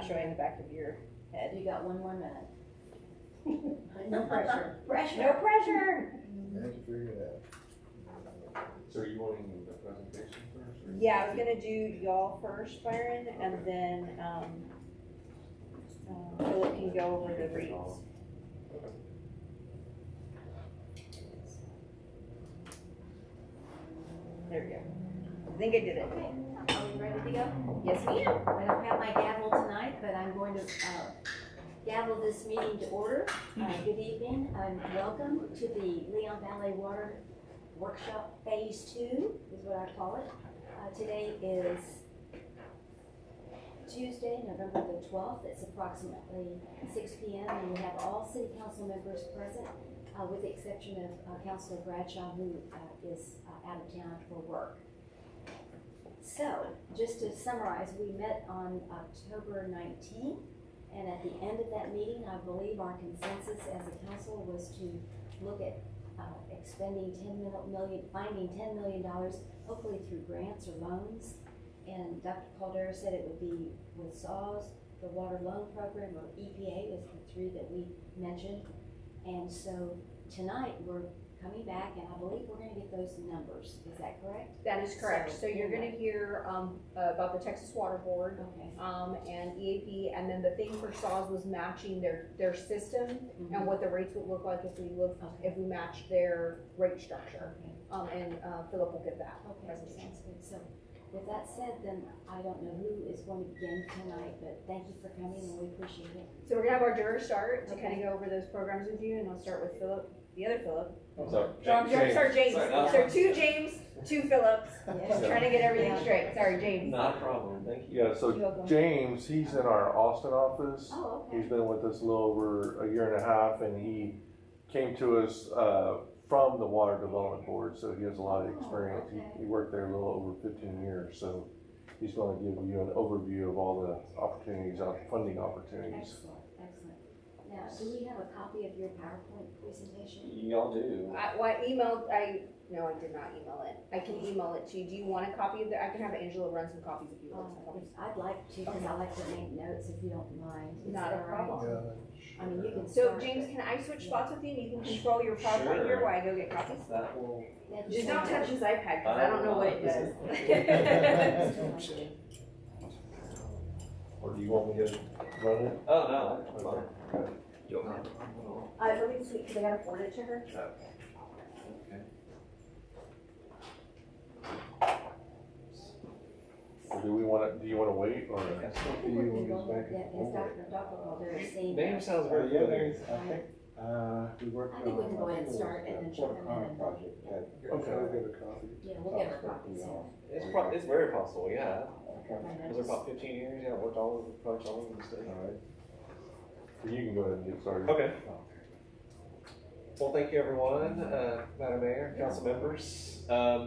showing the back of your head. You got 1 more minute. No pressure. No pressure. Had to figure it out. So are you wanting the presentation first? Or Yeah, I was gonna do y'all first, Byron, and then, Philip can go over the reads. Okay. There we go. I think I did it. Okay, are we ready to go? Yes, ma'am. I don't have my gavel tonight, but I'm going to gavel this meeting to order. Good evening and welcome to the Leon Valley Water Workshop Phase 2 is what I call it. Today is Tuesday, November the 12th. It's approximately 6 p.m. and we have all city council members present with the exception of Councilor Bradshaw who is out of town for work. So, just to summarize, we met on October 19th, and at the end of that meeting, I believe our consensus as a council was to look at finding $10 million, hopefully through grants or loans. And Dr. Caldera said it would be with SAWS, the Water Loan Program, or EPA was the three that we mentioned. And so tonight we're coming back, and I believe we're going to get those numbers. Is that correct? That is correct. So you're gonna hear, about the Texas Water Board, Okay. and EAP, and then the thing for SAWS was matching their system and what the rates would look like if we matched their rate structure. Okay. And Philip will get that. Okay, presentation. sounds good. So with that said, then I don't know who is going to begin tonight, but thank you for coming and we appreciate it. So we're gonna have our jurors start to kind of go over those programs with you, and I'll start with Philip, the other Philip. Sorry. Sorry, James. Sorry, no. So two James, two Phillips. Yes. Trying to get everything straight. Sorry, James. Not a problem, thank you. Yeah, so James, he's in our Austin office. Oh, okay. He's been with us a little over a year and a half, and he came to us from the Water Development Board, so he has a lot of experience. okay. He worked there a little over 15 years, so he's going to give you an overview of all the opportunities, funding opportunities. Excellent, excellent. Now, do we have a copy of your PowerPoint presentation? Y'all do. No, I did not email it. I can email it to you. Do you want a copy of I can have Angela run some copies if you want some copies. I'd like to, because I like to make notes if you don't mind. Is Not a that all right? problem. I mean, you can So start, James, but- can I switch spots with you and you can control your PowerPoint Sure. here while I go get copies? That will. Yeah, Just don't touch his iPad because I don't know what it does. Or do you want me to run it? Oh, no, that's fine. You'll have it. Let me see, because I gotta forward it to her. Okay. Or do you want to wait, or? I think we can go ahead, yeah, because Dr. Caldera is saying. Name sounds very Yeah, familiar. I think, we worked on. I think we can go ahead and start and then jump in and- Project. Okay. I'll get a copy. Yeah, we'll get our copies, yeah. It's very possible, yeah. Okay. My Was there notes. about 15 years? Yeah, worked all over the project, all over the state. All right. So you can go ahead and get started. Okay. Well, thank you, everyone, Madam Mayor, council members.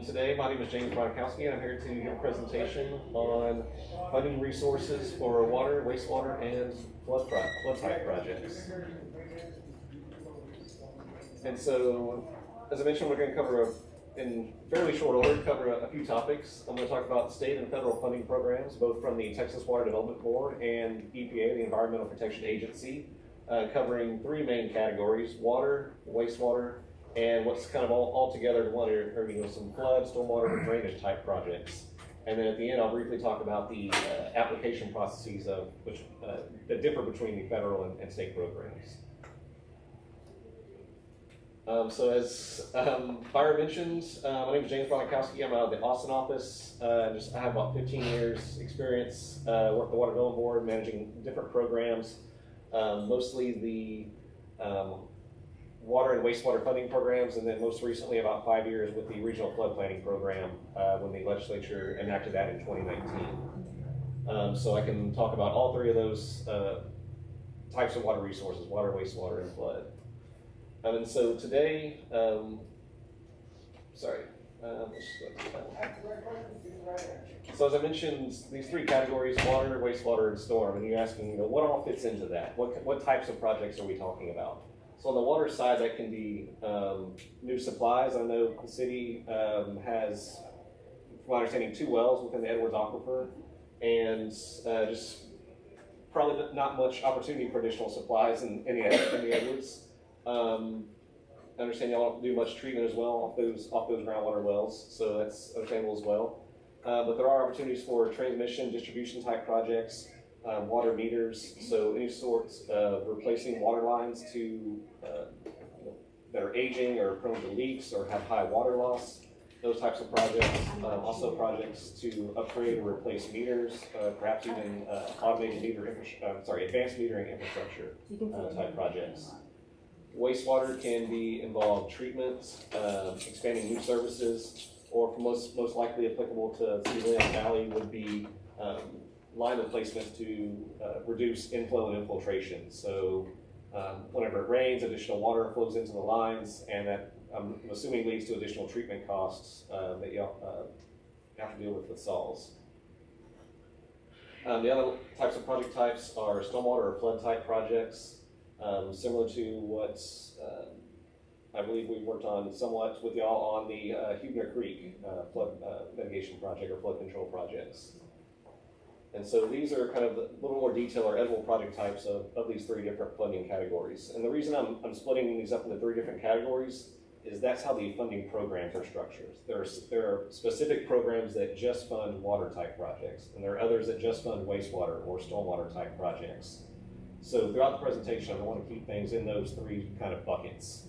Today, my name is James Bronkowski, and I'm here to give a presentation on funding resources for water, wastewater, and flood type projects. And so, as I mentioned, we're going to cover, in fairly short order, cover a few topics. I'm going to talk about state and federal funding programs, both from the Texas Water Development Board and EPA, the Environmental Protection Agency. Covering three main categories: water, wastewater, and what's kind of all together in one are some flood, stormwater, and drainage type projects. And then at the end, I'll briefly talk about the application processes of which that differ between the federal and state programs. So as Byron mentioned, my name is James Bronkowski. I'm out of the Austin office. I have about 15 years experience. Work at the Water Development Board, managing different programs. Mostly the water and wastewater funding programs, and then most recently about 5 years with the regional flood planning program when the legislature enacted that in 2019. So I can talk about all three of those types of water resources: water, wastewater, and flood. And so today, so as I mentioned, these three categories: water, wastewater, and storm. And you're asking, what all fits into that? What types of projects are we talking about? So on the water side, that can be new supplies. I know the city has, from my understanding, 2 wells within the Edwards Aquifer, and just probably not much opportunity for additional supplies in the Edwards. I understand y'all don't do much treatment as well off those groundwater wells, so that's understandable as well. But there are opportunities for transmission, distribution type projects, water meters, so any sorts of replacing water lines to that are aging or prone to leaks or have high water loss. Those types of projects, also projects to upgrade or replace meters, perhaps even automated advanced metering infrastructure type projects. Wastewater can be involved treatment, expanding new services, or for most likely applicable to City Leon Valley would be line replacements to reduce inflow and infiltration. So whenever it rains, additional water flows into the lines, and that I'm assuming leads to additional treatment costs that you have to deal with sols. The other types of project types are stormwater or flood type projects, similar to what I believe we worked on somewhat with y'all on the Huebner Creek flood mitigation project or flood control projects. And so these are kind of a little more detail or edible project types of these three different funding categories. And the reason I'm splitting these up into three different categories is that's how the funding programs are structured. There are specific programs that just fund water type projects, and there are others that just fund wastewater or stormwater type projects. So throughout the presentation, I want to keep things in those three kind of buckets.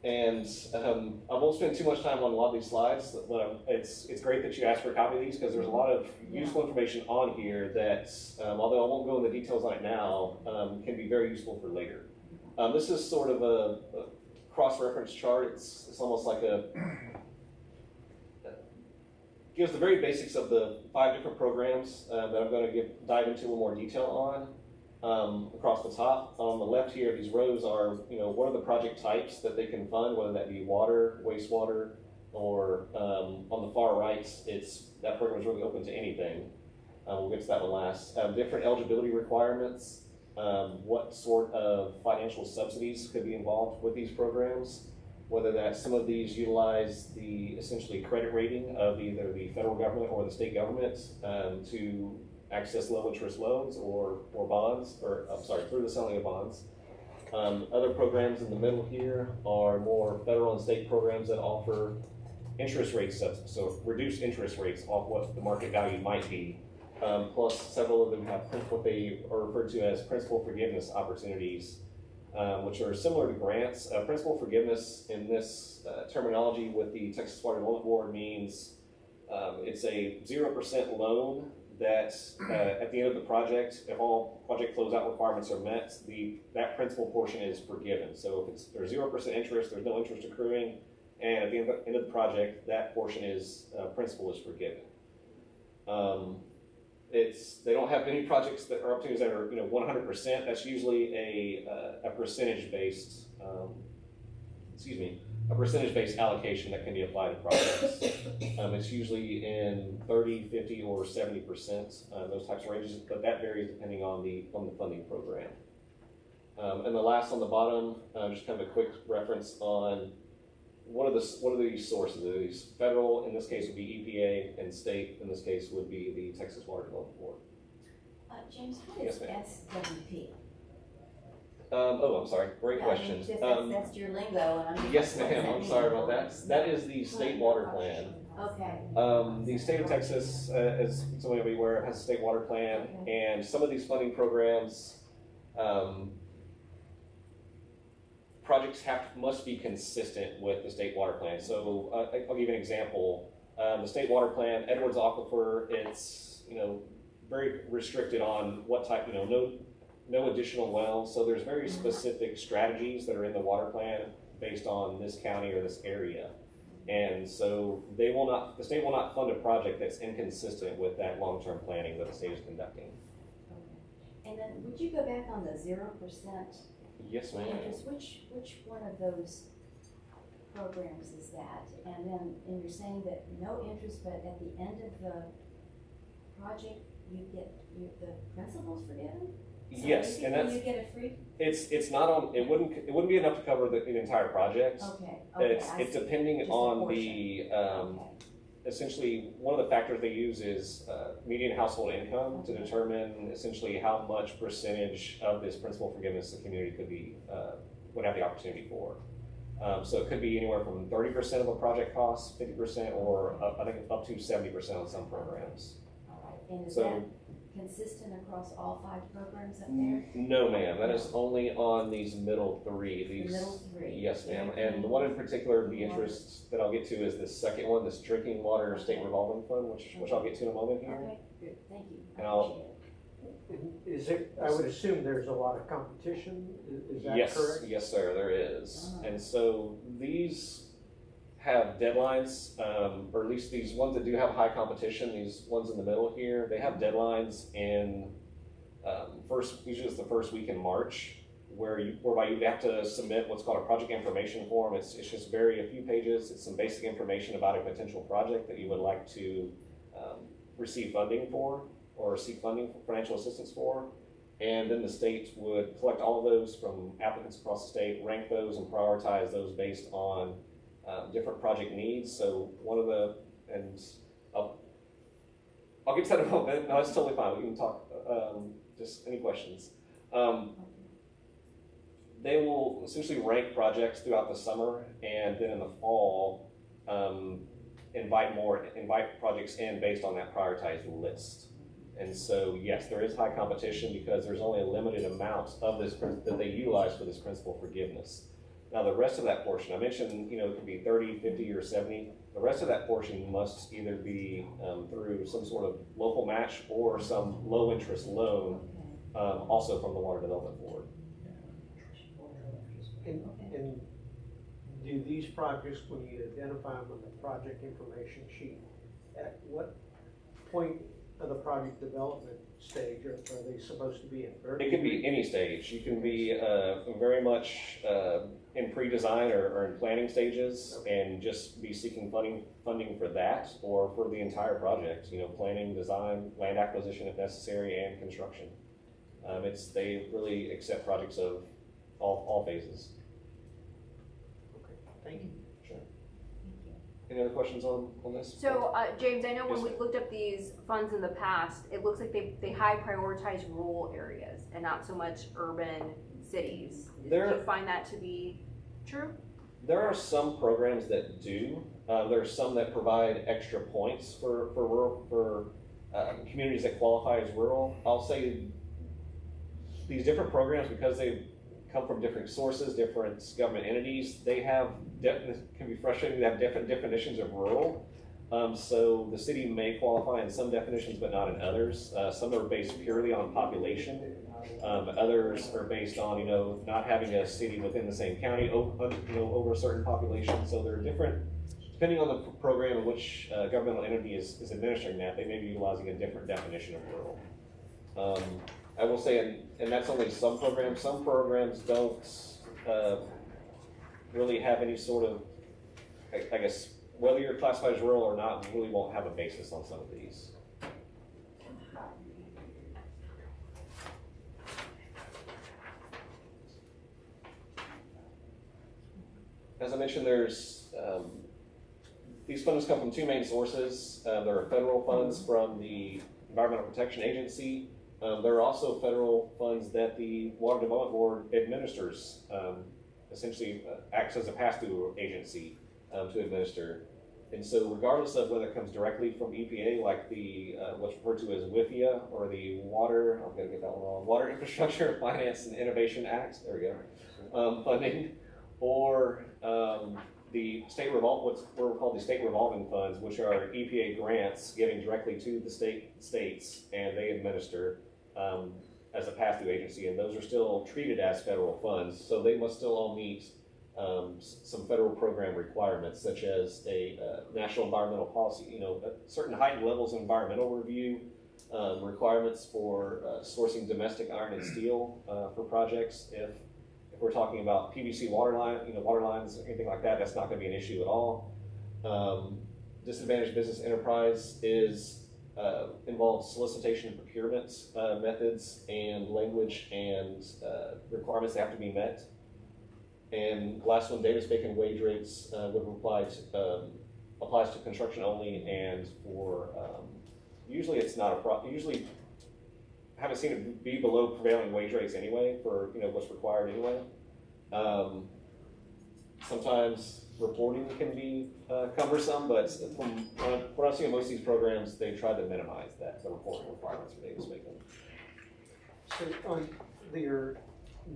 And I won't spend too much time on a lot of these slides, but it's great that you asked for a copy of these because there's a lot of useful information on here that, although I won't go into details on it now, can be very useful for later. This is sort of a cross-reference chart. It's almost like gives the very basics of the 5 different programs that I'm going to dive into a little more detail on. Across the top, on the left here, these rows are, what are the project types that they can fund, whether that be water, wastewater, or on the far right, that program is really open to anything. We'll get to that one last. Different eligibility requirements, what sort of financial subsidies could be involved with these programs, whether that some of these utilize the essentially credit rating of either the federal government or the state government to access low interest loans or bonds, through the selling of bonds. Other programs in the middle here are more federal and state programs that offer interest rates, so reduced interest rates off what the market value might be. Plus several of them have what they are referred to as principal forgiveness opportunities, which are similar to grants. Principal forgiveness in this terminology with the Texas Water Development Board means it's a 0% loan that at the end of the project, if all project closeout requirements are met, that principal portion is forgiven. So if there's 0% interest, there's no interest accruing, and at the end of the project, that portion principal is forgiven. They don't have many projects that are opportunities that are 100%. That's usually a percentage-based a percentage-based allocation that can be applied to projects. It's usually in 30, 50, or 70%, those types of ranges, but that varies depending on the funding program. And the last on the bottom, just kind of a quick reference on what are these sources? Are these federal, in this case would be EPA, and state, in this case would be the Texas Water Development Board. James, what is SWP? I'm sorry. Great question. That's your lingo. And I'm yes, ma'am. I'm sorry about that. That is the state water plan. Okay. The state of Texas, as some of you are aware, has a state water plan, and some of these funding programs, projects must be consistent with the state water plan. So I'll give you an example. The state water plan, Edwards Aquifer, it's very restricted on what type, no additional wells. So there's very specific strategies that are in the water plan based on this county or this area. And so the state will not fund a project that's inconsistent with that long-term planning that the state is conducting. Okay. And then would you go back on the 0%? Yes, ma'am. Which one of those programs is that? And you're saying that no interest, but at the end of the project, you get the principal's forgiven? So yes, and that's you get a free. It's not on. It wouldn't be enough to cover the entire project. Okay. It's depending on the. essentially, one of the factors they use is median household income to determine essentially how much percentage of this principal forgiveness the community could be, would have the opportunity for. So it could be anywhere from 30% of a project cost, 50%, or I think up to 70% on some programs. All right, and is So- that consistent across all 5 programs up there? No, ma'am, that is only on these middle 3. The middle 3? Yes, ma'am, and the one in particular of the interest that I'll get to is this second one, this drinking water state revolving fund, which I'll get to in a moment here. Okay, good, thank you. I And I'll- appreciate it. Is it, I would assume there's a lot of competition, is that Yes, correct? yes, sir, there is. Ah. And so these have deadlines, or at least these ones that do have high competition, these ones in the middle here, they have deadlines in usually it's the first week in March, whereby you have to submit what's called a project information form. It's just a few pages. It's some basic information about a potential project that you would like to receive funding for, or seek funding, financial assistance for. And then the state would collect all of those from applicants across the state, rank those and prioritize those based on different project needs. So one of the, and I'll get to that in a moment. No, it's totally fine. We can talk, just any questions. They will essentially rank projects throughout the summer, and then in the fall, invite projects in based on that prioritized list. And so, yes, there is high competition because there's only a limited amount of this that they utilize for this principal forgiveness. Now, the rest of that portion, I mentioned, it could be 30, 50, or 70. The rest of that portion must either be through some sort of local match or some low-interest loan, also from the Water Development Board. And do these projects, when you identify them on the project information sheet, at what point of the project development stage are they supposed to be in? It can be any stage. You can be very much in pre-design or in planning stages and just be seeking funding for that or for the entire project. Planning, design, land acquisition if necessary, and construction. They really accept projects of all phases. Okay, thank you. Sure. Any other questions on this? So, James, I know when Yes, we ma'am. looked up these funds in the past, it looks like they high prioritize rural areas and not so much urban cities. Do you find that to be true? There are some programs that do. There are some that provide extra points for communities that qualify as rural. I'll say these different programs, because they come from different sources, different government entities, they have can be frustrating. They have different definitions of rural. So the city may qualify in some definitions, but not in others. Some are based purely on population. Others are based on, not having a city within the same county, over a certain population. So they're different, depending on the program in which governmental entity is administering that, they may be utilizing a different definition of rural. I will say, and that's only some programs. Some programs don't really have any sort of, I guess, whether you're classified as rural or not, really won't have a basis on some of these. As I mentioned, these funds come from 2 main sources. There are federal funds from the Environmental Protection Agency. There are also federal funds that the Water Development Board administers, essentially acts as a pass-through agency to administer. And so regardless of whether it comes directly from EPA, like the what's referred to as WIFIA, or the I'm going to get that one wrong, Water Infrastructure Finance and Innovation Act, there we go, funding, or the state what's called the state revolving funds, which are EPA grants giving directly to the states, and they administer as a pass-through agency, and those are still treated as federal funds, so they must still all meet some federal program requirements, such as a national environmental policy, certain heightened levels of environmental review, requirements for sourcing domestic iron and steel for projects. If we're talking about PVC water lines, anything like that, that's not going to be an issue at all. Disadvantaged business enterprise involves solicitation and procurement methods and language and requirements that have to be met. And last one, data space and wage rates would apply to applies to construction only, and for, usually it's not usually haven't seen it be below prevailing wage rates anyway for, what's required anyway. Sometimes reporting can be cumbersome, but from what I've seen in most of these programs, they try to minimize the reporting requirements for Davis Bacon. So on your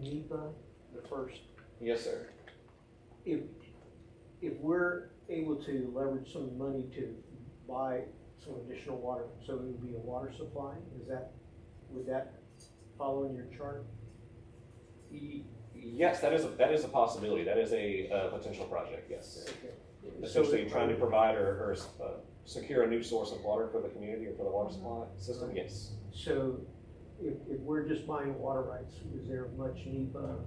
NEPA, the first, Yes, sir. if we're able to leverage some money to buy some additional water, so it would be a water supply, would that follow in your chart? Yes, that is a possibility. That is a potential project, yes. Okay. Essentially trying to provide or secure a new source of water for the community or for the water supply system, yes. So if we're just buying water rights, is there much NEPA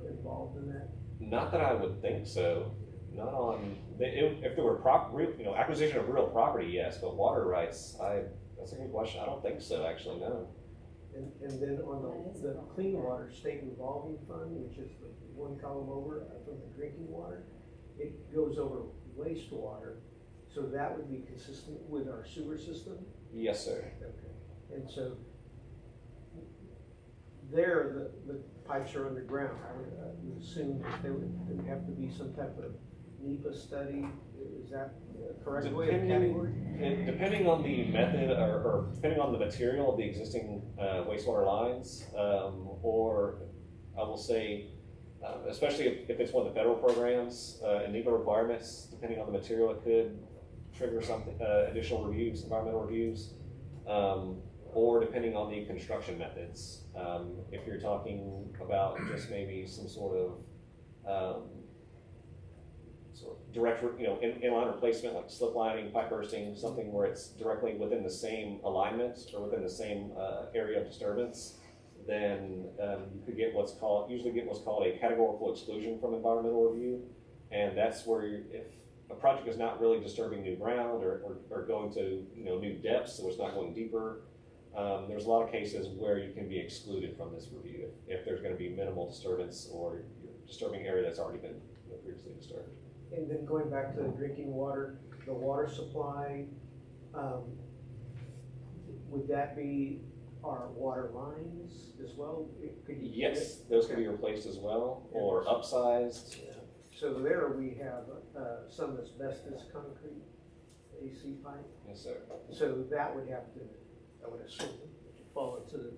involved in that? Not that I would think so. Not on, if there were acquisition of real property, yes, but water rights, that's a good question. I don't think so, actually, no. And then on the clean water state revolving fund, which is the one column over from the drinking water, it goes over wastewater, so that would be consistent with our sewer system? Yes, sir. Okay. And so there, the pipes are underground. I would assume that there would have to be some type of NEPA study. Is that the correct way of category? Depending on the method or depending on the material of the existing wastewater lines, or I will say, especially if it's one of the federal programs and NEPA requirements, depending on the material, it could trigger something, additional reviews, environmental reviews, or depending on the construction methods. If you're talking about just maybe some sort of direct, inline replacement, like slip lining, pipe bursting, something where it's directly within the same alignment or within the same area of disturbance, then you could usually get what's called a categorical exclusion from environmental review. And that's where if a project is not really disturbing new ground or going to, new depths, so it's not going deeper, there's a lot of cases where you can be excluded from this review if there's going to be minimal disturbance or you're disturbing area that's already been previously disturbed. And then going back to the drinking water, the water supply, would that be our water lines as well? Yes, those can be replaced as well or upsized. Yeah. So there we have some asbestos concrete AC pipe. Yes, sir. So that would have to, I would assume, fall into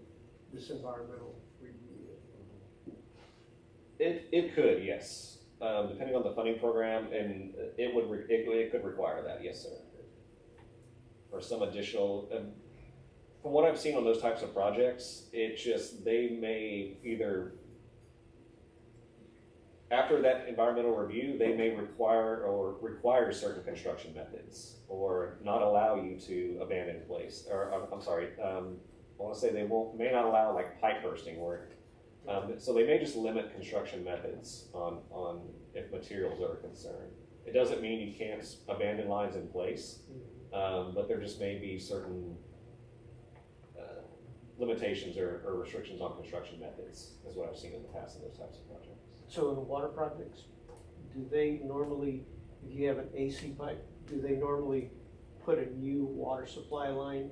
this environmental review. It could, yes. Depending on the funding program, and it could require that, yes, sir. Or some additional, from what I've seen on those types of projects, they may either, after that environmental review, they may require certain construction methods, or not allow you to abandon place, or I'm sorry, I want to say may not allow like pipe bursting work. So they may just limit construction methods on if materials are a concern. It doesn't mean you can't abandon lines in place, but there just may be certain limitations or restrictions on construction methods, is what I've seen in the past in those types of projects. So in the water projects, do they normally, if you have an AC pipe, do they normally put a new water supply line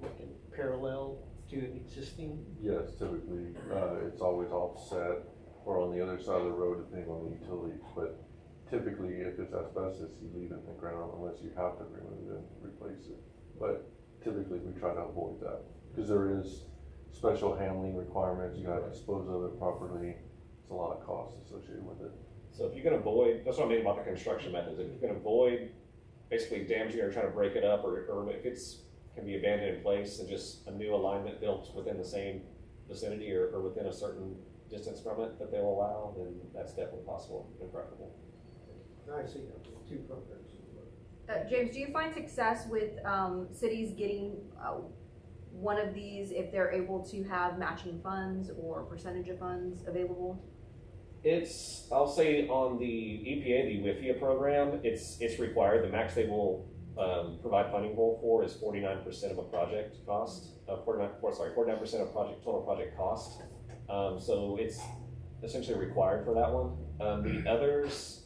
like in parallel to an existing? Yes, typically, it's always offset or on the other side of the road depending on the utilities, but typically if it's asbestos, you leave it in the ground unless you have to remove it and replace it. But typically we try to avoid that because there is special handling requirements, you gotta dispose of it properly. It's a lot of costs associated with it. So if you can avoid, that's what I mean about the construction methods, if you can avoid basically damaging or trying to break it up, or if it's can be abandoned in place and just a new alignment built within the same vicinity or within a certain distance from it that they'll allow, then that's definitely possible and preferable. I see two programs. James, do you find success with cities getting one of these if they're able to have matching funds or percentage of funds available? I'll say on the EPA, the WIFIA program, it's required. The max they will provide funding for is 49% of a project cost. 49% of total project cost. So it's essentially required for that one. The others,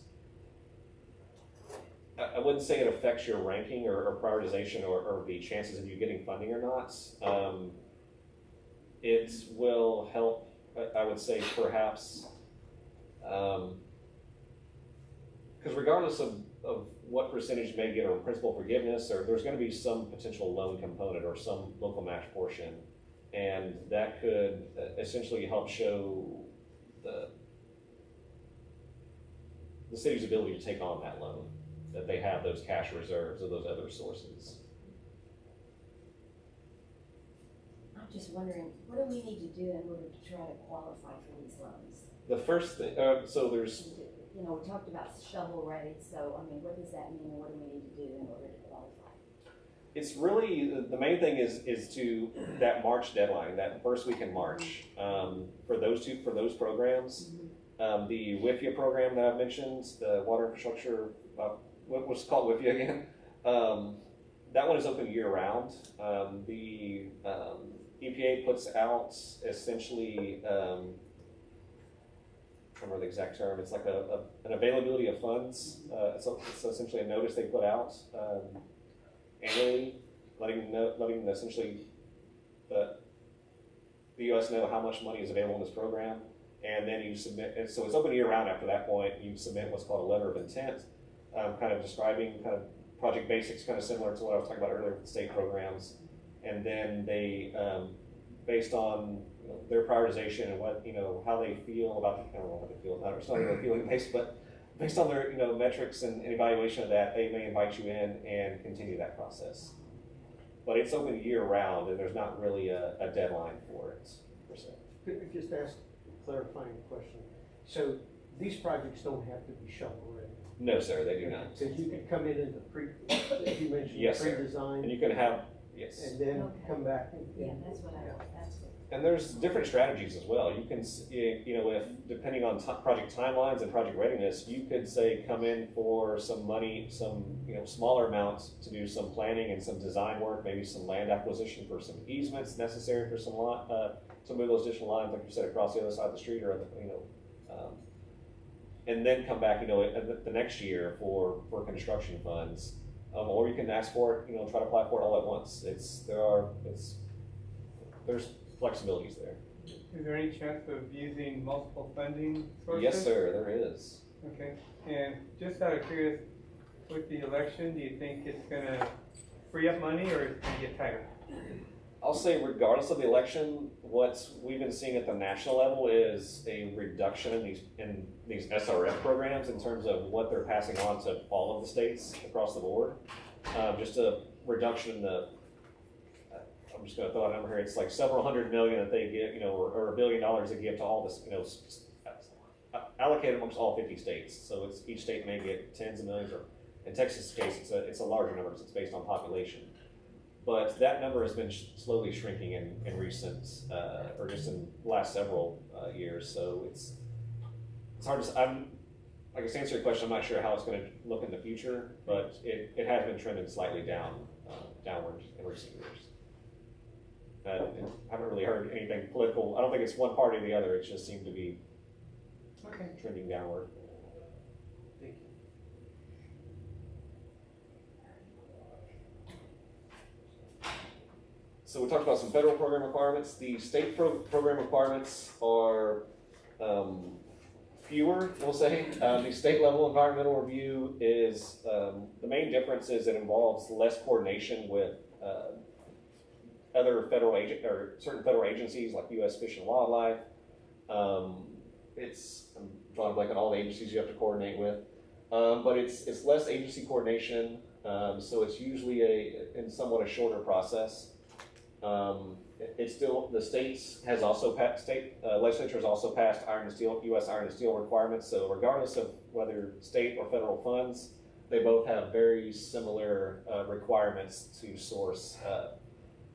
I wouldn't say it affects your ranking or prioritization or the chances of you getting funding or not. It will help, I would say, perhaps, because regardless of what percentage you may get or principal forgiveness, or there's going to be some potential loan component or some local match portion, and that could essentially help show the city's ability to take on that loan, that they have those cash reserves or those other sources. I'm just wondering, what do we need to do in order to try to qualify for these loans? The first thing, so there's, You know, we talked about shovel ready, so, I mean, what does that mean, and what do we need to do in order to qualify? it's really, the main thing is to that March deadline, that first week in March, for those programs. The WIFIA program that I've mentioned, the water infrastructure, what's it called WIFIA again? That one is open year round. The EPA puts out essentially, I can't remember the exact term, it's like an availability of funds. It's essentially a notice they put out annually, letting essentially the U.S. know how much money is available in this program. And then you submit, and so it's open year round after that point. You submit what's called a letter of intent, kind of describing kind of project basics, kind of similar to what I was talking about earlier with the state programs. And then they, based on their prioritization and what, how they feel about, I don't know how they feel about it, it's not really feeling based, but based on their, metrics and evaluation of that, they may invite you in and continue that process. But it's open year round, and there's not really a deadline for it, per se. Could I just ask a clarifying question? So these projects don't have to be shovel ready? No, sir, they do not. So you can come in the as you mentioned, Yes, sir. pre-design, And you can have, yes. and then Okay. come back and. Yeah, that's what that's what. And there's different strategies as well. You can, if depending on project timelines and project readiness, you could say come in for some money, some smaller amounts to do some planning and some design work, maybe some land acquisition for some easements necessary for some of those additional lines, like you said, across the other side of the street, or and then come back, the next year for construction funds, or you can ask for it, try to apply for it all at once. There's flexibilities there. Is there any chance of using multiple funding sources? Yes, sir, there is. Okay, and just out of curiosity, with the election, do you think it's gonna free up money or it's gonna get tighter? I'll say regardless of the election, what we've been seeing at the national level is a reduction in these SRF programs in terms of what they're passing on to all of the states across the board. Just a reduction in I'm just going to throw out a number here. It's like several $100 million that they give, or $1 billion they give to all this, allocated amongst all 50 states. So each state may get tens of millions, or in Texas' case, it's a larger number because it's based on population. But that number has been slowly shrinking in recent, or just in the last several years. So it's hard to. I guess to answer your question, I'm not sure how it's going to look in the future, but it has been trending slightly downward in recent years. I haven't really heard anything political. I don't think it's one party or the other. It just seemed to be trending downward. Thank you. So we talked about some federal program requirements. The state program requirements are fewer, we'll say. The state level environmental review is, the main difference is it involves less coordination with other certain federal agencies like U.S. Fish and Wildlife. I'm drawing a blank on all the agencies you have to coordinate with, but it's less agency coordination, so it's usually in somewhat a shorter process. It's still, the states has also passed, state legislature has also passed U.S. iron and steel requirements. So regardless of whether state or federal funds, they both have very similar requirements to source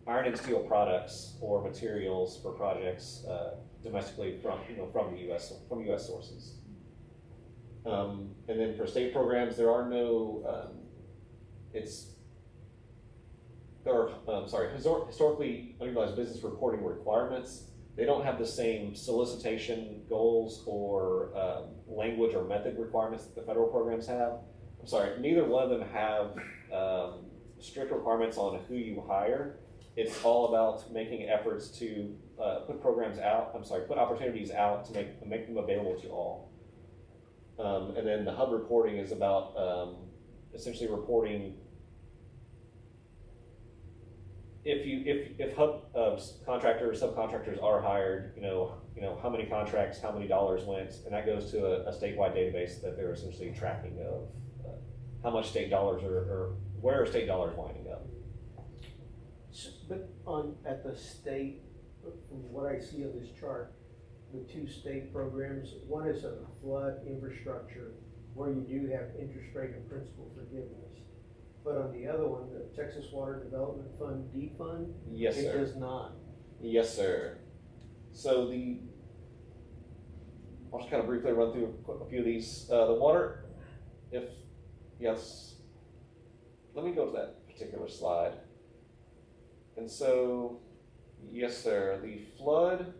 iron and steel products or materials for projects domestically from the U.S. sources. And then for state programs, there are no historically unutilized business reporting requirements. They don't have the same solicitation goals or language or method requirements that the federal programs have. I'm sorry, neither one of them have strict requirements on who you hire. It's all about making efforts to put opportunities out to make them available to all. And then the hub reporting is about essentially reporting if hub contractors, subcontractors are hired, you know how many contracts, how many dollars went, and that goes to a statewide database that they're essentially tracking of how much state dollars or where are state dollars winding up. But at the state, from what I see on this chart, the two state programs, one is a flood infrastructure where you do have interest rate and principal forgiveness. But on the other one, the Texas Water Development Fund, D Fund, Yes, it sir. does not. Yes, sir. So I'll just kind of briefly run through a few of these. The water, yes, let me go to that particular slide. And so, yes, sir, the flood,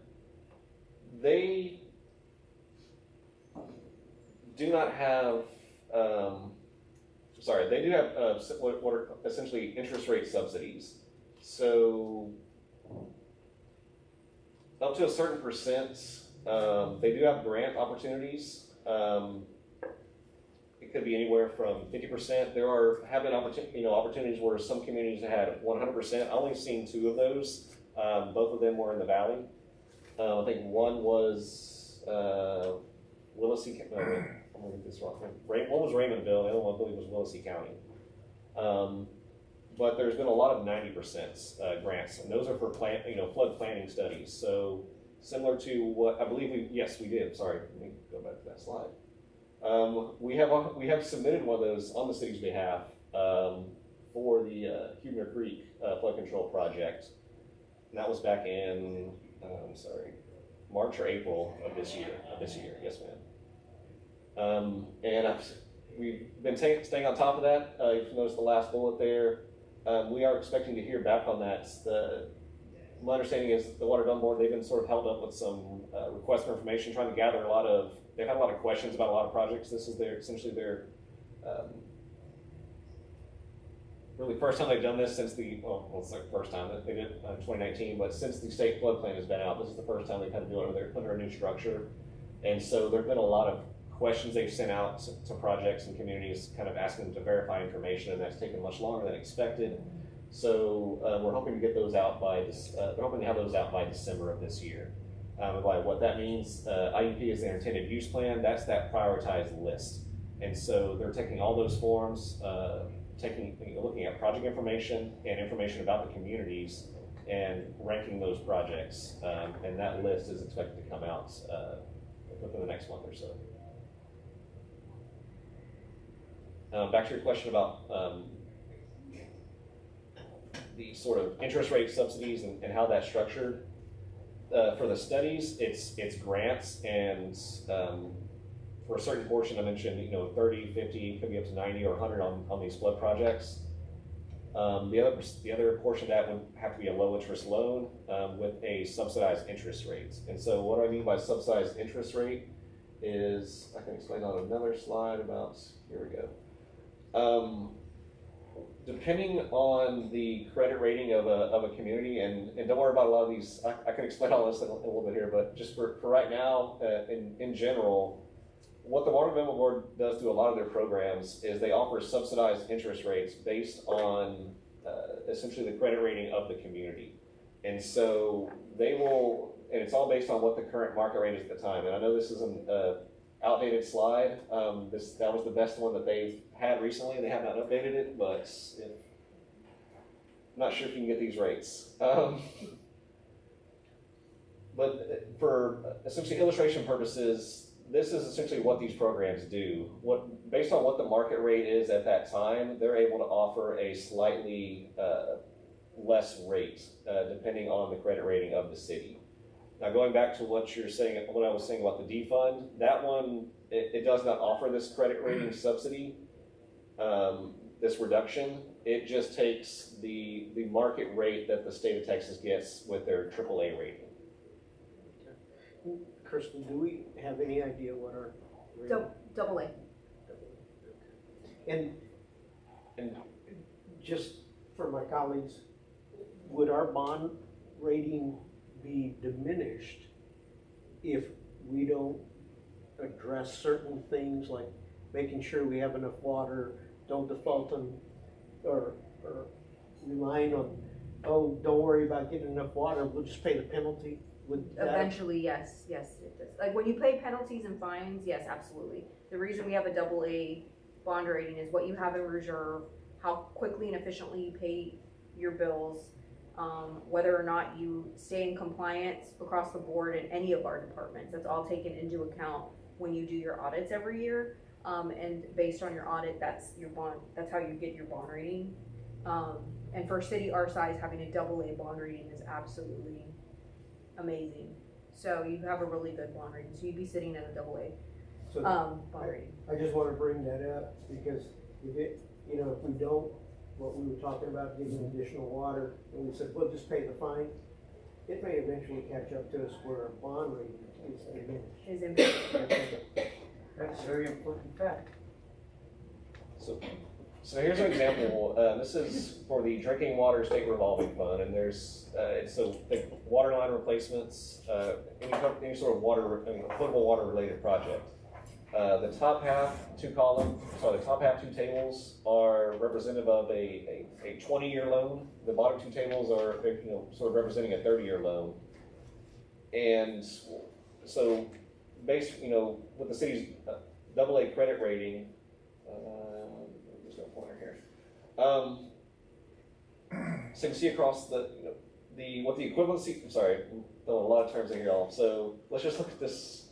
they do not have, they do have what are essentially interest rate subsidies. So, up to a certain percent, they do have grant opportunities. It could be anywhere from 50%. Have been opportunities where some communities had 100%. I've only seen two of those. Both of them were in the valley. I think one was Willacy. I'm gonna get this wrong. One was Raymondville. The other one I believe was Willacy County. But there's been a lot of 90% grants, and those are for flood planning studies. So similar to what I believe we did. Sorry, let me go back to that slide. We have submitted one of those on the city's behalf for the Huebner Creek flood control project, and that was back in March or April of this year. Yes, ma'am. And we've been staying on top of that. If you notice the last bullet there, we are expecting to hear back on that. My understanding is the Water Development Board, they've been sort of held up with some requests for information, trying to gather they've had a lot of questions about a lot of projects. This is essentially their really first time they've done this since it's like the first time that they did it in 2019, but since the state flood plan has been out, this is the first time they've had to do it under a new structure. And so there've been a lot of questions they've sent out to projects and communities, kind of asking them to verify information, and that's taken much longer than expected. So we're hoping to get those out by we're hoping to have those out by December of this year. What that means, IUP is their intended use plan. That's that prioritized list, and so they're taking all those forms, looking at project information and information about the communities, and ranking those projects. And that list is expected to come out within the next month or so. Back to your question about the sort of interest rate subsidies and how that's structured. For the studies, it's grants, and for a certain portion, I mentioned 30, 50, could be up to 90 or 100 on these flood projects. The other portion of that would have to be a low interest loan with a subsidized interest rate. And so what I mean by subsidized interest rate is, I can explain on another slide about, here we go. Depending on the credit rating of a community, and don't worry about a lot of these, I can explain all this in a little bit here, but just for right now, in general, what the Water Development Board does through a lot of their programs is they offer subsidized interest rates based on essentially the credit rating of the community. And so they will, and it's all based on what the current market rate is at the time. And I know this is an outdated slide. That was the best one that they've had recently. They have not updated it, but I'm not sure if you can get these rates. But for essentially illustration purposes, this is essentially what these programs do. Based on what the market rate is at that time, they're able to offer a slightly less rate depending on the credit rating of the city. Now, going back to what you're saying, what I was saying about the D fund, that one, it does not offer this credit rating subsidy, this reduction. It just takes the market rate that the state of Texas gets with their AAA rating. Kristen, do we have any idea what our rate? Double A. And And just for my colleagues, would our bond rating be diminished if we don't address certain things like making sure we have enough water, don't default on, or relying on, oh, don't worry about getting enough water, we'll just pay the penalty? Would that? Eventually, yes, it does. Like when you pay penalties and fines, yes, absolutely. The reason we have a AA bond rating is what you have in reserve, how quickly and efficiently you pay your bills, whether or not you stay in compliance across the board in any of our departments. That's all taken into account when you do your audits every year. And based on your audit, that's your bond. That's how you get your bond rating. And for a city our size, having a AA bond rating is absolutely amazing. So you have a really good bond rating. So you'd be sitting at a AA So bond rating. I just wanna bring that up because if it, you know, if we don't, what we were talking about, getting additional water, and we said, well, just pay the fine, it may eventually catch up to us where our bond rating is diminished. Is in That's a very important fact. So here's an example. This is for the Drinking Water State Revolving Fund, and there's so the water line replacements, any sort of water, potable water related project. The top half two tables are representative of a 20-year loan. The bottom two tables are sort of representing a 30-year loan. And so, based with the city's AA credit rating, there's no pointer here. So you can see across what the equivalency. I'm sorry, I'm throwing a lot of terms in here, y'all. So let's just look at this.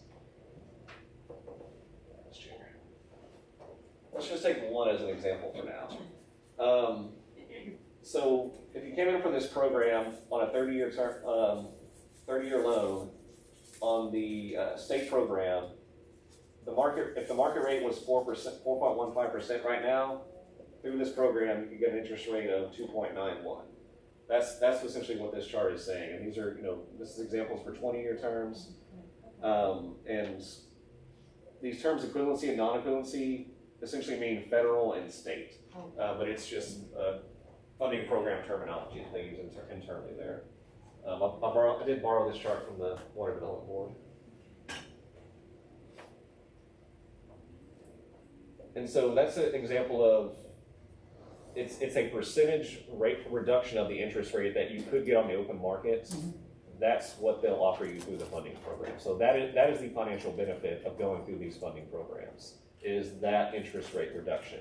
Let's just take one as an example for now. So if you came in for this program on a 30-year term, 30-year loan on the state program, if the market rate was 4%, 4.15% right now, through this program, you could get an interest rate of 2.91. That's essentially what this chart is saying. And these are, this is examples for 20-year terms. And these terms, equivalency and non-equivalency, essentially mean federal and state. But it's just funding program terminology that they use internally there. I did borrow this chart from the Water Development Board. And so that's an example of, it's a percentage rate reduction of the interest rate that you could get on the open market. Mm-hmm. That's what they'll offer you through the funding program. So that is the financial benefit of going through these funding programs, is that interest rate reduction.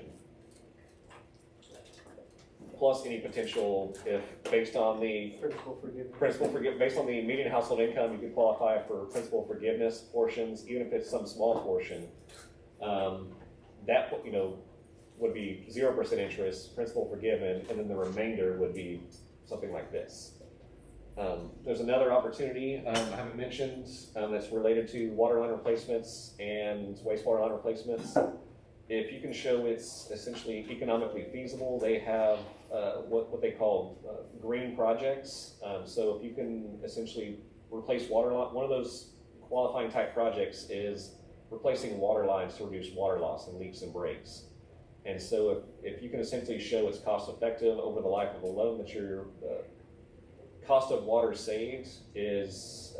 Plus any potential, if based on the based on the median household income, you could qualify for principal forgiveness portions, even if it's some small portion. That would be 0% interest, principal forgiven, and then the remainder would be something like this. There's another opportunity I haven't mentioned that's related to water line replacements and wastewater line replacements. If you can show it's essentially economically feasible, they have what they call green projects. So if you can essentially replace water line, one of those qualifying type projects is replacing water lines to reduce water loss and leaks and breaks. And so if you can essentially show it's cost effective over the life of the loan, that your cost of water saved is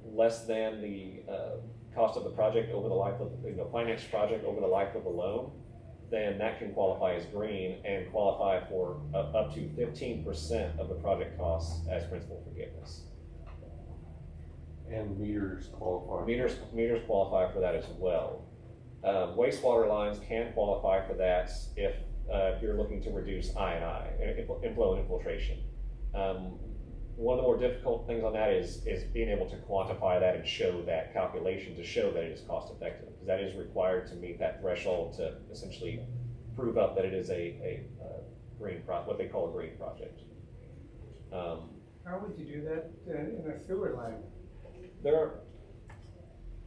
less than the cost of the project over the life of finance project over the life of the loan, then that can qualify as green and qualify for up to 15% of the project costs as principal forgiveness. And meters qualify. Meters qualify for that as well. Wastewater lines can qualify for that if you're looking to reduce I&I, inflow and infiltration. One of the more difficult things on that is being able to quantify that and show that calculation to show that it is cost effective, because that is required to meet that threshold to essentially prove up that it is a green what they call a green project. How would you do that in a sewer line?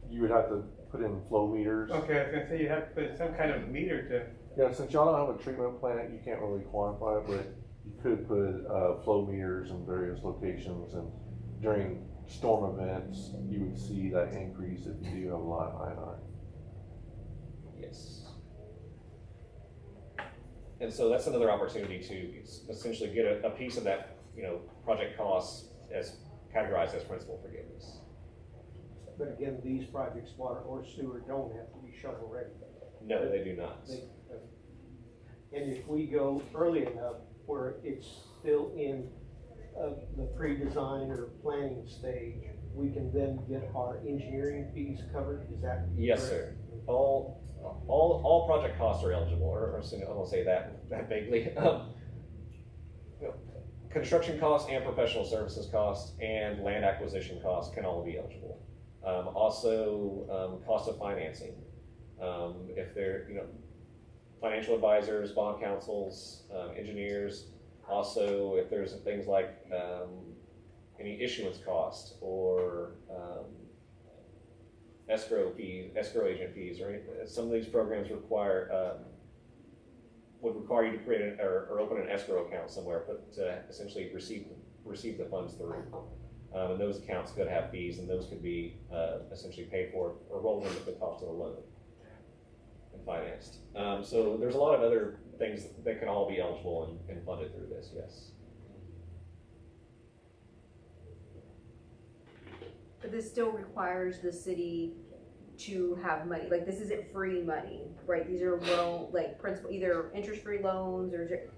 You would have to put in flow meters. Okay, I was gonna say you have to put some kind of meter to. Yeah, since y'all don't have a treatment plant, you can't really quantify it, but you could put flow meters in various locations, and during storm events, you would see that increase if you do have a lot of I&I. Yes. And so that's another opportunity to essentially get a piece of that, project costs as categorized as principal forgiveness. But again, these projects, water or sewer, don't have to be shovel ready. No, they do not. And if we go early enough where it's still in the pre-design or planning stage, we can then get our engineering fees covered, is that correct? Yes, sir. All project costs are eligible, or I won't say that vaguely. Construction costs and professional services costs and land acquisition costs can all be eligible. Also, cost of financing. If they're, financial advisors, bond counsels, engineers. Also, if there's things like any issuance cost or escrow agent fees, or anything. Some of these programs would require you to create or open an escrow account somewhere, but to essentially receive the funds through. And those accounts could have fees, and those could be essentially paid for or rolled into the cost of the loan and financed. So there's a lot of other things that can all be eligible and funded through this, yes. But this still requires the city to have money. Like, this isn't free money, right? These are principal, either interest-free loans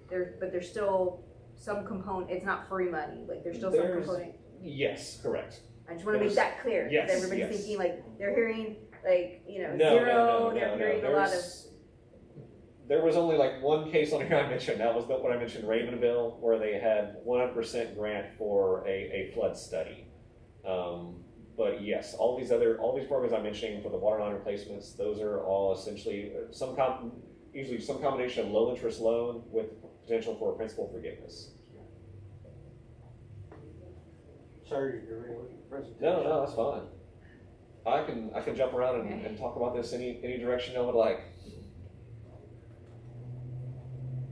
but there's still some component. It's not free money. Like, there's still some component. Yes, correct. I just want to make that clear. Yes, because everybody's thinking like they're hearing zero. No, they're hearing a lot of. There was only like one case on here I mentioned. That was what I mentioned, Ravenville, where they had 100% grant for a flood study. But yes, all these programs I'm mentioning for the water line replacements, those are all essentially usually some combination of low interest loan with potential for principal forgiveness. Sorry, you're really looking at the presentation. No, that's fine. I can jump around and talk about this any direction I would like.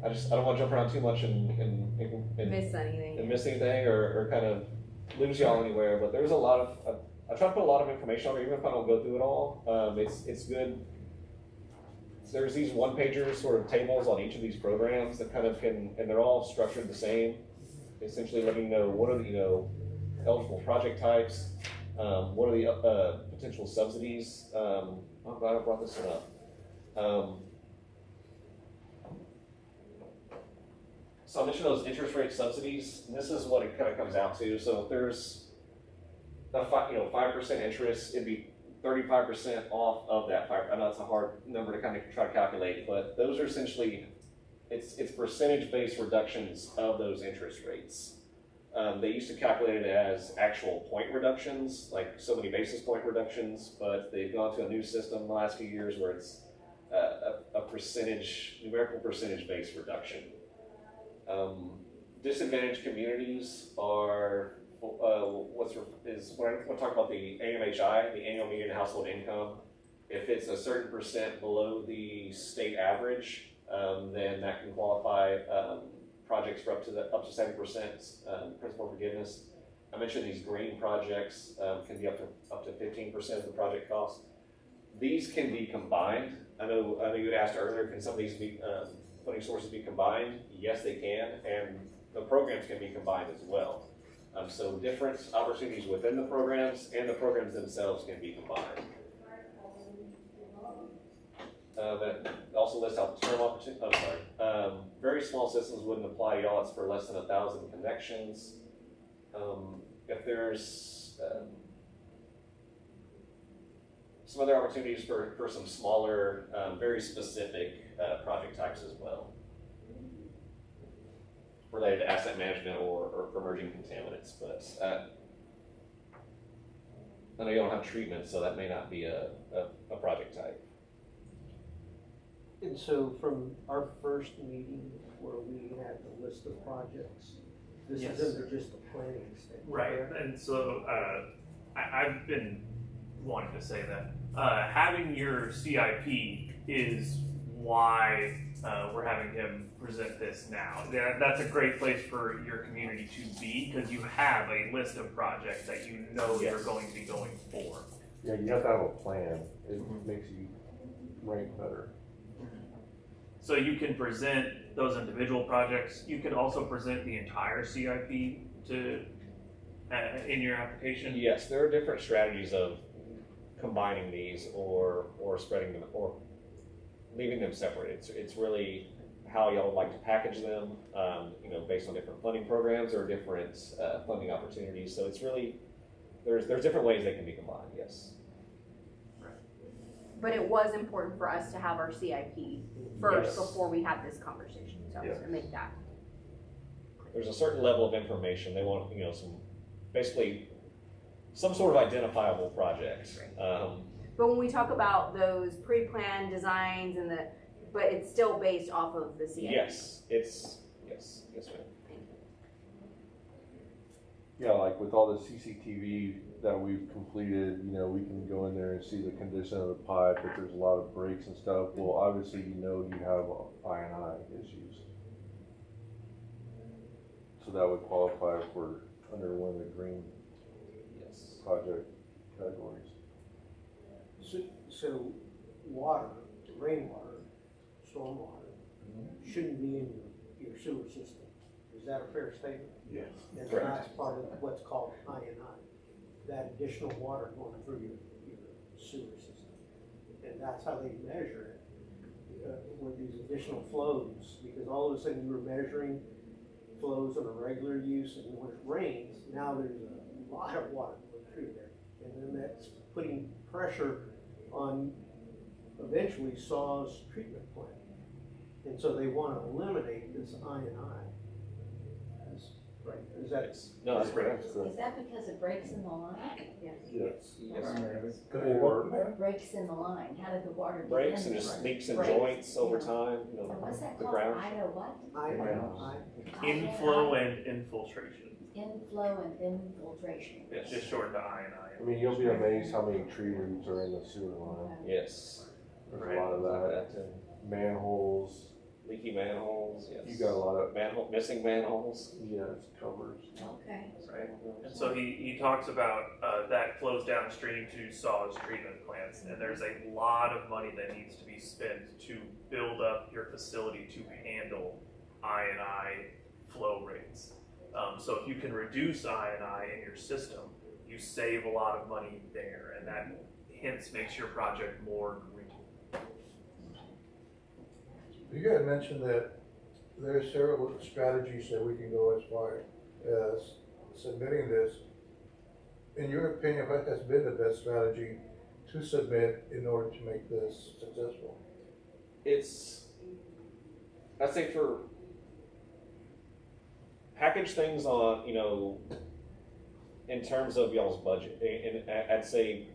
I don't want to jump around too much and Miss anything. and miss anything or kind of lose y'all anywhere. But there's a lot of I try to put a lot of information on it, even if I don't go through it all. It's good. There's these one-pager sort of tables on each of these programs that kind of and they're all structured the same. Essentially letting you know what are the eligible project types, what are the potential subsidies. I'm glad I brought this one up. So I mentioned those interest rate subsidies, and this is what it kind of comes out to. So if there's a 5% interest, it'd be 35% off of that 5. I know it's a hard number to kind of try to calculate, but those are essentially it's percentage-based reductions of those interest rates. They used to calculate it as actual point reductions, like so many basis point reductions, but they've gone to a new system the last few years where it's a numerical percentage-based reduction. Disadvantaged communities are when I talk about the AMHI, the annual median household income. If it's a certain percent below the state average, then that can qualify projects for up to 7% principal forgiveness. I mentioned these green projects can be up to 15% of the project cost. These can be combined. I know you had asked earlier, can some of these funding sources be combined? Yes, they can, and the programs can be combined as well. So different opportunities within the programs and the programs themselves can be combined. That also lists out term opportunities. Very small systems wouldn't apply to y'all. It's for less than 1,000 connections. If there's some other opportunities for some smaller, very specific project types as well, related to asset management or emerging contaminants. But I know you don't have treatment, so that may not be a project type. And so from our first meeting where we had the list of projects, this Yes. is under just the planning stage. Right, correct? and so I've been wanting to say that having your CIP is why we're having him present this now. That's a great place for your community to be because you have a list of projects that you know Yes. you're going to be going for. Yeah, you have to have a plan. It makes you rank better. So you can present those individual projects. You can also present the entire CIP to in your application. Yes, there are different strategies of combining these or spreading them or leaving them separate. It's really how y'all would like to package them, based on different funding programs or different funding opportunities. So it's really, there's different ways they can be combined, yes. But it was important for us to have our CIP first Yes. before we had this conversation, so Yes. to make that. There's a certain level of information. They want, basically some sort of identifiable project. But when we talk about those pre-planned designs but it's still based off of the CIP. Yes, yes, ma'am. Yeah, like with all the CCTV that we've completed, we can go in there and see the condition of the pipe, if there's a lot of breaks and stuff. Well, obviously, you have I&I issues. So that would qualify for under one of the green project categories. So water, rainwater, stormwater, shouldn't be in your sewer system. Is that a fair statement? Yes. And Correct. that's part of what's called I&I, that additional water going through your sewer system. And that's how they measure it, with these additional flows, because all of a sudden you were measuring flows on a regular use, and when it rains, now there's a lot of water going through there. And then that's putting pressure on eventually Saw's treatment plant. And so they want to eliminate this I&I. Right, is that? No, that's correct. Is that because it breaks in the line? Yes. Or breaks in the line? How did the water get in? Breaks and just leaks and Breaks. joints over time, And what's that the called? ground. I know what? Inflow and infiltration. Inflow and infiltration. It's just short to I&I. I mean, you'll be amazed how many tree roots are in the sewer line. Yes. There's Right. a lot of that. Manholes, Leaky manholes, yes. you got a lot of, missing manholes. yes, covers. Okay. Right. And so he talks about that flows downstream to Saw's treatment plants, and there's a lot of money that needs to be spent to build up your facility to handle I&I flow rates. So if you can reduce I&I in your system, you save a lot of money there, and that hence makes your project more green. You guys mentioned that there's several strategies that we can go as far as submitting this. In your opinion, what has been the best strategy to submit in order to make this successful? I'd say for package things on, in terms of y'all's budget, and I'd say,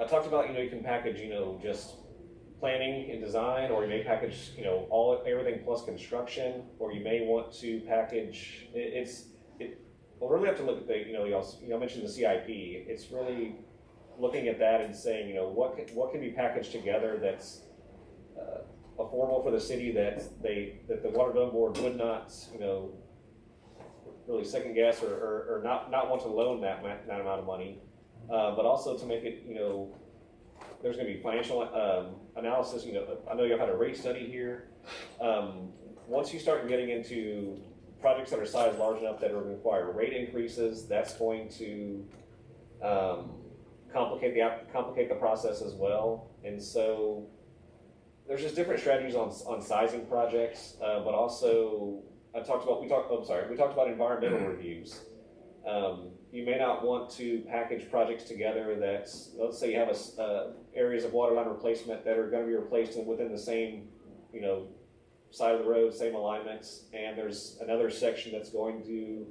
I talked about, you can package, just planning and design, or you may package, everything plus construction, or you may want to package, we'll really have to look at y'all mentioned the CIP. It's really looking at that and saying, what can be packaged together that's affordable for the city, that the Water Development Board would not, really second guess or not want to loan that amount of money, but also to make it, there's going to be financial analysis. I know y'all had a rate study here. Once you start getting into projects that are sized large enough that are going to require rate increases, that's going to complicate the process as well. And so there's just different strategies on sizing projects, but also we talked about environmental reviews. You may not want to package projects together that's, let's say you have areas of water line replacement that are going to be replaced within the same, side of the road, same alignments, and there's another section that's going to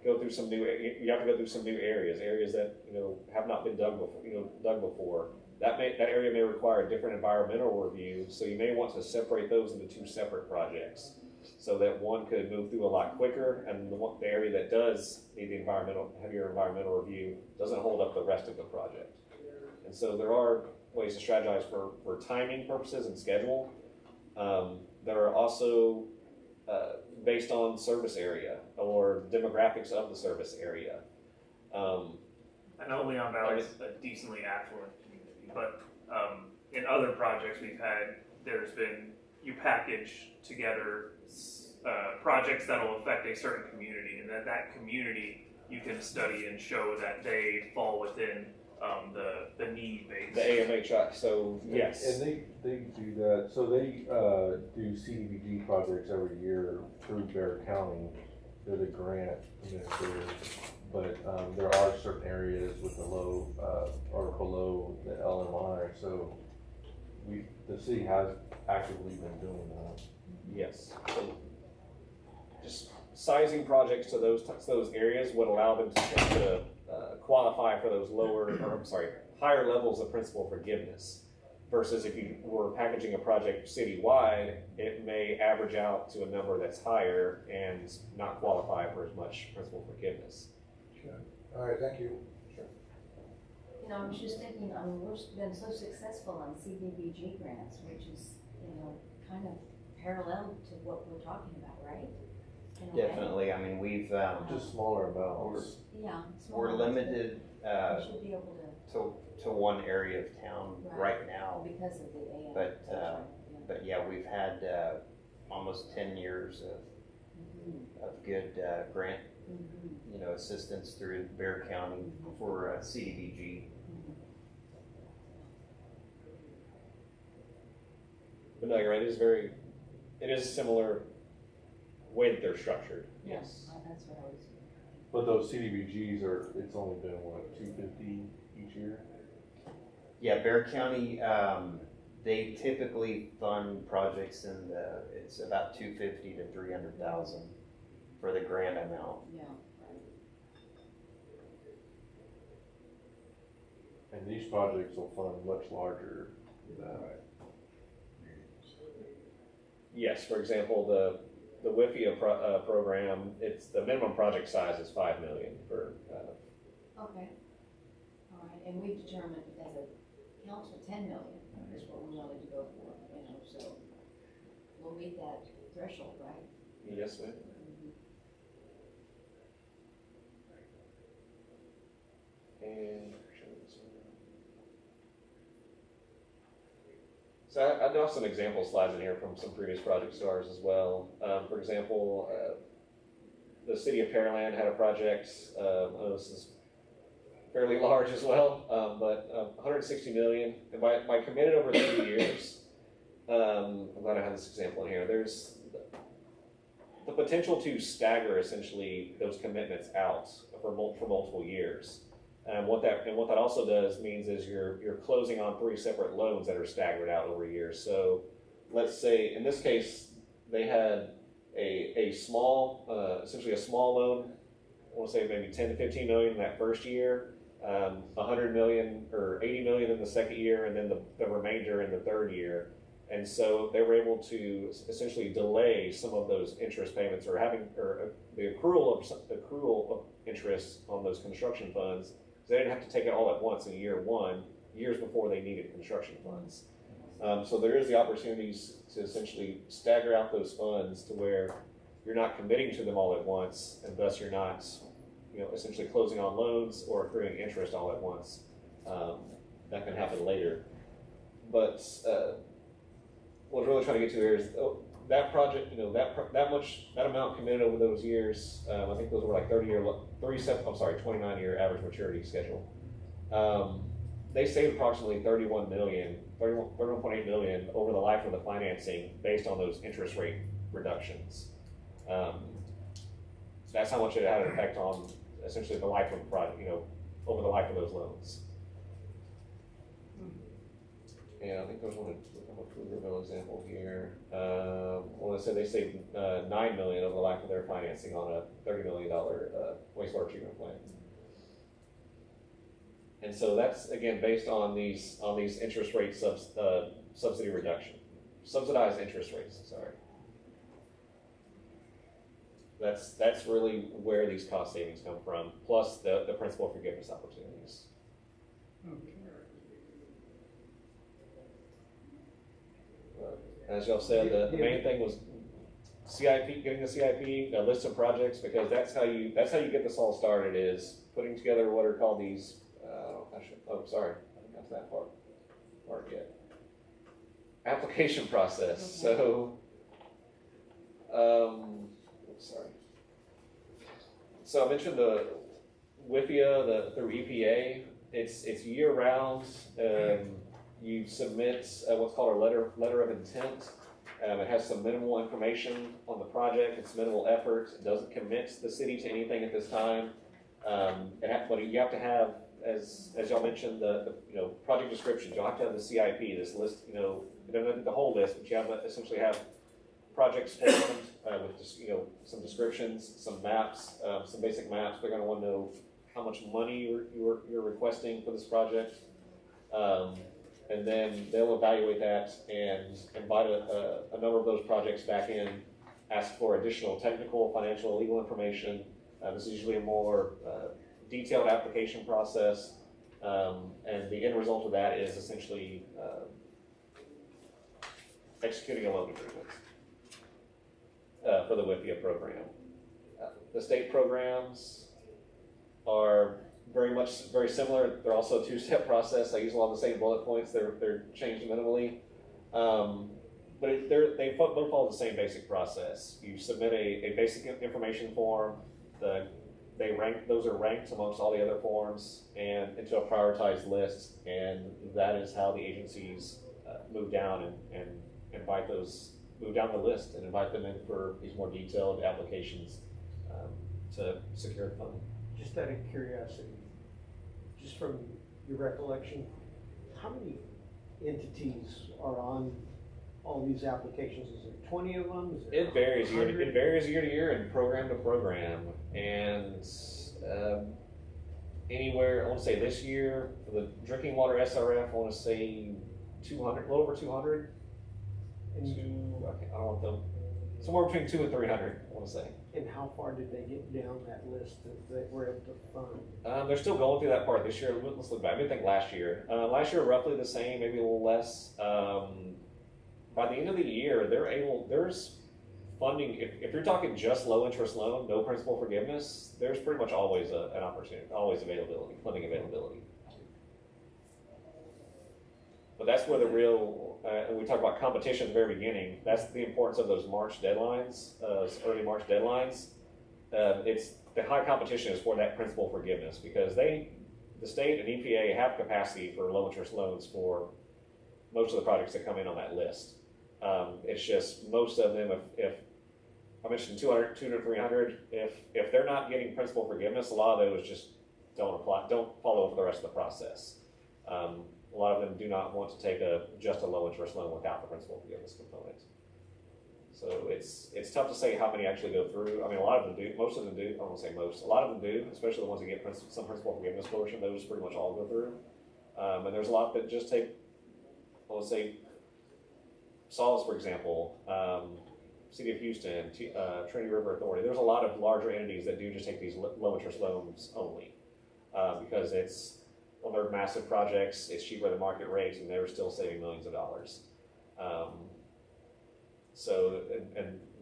go through some new, you have to go through some new areas that, have not been dug before. That area may require a different environmental review, so you may want to separate those into two separate projects, so that one could move through a lot quicker, and the area that does need the heavier environmental review doesn't hold up the rest of the project. And so there are ways to strategize for timing purposes and schedule. That are also based on service area or demographics of the service area. I know Leon Valley is a decently affluent community, but in other projects we've had you package together projects that'll affect a certain community, and that community you can study and show that they fall within the need base. The AMHI, so yes. And they do that, so they do CDBG projects every year through Bear County. They're the grant administrator, but there are certain areas with the low or below the LMI, so the city has actively been doing that. Yes. So just sizing projects to those areas would allow them to qualify for those higher levels of principal forgiveness. Versus if you were packaging a project citywide, it may average out to a number that's higher and not qualify for as much principal forgiveness. Okay. All right, thank you. You know, I was just thinking, I mean, we've been so successful on CDBG grants, which is, you know, kind of parallel to what we're talking about, right? In a way. Definitely, I mean, we've, Just smaller amounts. Yeah. we're limited, We should be able to one area of town right now. because of the AM. But, yeah. But yeah, we've had, almost 10 years of good, grant, you know, assistance through Bear County for, CDBG. But no, you're right. It is a similar way that they're structured. Yes. That's what I was. But those CDBGs it's only been what, 250 each year? Yeah, Bear County, they typically fund projects it's about 250 to 300,000 for the grant amount. Yeah. And these projects will fund much larger than that. Yes. For example, the WIFIA program, it's the minimum project size is $5 million for. Okay. All right, and we determined as a council 10 million is what we wanted to go for, you know, so we'll meet that threshold, right? Yes, ma'am. And so I know some example slides in here from some previous project stars as well. For example, the city of Pearland had a project. I know this is fairly large as well, but 160 million. And by committed over 3 years, I'm glad I have this example in here. There's the potential to stagger essentially those commitments out for multiple years. And what that also does means is you're closing on 3 separate loans that are staggered out over years. So let's say in this case they had a small, essentially a small loan. I want to say maybe 10 to 15 million in that first year, 100 million or 80 million in the second year, and then the remainder in the third year. And so they were able to essentially delay some of those interest payments or the accrual of interest on those construction funds. They didn't have to take it all at once in year one, years before they needed construction funds. So there is the opportunities to essentially stagger out those funds to where you're not committing to them all at once, and thus you're not, essentially closing on loans or accruing interest all at once. That can happen later. But what I'm really trying to get to here is that project, that amount committed over those years. I think those were like 29-year average maturity schedule. They saved approximately 31.8 million over the life of the financing based on those interest rate reductions. That's how much it had an effect on essentially the life of the project, over the life of those loans. And I think there's one Pflugerville example here. Well, I said they saved $9 million over the life of their financing on a $30 million wastewater treatment plant. And so that's again based on these interest rate subsidy reduction, subsidized interest rates. Sorry. That's really where these cost savings come from, plus the principal forgiveness opportunities. Okay. As y'all said, the main thing was CIP, getting the CIP, a list of projects, because that's how you get this all started, is putting together what are called these. Sorry, I haven't got to that part yet. application process. Okay. So, sorry. So I mentioned the WIFIA, through EPA. It's year round. You submit what's called a letter of intent. It has some minimal information on the project. It's minimal effort. It doesn't commit the city to anything at this time. But you have to have, as y'all mentioned, the project descriptions. You'll have to have the CIP, this list. You don't have the whole list, but you have essentially have projects formed with just, some descriptions, some maps, some basic maps. They're going to want to know how much money you're requesting for this project. And then they'll evaluate that and invite a number of those projects back in, ask for additional technical, financial, legal information. This is usually a more detailed application process, and the end result of that is essentially executing a loan agreement for the WIFIA program. The state programs are very similar. They're also a two-step process. I use a lot of the same bullet points. They're changed minimally, but they both follow the same basic process. You submit a basic information form. Those are ranked amongst all the other forms and into a prioritized list, and that is how the agencies move down and move down the list and invite them in for these more detailed applications to secure the funding. Just out of curiosity, just from your recollection, how many entities are on all these applications? Is there 20 of them? Is there It varies 100? It varies year to year and program to program, and anywhere. I want to say this year for the drinking water SRF, I want to say 200, a little over 200. And I don't want them. Somewhere between 200 and 300. I want to say. And how far did they get down that list that we're able to fund? They're still going through that part this year. Let's look back. I think last year. Last year, roughly the same, maybe a little less. By the end of the year, there's funding. If you're talking just low interest loan, no principal forgiveness, there's pretty much always an opportunity, always funding availability. But that's where the real, we talk about competition at the very beginning, that's the importance of those March deadlines, early March deadlines. It's the high competition is for that principal forgiveness, because the state and EPA have capacity for low interest loans for most of the projects that come in on that list. It's just most of them, if I mentioned 200, 300, if they're not getting principal forgiveness, a lot of those just don't follow for the rest of the process. A lot of them do not want to take just a low interest loan without the principal forgiveness component. So it's tough to say how many actually go through. I mean, a lot of them do. Most of them do. I won't say most. A lot of them do, especially the ones that get some principal forgiveness portion. Those pretty much all go through. And there's a lot that just take, let's say, Solace, for example, City of Houston, Trinity River Authority. There's a lot of larger entities that do just take these low interest loans only, because well, they're massive projects, it's cheaper than market rates, and they're still saving millions of dollars. And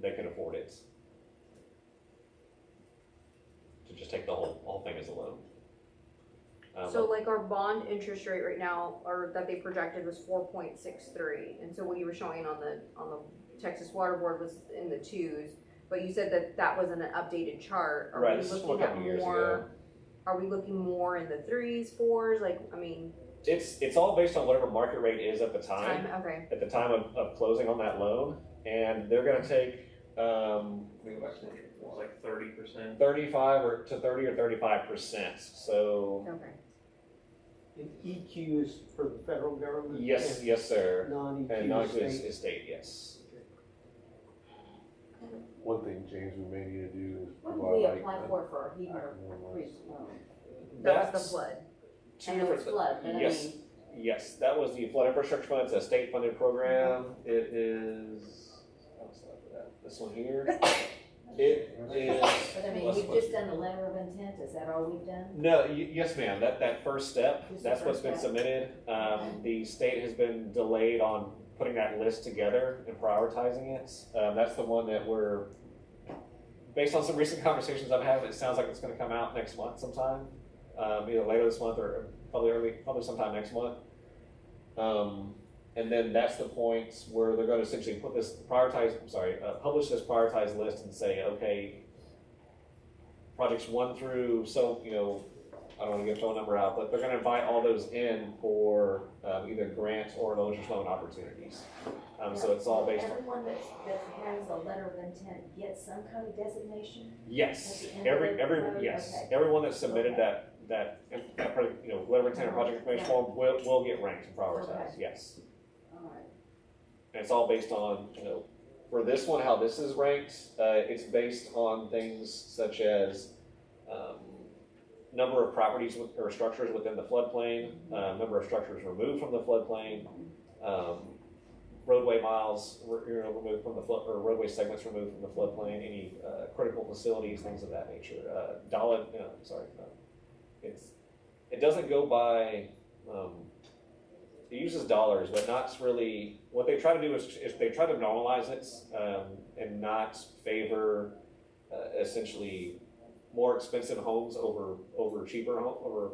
they can afford it to just take the whole thing as a loan. So like our bond interest rate right now, or that they projected, was 4.63, and so what you were showing on the Texas Water Board was in the 2s, but you said that was an updated chart. Are Right, we this is looking a couple at years more? ago. Are we looking more in the 3s, 4s? Like, I mean, It's all based on whatever market rate is at the time. okay. At the time of closing on that loan, and they're going to take let me go back to the interest It was like 30%. 35 to 30 or 35%. So Okay. And EQ is for the federal government? yes, sir. Non-EQ And not is state? is state, yes. One thing, James, we may need to do is What did provide we like. apply for heating or freeze loan? That was the flood. Two I know different it's flood, but I yes. mean, Yes, that was the flood infrastructure fund. It's a state-funded program. It is. What's that for that? This one here. It is. but I mean, we've just done the letter of intent, is that all we've done? No, yes, ma'am. That first step. Just the That's what's first been step. submitted. The state has been delayed on putting that list together and prioritizing it. That's the one that we're. Based on some recent conversations I've had, it sounds like it's going to come out next month sometime, either later this month or probably sometime next month. And then that's the point where they're going to essentially put this publish this prioritized list and say, okay, projects 1 through, so, I don't want to give a phone number out, but they're going to invite all those in for either grant or low-interest loan opportunities. So it's all based on. Everyone that has a letter of intent gets some kind of designation? Yes, At the end of the road? yes, Okay. everyone that submitted Okay. that letter of intent or project information form will get ranked and prioritized. Okay. Yes, All right. and it's all based on for this one how this is ranked. It's based on things such as number of properties or structures within the floodplain, number of structures removed from the floodplain, roadway miles removed from the flood, or roadway segments removed from the floodplain, any critical facilities, things of that nature. It doesn't go by. It uses dollars, but not really. What they try to do is they try to normalize it and not favor essentially more expensive homes over cheaper over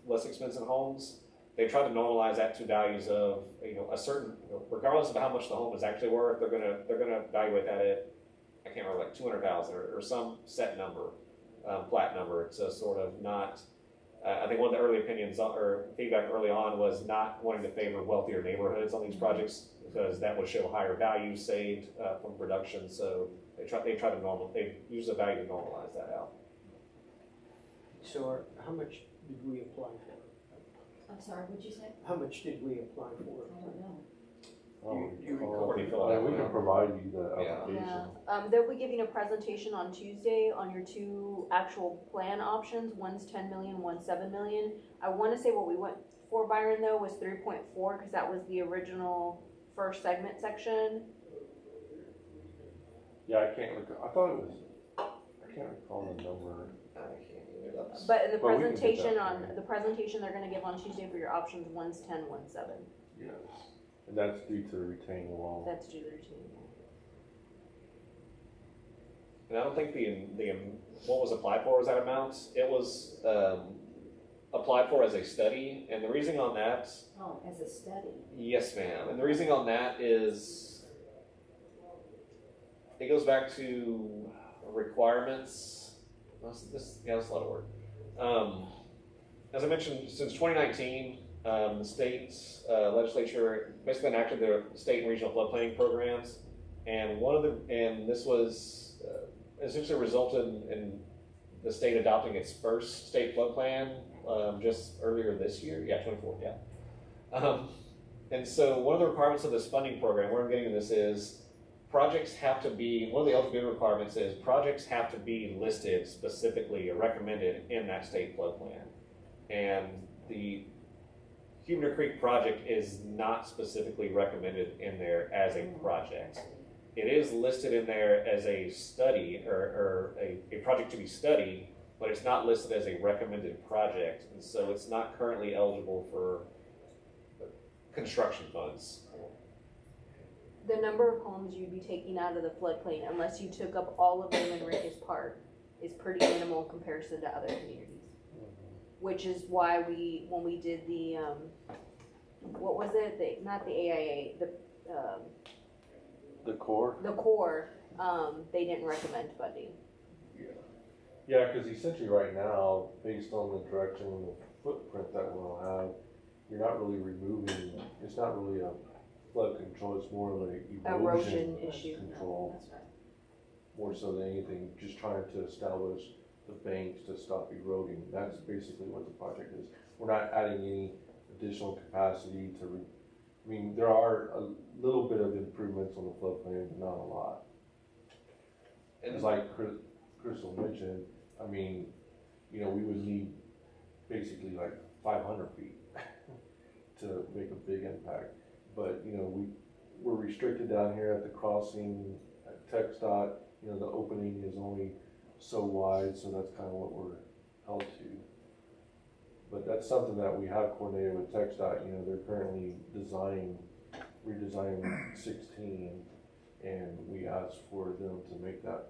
less expensive homes. They try to normalize that to values of a certain, regardless of how much the home is actually worth, they're gonna evaluate that at, I can't remember, like 200,000 or some set number, flat number. It's a sort of not. I think one of the early opinions or feedback early on was not wanting to favor wealthier neighborhoods on these projects because that would show higher value saved from production. So they use a value to normalize that out. So how much did we apply for? I'm sorry, what'd you say? How much did we apply for? I don't know. You recall? Courtney filled Yeah, out we one. can provide you the Yeah. application. They'll be giving a presentation on Tuesday on your 2 actual plan options. One's 10 million, one's 7 million. I want to say what we went for, Byron, though, was 3.4 because that was the original first segment section. Yeah, I can't look, I thought it was, I can't recall the number. But the But we can get presentation that. the presentation they're going to give on Tuesday for your options, one's 10, one's 7. Yes, and that's due to the retaining wall. That's due to the routine. And I don't think the what was applied for was that amount. It was applied for as a study, and the reasoning on that. Oh, as a study. Yes, ma'am. And the reasoning on that is it goes back to requirements. That's a lot of work. As I mentioned, since 2019, the state legislature basically enacted the state and regional floodplain programs, and this was essentially resulted in the state adopting its first state flood plan just earlier this year. Yeah, 24. Yeah. And so one of the requirements of this funding program, where I'm getting to this is, projects have to be, one of the eligibility requirements is projects have to be listed specifically or recommended in that state flood plan. And the Huebner Creek project is not specifically recommended in there as a project. It is listed in there as a study or a project to be studied, but it's not listed as a recommended project. And so it's not currently eligible for construction funds. The number of homes you'd be taking out of the floodplain, unless you took up all of them in Rick's Park, is pretty minimal in comparison to other communities. Which is why when we did the, what was it? Not the AIA, The core? the core, they didn't recommend funding. Yeah, because essentially right now, based on the direction and the footprint that we'll have, you're not really removing, it's not really a flood control, it's more of a Erosion erosion issue. control, That's right. more so than anything, just trying to establish the banks to stop eroding. That's basically what the project is. We're not adding any additional capacity I mean, there are a little bit of improvements on the floodplain, but not a lot. And it's like Crystal mentioned, I mean, we would need basically like 500 feet to make a big impact. But, we're restricted down here at the crossing at TxDOT. The opening is only so wide, so that's kind of what we're held to. But that's something that we have coordinated with TxDOT. They're currently redesigning 16, and we asked for them to make that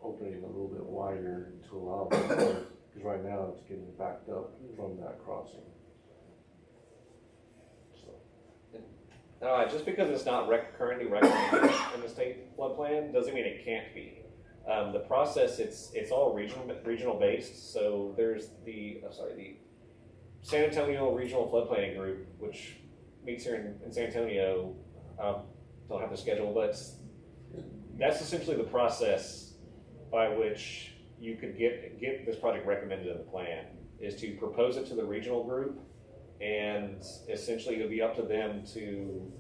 opening a little bit wider to allow them, because right now it's getting backed up from that crossing. So. Just because it's not currently recommended in the state flood plan doesn't mean it can't be. The process, it's all regional based. So there's the San Antonio Regional Flood Planning Group, which meets here in San Antonio. Don't have the schedule, but that's essentially the process by which you could get this project recommended in the plan, is to propose it to the regional group, and essentially it'll be up to them to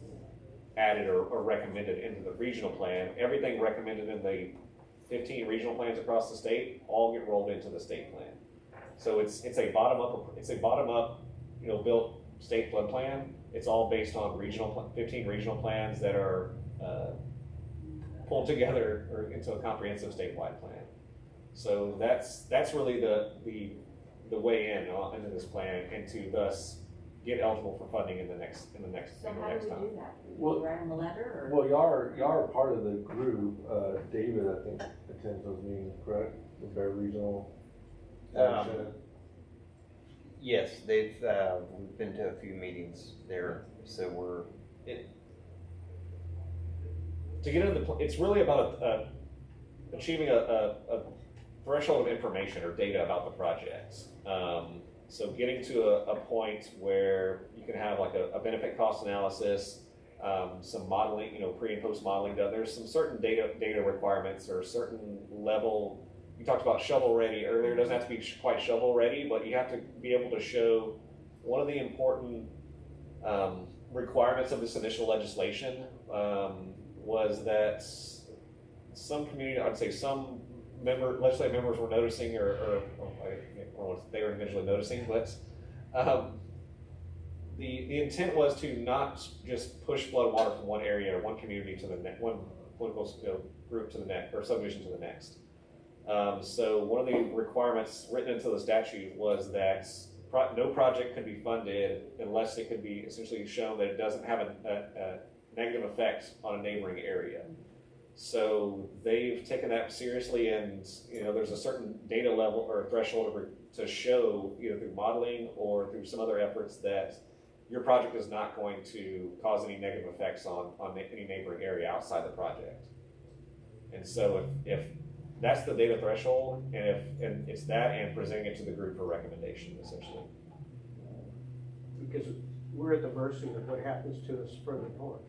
add it or recommend it into the regional plan. Everything recommended in the 15 regional plans across the state all get rolled into the state plan. So it's a bottom up, built state flood plan. It's all based on 15 regional plans that are pulled together or into a comprehensive statewide plan. So that's really the way into this plan, and to thus get eligible for funding in the next So how do we time. do that? Do Well- we write them a letter or? Well, y'all are part of the group. David, I think, attends those meetings, correct? The Bear Regional. Yes, we've been to a few meetings there, so To get into it's really about achieving a threshold of information or data about the project. So getting to a point where you can have like a benefit cost analysis, some modeling, pre and post modeling done. There's some certain data requirements or a certain level. You talked about shovel ready earlier. It doesn't have to be quite shovel ready, but you have to be able to show one of the important requirements of this initial legislation was that some community, I'd say some legislative members were noticing, or they were individually noticing, but the intent was to not just push flood water from one area or one community to the next, one political group to the next, or subdivision to the next. So one of the requirements written into the statute was that no project could be funded unless it could be essentially shown that it doesn't have a negative effect on a neighboring area. So they've taken that seriously, and there's a certain data level or threshold to show either through modeling or through some other efforts that your project is not going to cause any negative effects on any neighboring area outside the project. And so if that's the data threshold, and it's that and presenting it to the group for recommendation, essentially. Because we're at the mercy of what happens to us further north.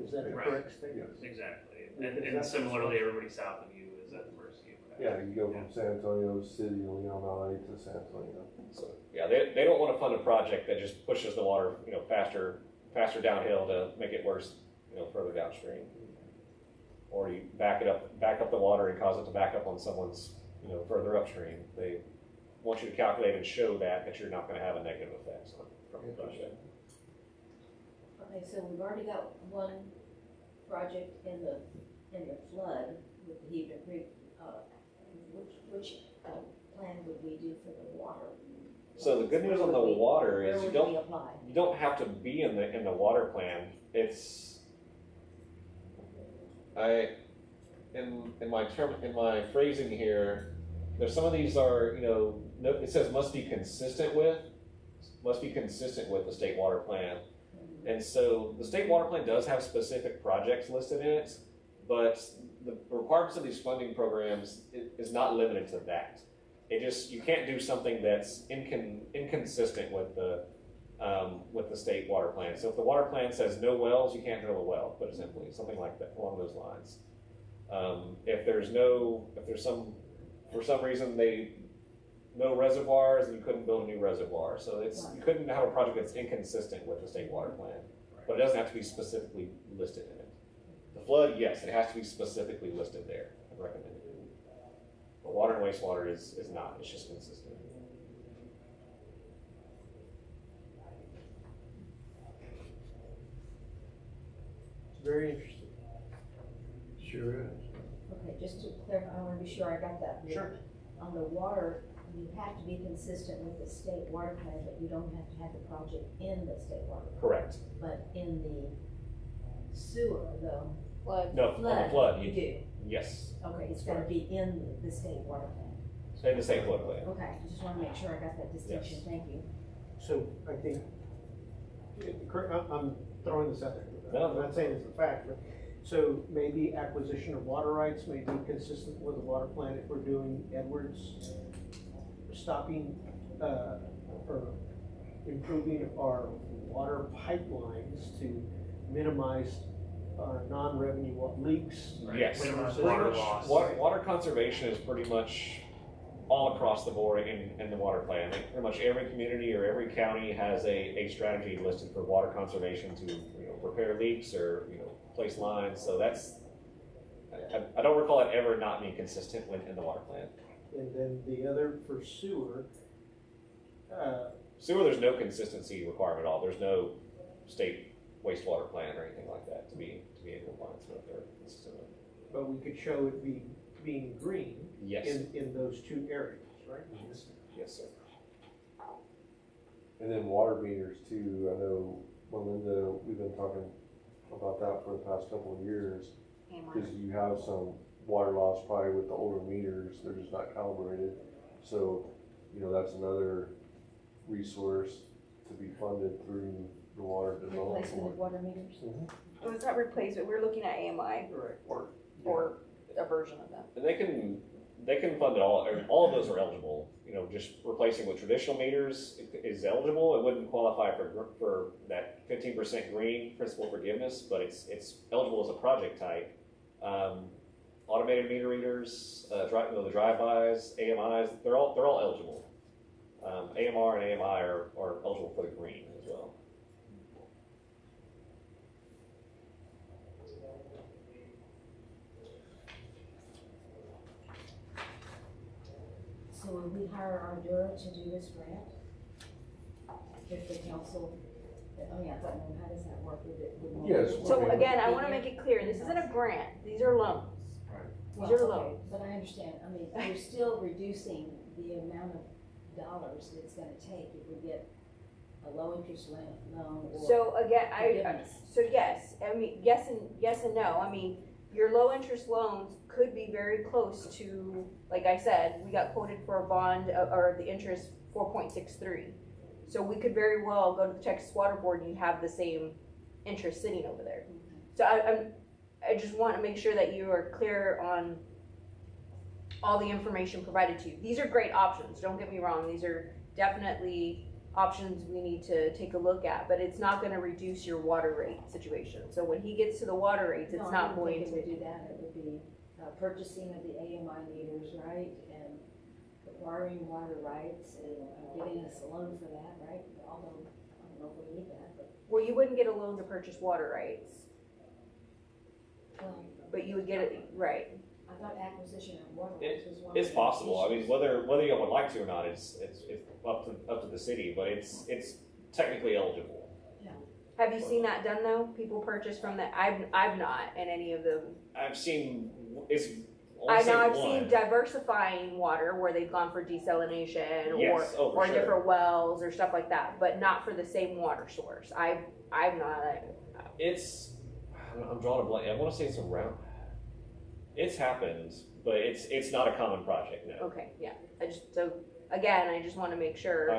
Is that a Right. correct statement? Exactly. Because And that's similarly, everybody south of you is at the mercy of that. Yeah, you go from San Antonio City, Leon Valley to San Antonio. So yeah, they don't want to fund a project that just pushes the water faster downhill to make it worse further downstream, or you back up the water and cause it to back up on someone's further upstream. They want you to calculate and show that you're not going to have a negative effect from the project. Okay, so we've already got one project in the flood with the Hebron Creek. Which plan would we do for the water? So the good news on the water is you Where would we apply? don't have to be in the water plan. It's in my phrasing here, there's some of these are it says must be consistent with the state water plan. And so the state water plan does have specific projects listed in it, but the requirements of these funding programs is not limited to that. You can't do something that's inconsistent with the state water plan. So if the water plan says no wells, you can't drill a well, put it simply, something like that along those lines. For some reason no reservoirs, and you couldn't build a new reservoir. So you couldn't have a project that's inconsistent with the state water plan, but it doesn't have to be specifically listed in it. The flood, yes, it has to be specifically listed there and recommended. But water and wastewater is not, it's just consistent. It's very interesting. Sure is. Okay, just to clarify, I want to be sure I got that. Sure. On the water, you have to be consistent with the state water plan, but you don't have to have the project in the state water plan. Correct. But in the sewer, the Flood. No, on the flood, you do. yes, Okay, it's gonna be in the state water plan. in the state flood plan. Okay, I just wanna make sure I got that distinction, thank you. So I think I'm throwing this out there. No. I'm not saying it's a fact, but, so maybe acquisition of water rights may be consistent with the water plant if we're doing Edwards, stopping, or improving our water pipelines to minimize our non-revenue leaks. Yes. Minimize Pretty water much loss. Water conservation is pretty much all across the board in the water plan. Like pretty much every community or every county has a strategy listed for water conservation to repair leaks or place lines. So that's I don't recall it ever not being consistent in the water plan. And then the other for sewer, Sewer, there's no consistency requirement at all. There's no state wastewater plan or anything like that to be in compliance with or consistent with. but we could show it being green Yes. in those two areas, right? Yes, sir. And then water meters too, I know Melinda, we've been talking about that for the past couple of years. Cause you have some water loss probably with the older meters, they're just not calibrated. So, that's another resource to be funded through the water development. Replacement of water meters. It was not replacement, we were looking at AMI Right. or a version of that. And they can fund it all. All of those are eligible. Just replacing with traditional meters is eligible. It wouldn't qualify for that 15% green principal forgiveness, but it's eligible as a project type. Automated meter readers, the drive-bys, AMIs, they're all eligible. AMR and AMI are eligible for the green as well. So will we hire Ardura to do this grant? If the council, I thought, how does that work with it? Yes. So again, I wanna make it clear, this isn't a grant, these are loans. Well, These are okay, loans. but I understand, you're still reducing the amount of dollars it's gonna take if we get a low interest loan or So again, forgiveness. so yes, yes and no. Your low interest loans could be very close to, like I said, we got quoted for a bond or the interest 4.63. So we could very well go to the Texas Water Board and you have the same interest sitting over there. So I just want to make sure that you are clear on all the information provided to you. These are great options, don't get me wrong. These are definitely options we need to take a look at, but it's not going to reduce your water rate situation. So when he gets to the water rates, it's not going to to. do that. It would be purchasing of the AMI meters, right, and acquiring water rights and getting us a loan for that, right? Although I don't know if we need that, but Well, you wouldn't get a loan to purchase water rights, well, but you would get it, right. I thought acquisition of water rights was one. It's of the possible. issues. Whether you would like to or not, it's up to the city, but it's technically eligible. Have you seen that done though? People purchase from the, I've not in any of them. I've seen it's. I only know I've one. seen diversifying water where they've gone for desalination Yes, for or sure. different wells or stuff like that, but not for the same water source. I've not. It's. I'm drawing a blank. I want to say it's around. It's happened, but it's not a common project. No. Okay, yeah. I just want to make sure.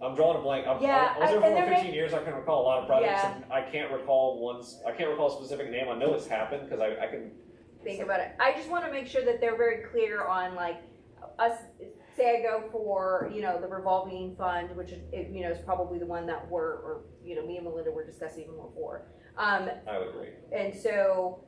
I'm drawing a blank. Yeah, I was there and for there 15 years. I can recall a lot of projects, Yeah. and I can't recall a specific name. I know it's happened because I can. Think about it. I just want to make sure that they're very clear on like us. Say I go for the revolving fund, which is probably the one that me and Melinda were discussing before. I would agree. And so,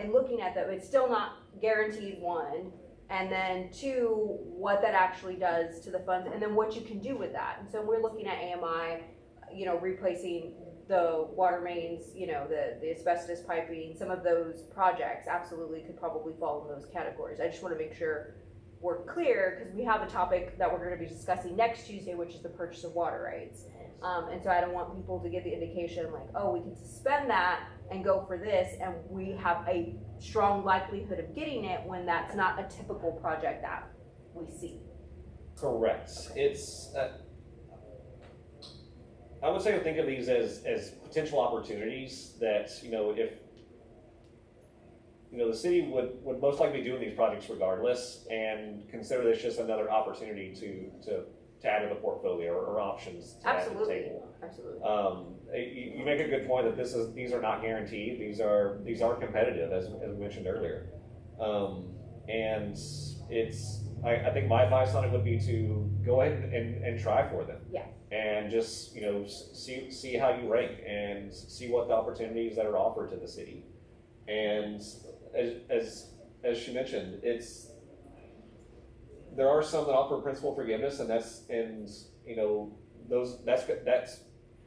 in looking at that, it's still not guaranteed, one, and then two, what that actually does to the funds, and then what you can do with that. And so we're looking at AMI, replacing the water mains, the asbestos piping, some of those projects absolutely could probably fall in those categories. I just want to make sure we're clear because we have a topic that we're going to be discussing next Tuesday, which is the purchase of water rights. And so I don't want people to get the indication like, oh, we can suspend that and go for this, and we have a strong likelihood of getting it when that's not a typical project that we see. Correct. It's. I would say to think of these as potential opportunities that if the city would most likely be doing these projects regardless, and consider this just another opportunity to to add to the portfolio or options to add to the Absolutely, table. absolutely. You make a good point that these are not guaranteed. These are competitive, as we mentioned earlier. And I think my advice on it would be to go ahead and try for them. Yeah. And just, see how you rank and see what the opportunities that are offered to the city. And as she mentioned, there are some that offer principal forgiveness, and that's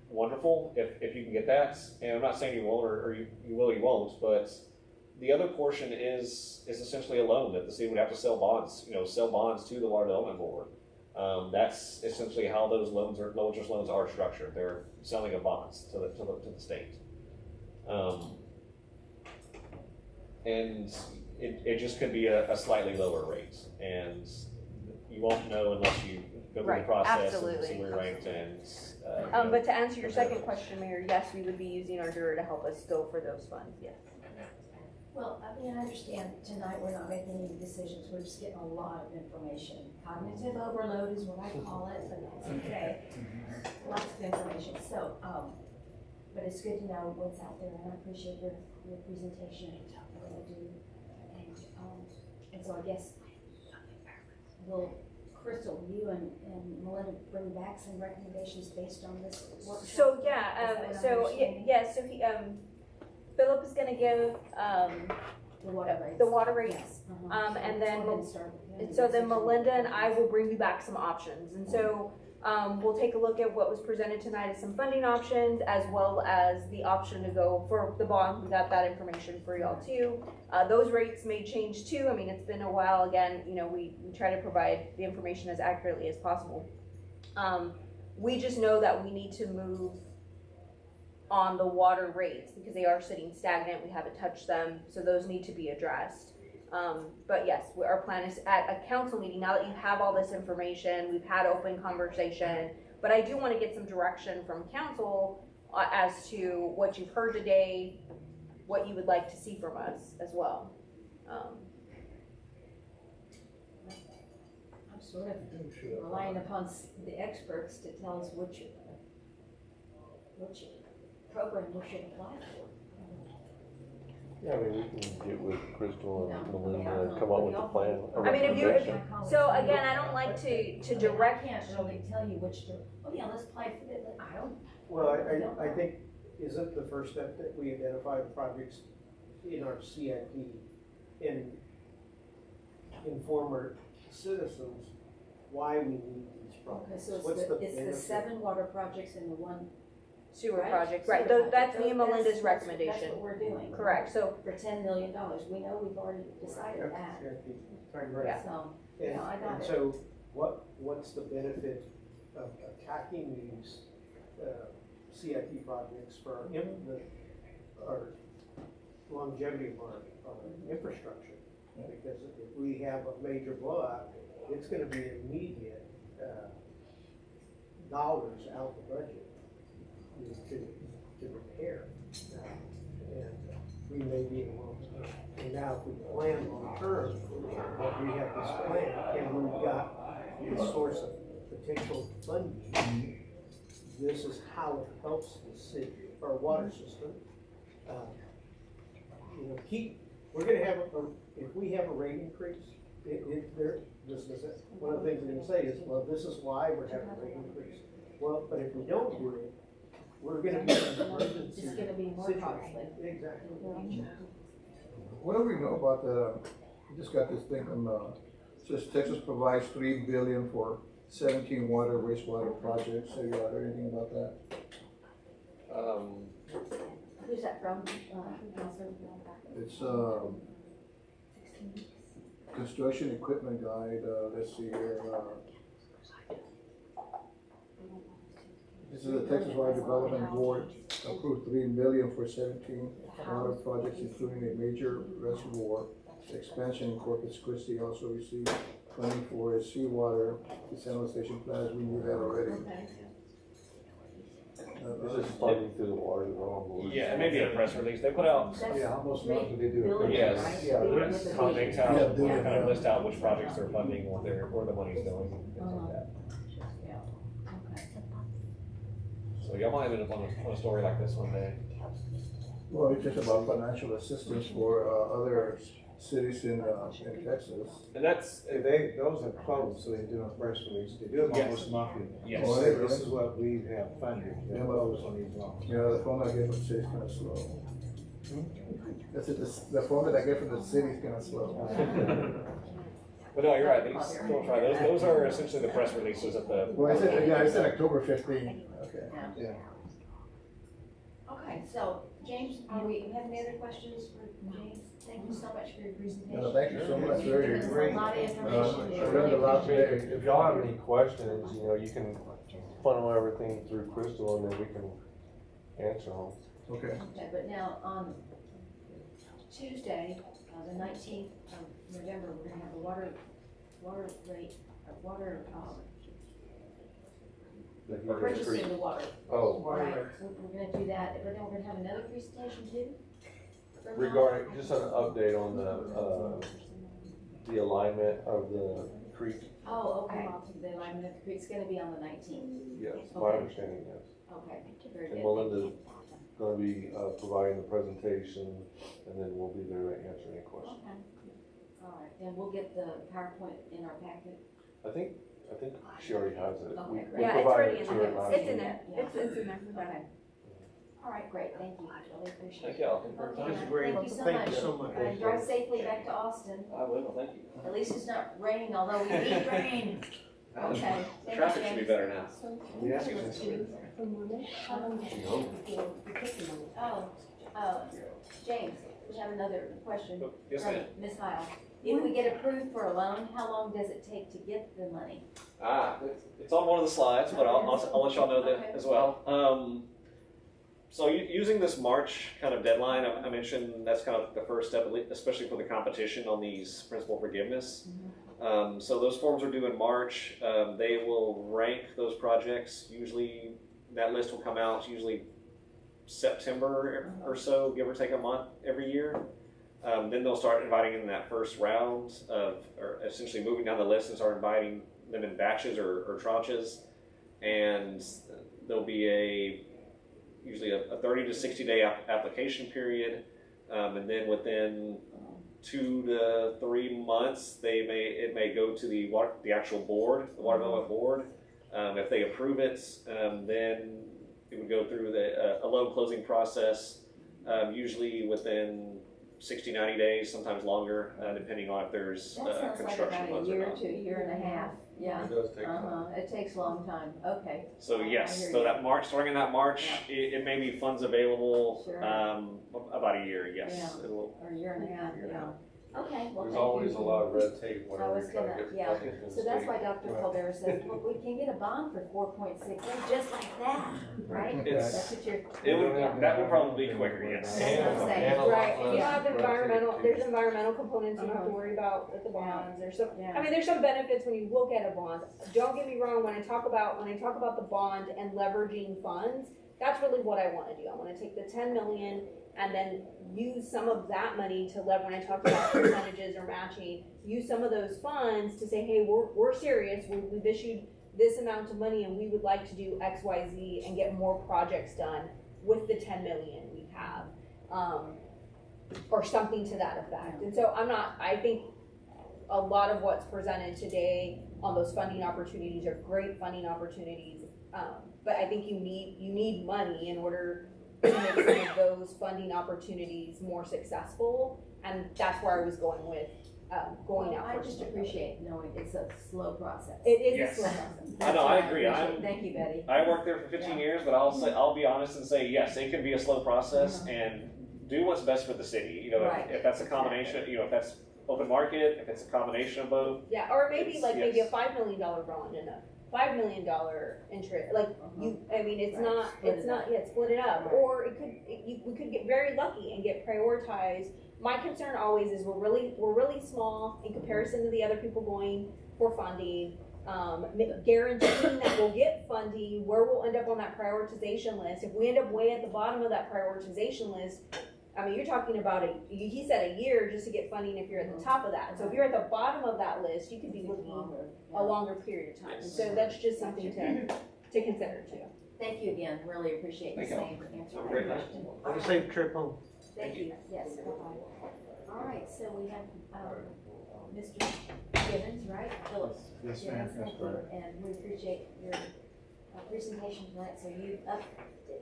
wonderful if you can get that. And I'm not saying you won't or you will or you won't, but the other portion is essentially a loan that the city would have to sell bonds to the Water Development Board. That's essentially how those loans are structured. They're selling of bonds to the state. And it just could be a slightly lower rate, and you won't know unless you go through the Right, process absolutely. and see where you're ranked. But to answer your second question, Mayor, yes, we would be using our juror to help us go for those funds, yes. Well, I mean, I understand tonight we're not making any decisions, we're just getting a lot of information. Cognitive overload is what I call it, but that's okay. Lots of information, so, but it's good to know what's out there, and I appreciate your presentation, I really do. And so I guess, Crystal, you and Melinda bring back some recommendations based on this workshop? So, yeah, so he, Philip is gonna give, The water rates. the water rates. Yes. And then, Go ahead and start with him. and so then Melinda and I will bring you back some options. And so, we'll take a look at what was presented tonight as some funding options, as well as the option to go for the bond. We got that information for y'all too. Those rates may change too. I mean, it's been a while. Again, we try to provide the information as accurately as possible. We just know that we need to move on the water rates because they are sitting stagnant. We haven't touched them, so those need to be addressed. But yes, our plan is at a council meeting, now that you have all this information, we've had open conversation, but I do want to get some direction from council as to what you've heard today, what you would like to see from us as well. I'm sort of relying upon the experts to tell us which program we should apply for. Yeah, I mean, we can get with Crystal and No, Melinda I and come up with a plan. a I mean, if you, recommendation. so again, I don't like to direct. I can't really tell you which to, let's apply for it, I don't. Well, I think, isn't the first step that we identify the projects in our CIP and inform our citizens why we need these projects? Okay, so What's it's the benefit? 7 water projects and the 1 Sewer right? project, Sewer right, project. that's me and That's- Melinda's that's recommendation. what we're doing. Correct, so, For $10 million, we know we've already decided that, Right. so, And, yeah, I got and it. so what's the benefit of attacking these CIP projects for our longevity of our infrastructure? Because if we have a major blowout, it's gonna be immediate dollars out the budget to repair. And we may be able to, and now if we plan long term, what we have this plan, and we've got this source of potential funding, this is how it helps the city, our water system. We're gonna have, if we have a rate increase, one of the things they're gonna say is, well, this is why we're having a rate increase. Well, but if we don't do it, we're gonna be in an emergency It's gonna be more situation. costly. Exactly. What do we know about we just got this thing on, says Texas provides $3 billion for 17 water wastewater projects. Have you heard anything about that? Who's that from, Councilor? It's construction equipment guide, let's see here. This is the Texas Water Development Board approved $3 million for 17 water projects, including a major reservoir expansion in Corpus Christi. Also received funding for a seawater desalination plant. We knew that already. This is funding through the Water Development Board. Yeah, it may be a press release. They put out, Yeah, how much money do they do? yes, Yeah. they kind of list out which projects they're funding, where the money's going, things like that. So y'all might end up on a story like this one day. Well, it's just about financial assistance for, other cities in Texas. And that's, Those are closed, so they do a press release. They do them Yes. almost monthly. yes. Oh, Say, this is what we have funded. They're Yeah. closed on these loans. You know, the phone I get from the city's kinda slow. That's it, the phone that I get from the city's kinda slow. But no, you're right, these, don't try, those are essentially the press releases of the. Well, I said, yeah, I said October 15. Okay. Yeah. Okay, so, James, do we have any other questions for James? Thank you so much for your presentation. No, thank you so much, You've very given us a great. lot of information. I learned a lot today. If y'all have any questions, you know, you can funnel everything through Crystal and then we can answer them. Okay. Okay, but now, on Tuesday, the 19th of November, we're gonna have a water rate, purchasing the water. Oh, Right, we're gonna do that, but then we're gonna have another presentation too? regarding, just an update on the alignment of the creek, Oh, okay, the alignment of the creek's gonna be on the 19th, yes, my Okay. understanding, yes. okay, very And good. Melinda's gonna be, providing the presentation, and then we'll be there to answer any questions. Okay, all right, then we'll get the PowerPoint in our packet. I think she already has it. Okay, We great. Yeah, it's provided already it in to her there, last it's in week. there, it's in there, Okay. All right, great, thank you, really appreciate Thank it. y'all, thank you for your time. This is great. Thank you so Thank much. you so much. And drive safely back to Austin. I will, thank you. At least it's not raining, although we need rain. Okay. Thank you, Traffic should be James. better now. Yeah. James, we have another question Yes, from ma'am. Ms. Heil. If we get approved for a loan, how long does it take to get the money? It's on one of the slides, but I'll let y'all know that Okay. as well. So using this March kind of deadline, I mentioned that's kind of the first step, especially for the competition on these principal forgiveness. So those forms are due in March. They will rank those projects. Usually that list will come out usually September or so, give or take a month every year. Then they'll start inviting in that first round or essentially moving down the list and start inviting them in batches or tranches. And there'll be usually a 30 to 60 day application period. And then within 2 to 3 months, it may go to the actual board, the water development board. If they approve it, then it would go through a loan closing process, usually within 60, 90 days, sometimes longer, depending on if there's That sounds like construction about a funds or year not. to a year and a half, yeah. It does take time. It takes a long time, okay. So I yes, hear so you. that March, starting in that March, it may be funds available, Sure. about a year, yes. Yeah. It will. Or a year and a half, yeah. Okay, well, There's thank you. always a lot of red tape I whenever was we try to gonna, get yeah, funding from the so that's state. why Dr. Caldera says, well, we can get a bond for 4.6, just like that, right? It's- That's what you're. That would probably be quicker, yes. That's what I'm saying. And a lot Right, you less have red tape, environmental, too. there's environmental components you have to worry about with the bonds, there's some, I mean, there's some benefits when you look at a bond. Don't get me wrong, when I talk about the bond and leveraging funds, that's really what I wanna do. I wanna take the 10 million and then use some of that money to when I talk about percentages or matching, use some of those funds to say, hey, we're serious, we've issued this amount of money and we would like to do X, Y, Z and get more projects done with the 10 million we have. Or something to that effect. And so I think a lot of what's presented today on those funding opportunities are great funding opportunities. But I think you need money in order to make some of those funding opportunities more successful. And that's where I was going with going out. I just appreciate knowing it's a slow process. It is Yes. a slow process. I know, I agree. Appreciate it. Thank you, Betty. I worked there for 15 years, but I'll be honest and say, yes, it can be a slow process and do what's best for the city. You know, Right. if that's a combination, if that's open market, if it's a combination of both. Yeah, or maybe It's- maybe a yes. $5 million bond and a $5 million interest, I mean, it's Right. not, Split it's it not, up. yeah, split it up, Right. or we could get very lucky and get prioritized. My concern always is we're really small in comparison to the other people going for funding. Guaranteeing that we'll get funding, where we'll end up on that prioritization list. If we end up way at the bottom of that prioritization list, I mean, you're talking about he said a year just to get funding if you're at the top of that. So if you're at the bottom of that list, you could be looking a longer period of time. And so that's just something to consider too. Thank you again, really appreciate you Thank you. staying to answer Have a my great night. question. Have a safe trip home. Thank you, yes, bye-bye. All right, so we have, Mr. Gibbons, right? Phillips. Yes, ma'am, Gibbons, that's thank you, correct. and we appreciate your presentation tonight, so you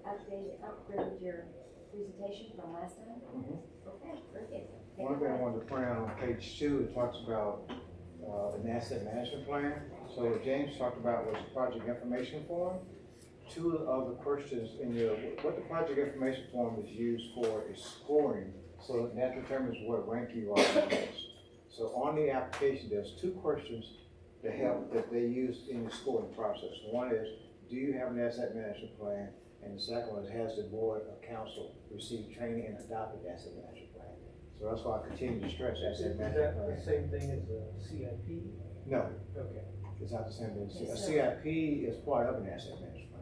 upgraded your presentation from last time? Mhm. Okay, very good. One thing I wanted to point out on page 2, it talks about an asset management plan. So what James talked about was the project information form. 2 of the questions in your, what the project information form is used for is scoring, so that determines what rank you are on this. So on the application, there's 2 questions that they use in the scoring process. One is, do you have an asset management plan? And the second one is, has the board of council received training and adopted asset management plan? So that's why I continue to stress Is asset that management the plan. same thing as a CIP? No, Okay. it's not the same thing. Okay, A so- CIP is part of an asset management plan.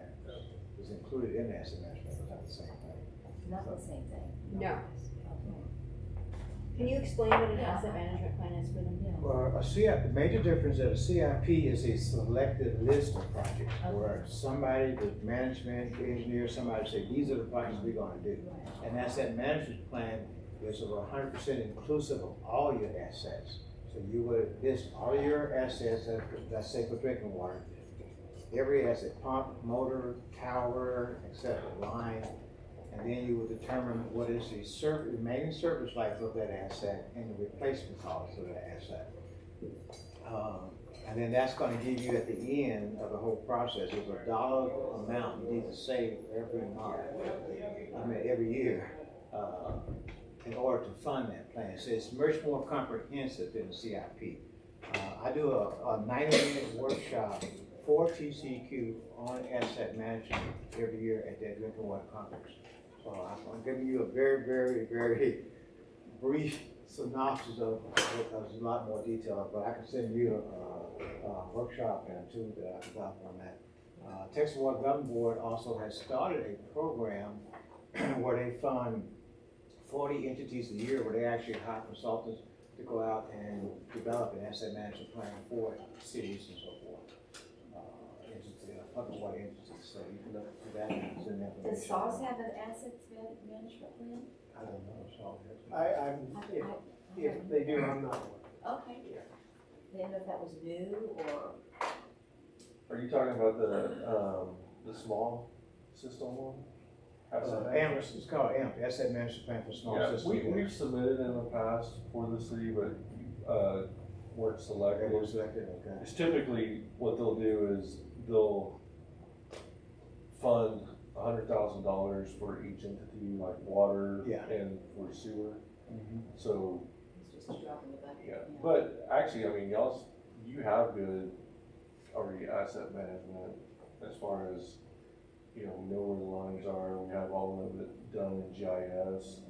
It's included in the asset management, but not the same thing. Not the same thing. No. Okay. Can you explain what an asset management plan is for them? Well, a CIP, the major difference is a CIP is a selected list of projects where somebody, the management, the engineer, somebody say, these are the projects we're gonna do. Right. An asset management plan is over 100% inclusive of all your assets. So you would list all your assets, let's say for drinking water, every asset, pump, motor, tower, etc., line, and then you would determine what is the remaining service life of that asset and the replacement cost of that asset. And then that's gonna give you at the end of the whole process, is a dollar amount you need to save every year, in order to fund that plan. So it's much more comprehensive than the CIP. I do a 90-minute workshop for TCQ on asset management every year at that drinking water conference. So I'm giving you a very, very, very brief synopsis of it. There's a lot more detail, but I can send you a workshop and 2 that I got on that. Texas Water Government Board also has started a program where they fund 40 entities a year where they actually hire consultants to go out and develop an asset management plan for cities and so forth. Public water entities, so you can look for that and send that information. Does SAWS have an assets management plan? I don't know, so. If they do, I'm not aware. Okay. Didn't know if that was new or, Are you talking about the small system one? AMP, it's called AMP, Asset Management Plan for Small Yeah, Systems. we've submitted in the past for the city, but, weren't selected. It was selected, okay. It's typically, what they'll do is they'll fund $100,000 for each entity, like water Yeah. and for sewer. Mhm. So, it's just a drop in the bucket? yeah, but actually, I mean, you have good already asset management as far as, we know where the lines are, we have all of it done in GIS.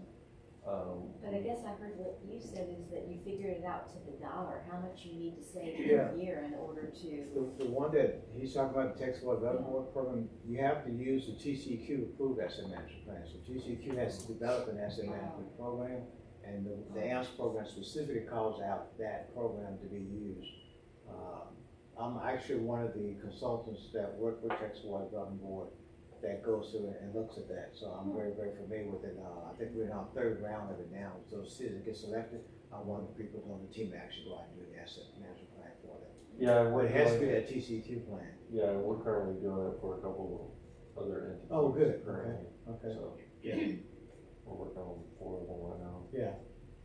But I guess I heard what you said is that you figured it out to the dollar, how much you need to save Yeah. per year in order to. The one that he's talking about, the Texas Water Development Board program, you have to use the TCQ approved asset management plan. So TCQ has to develop an asset management program, and the AMPS program specifically calls out that program to be used. I'm actually one of the consultants that work with Texas Water Development Board that goes through it and looks at that, so I'm very, very familiar with it. I think we're in our 3rd round of it now, so cities that get selected, I'm one of the people on the team that actually go out and do the asset management plan for them. Yeah, But we're it has to be doing, that TCQ plan. yeah, we're currently doing it for a couple of other entities. Oh, good, Currently, okay. so, Yeah. we're working on 4 of them right now. Yeah,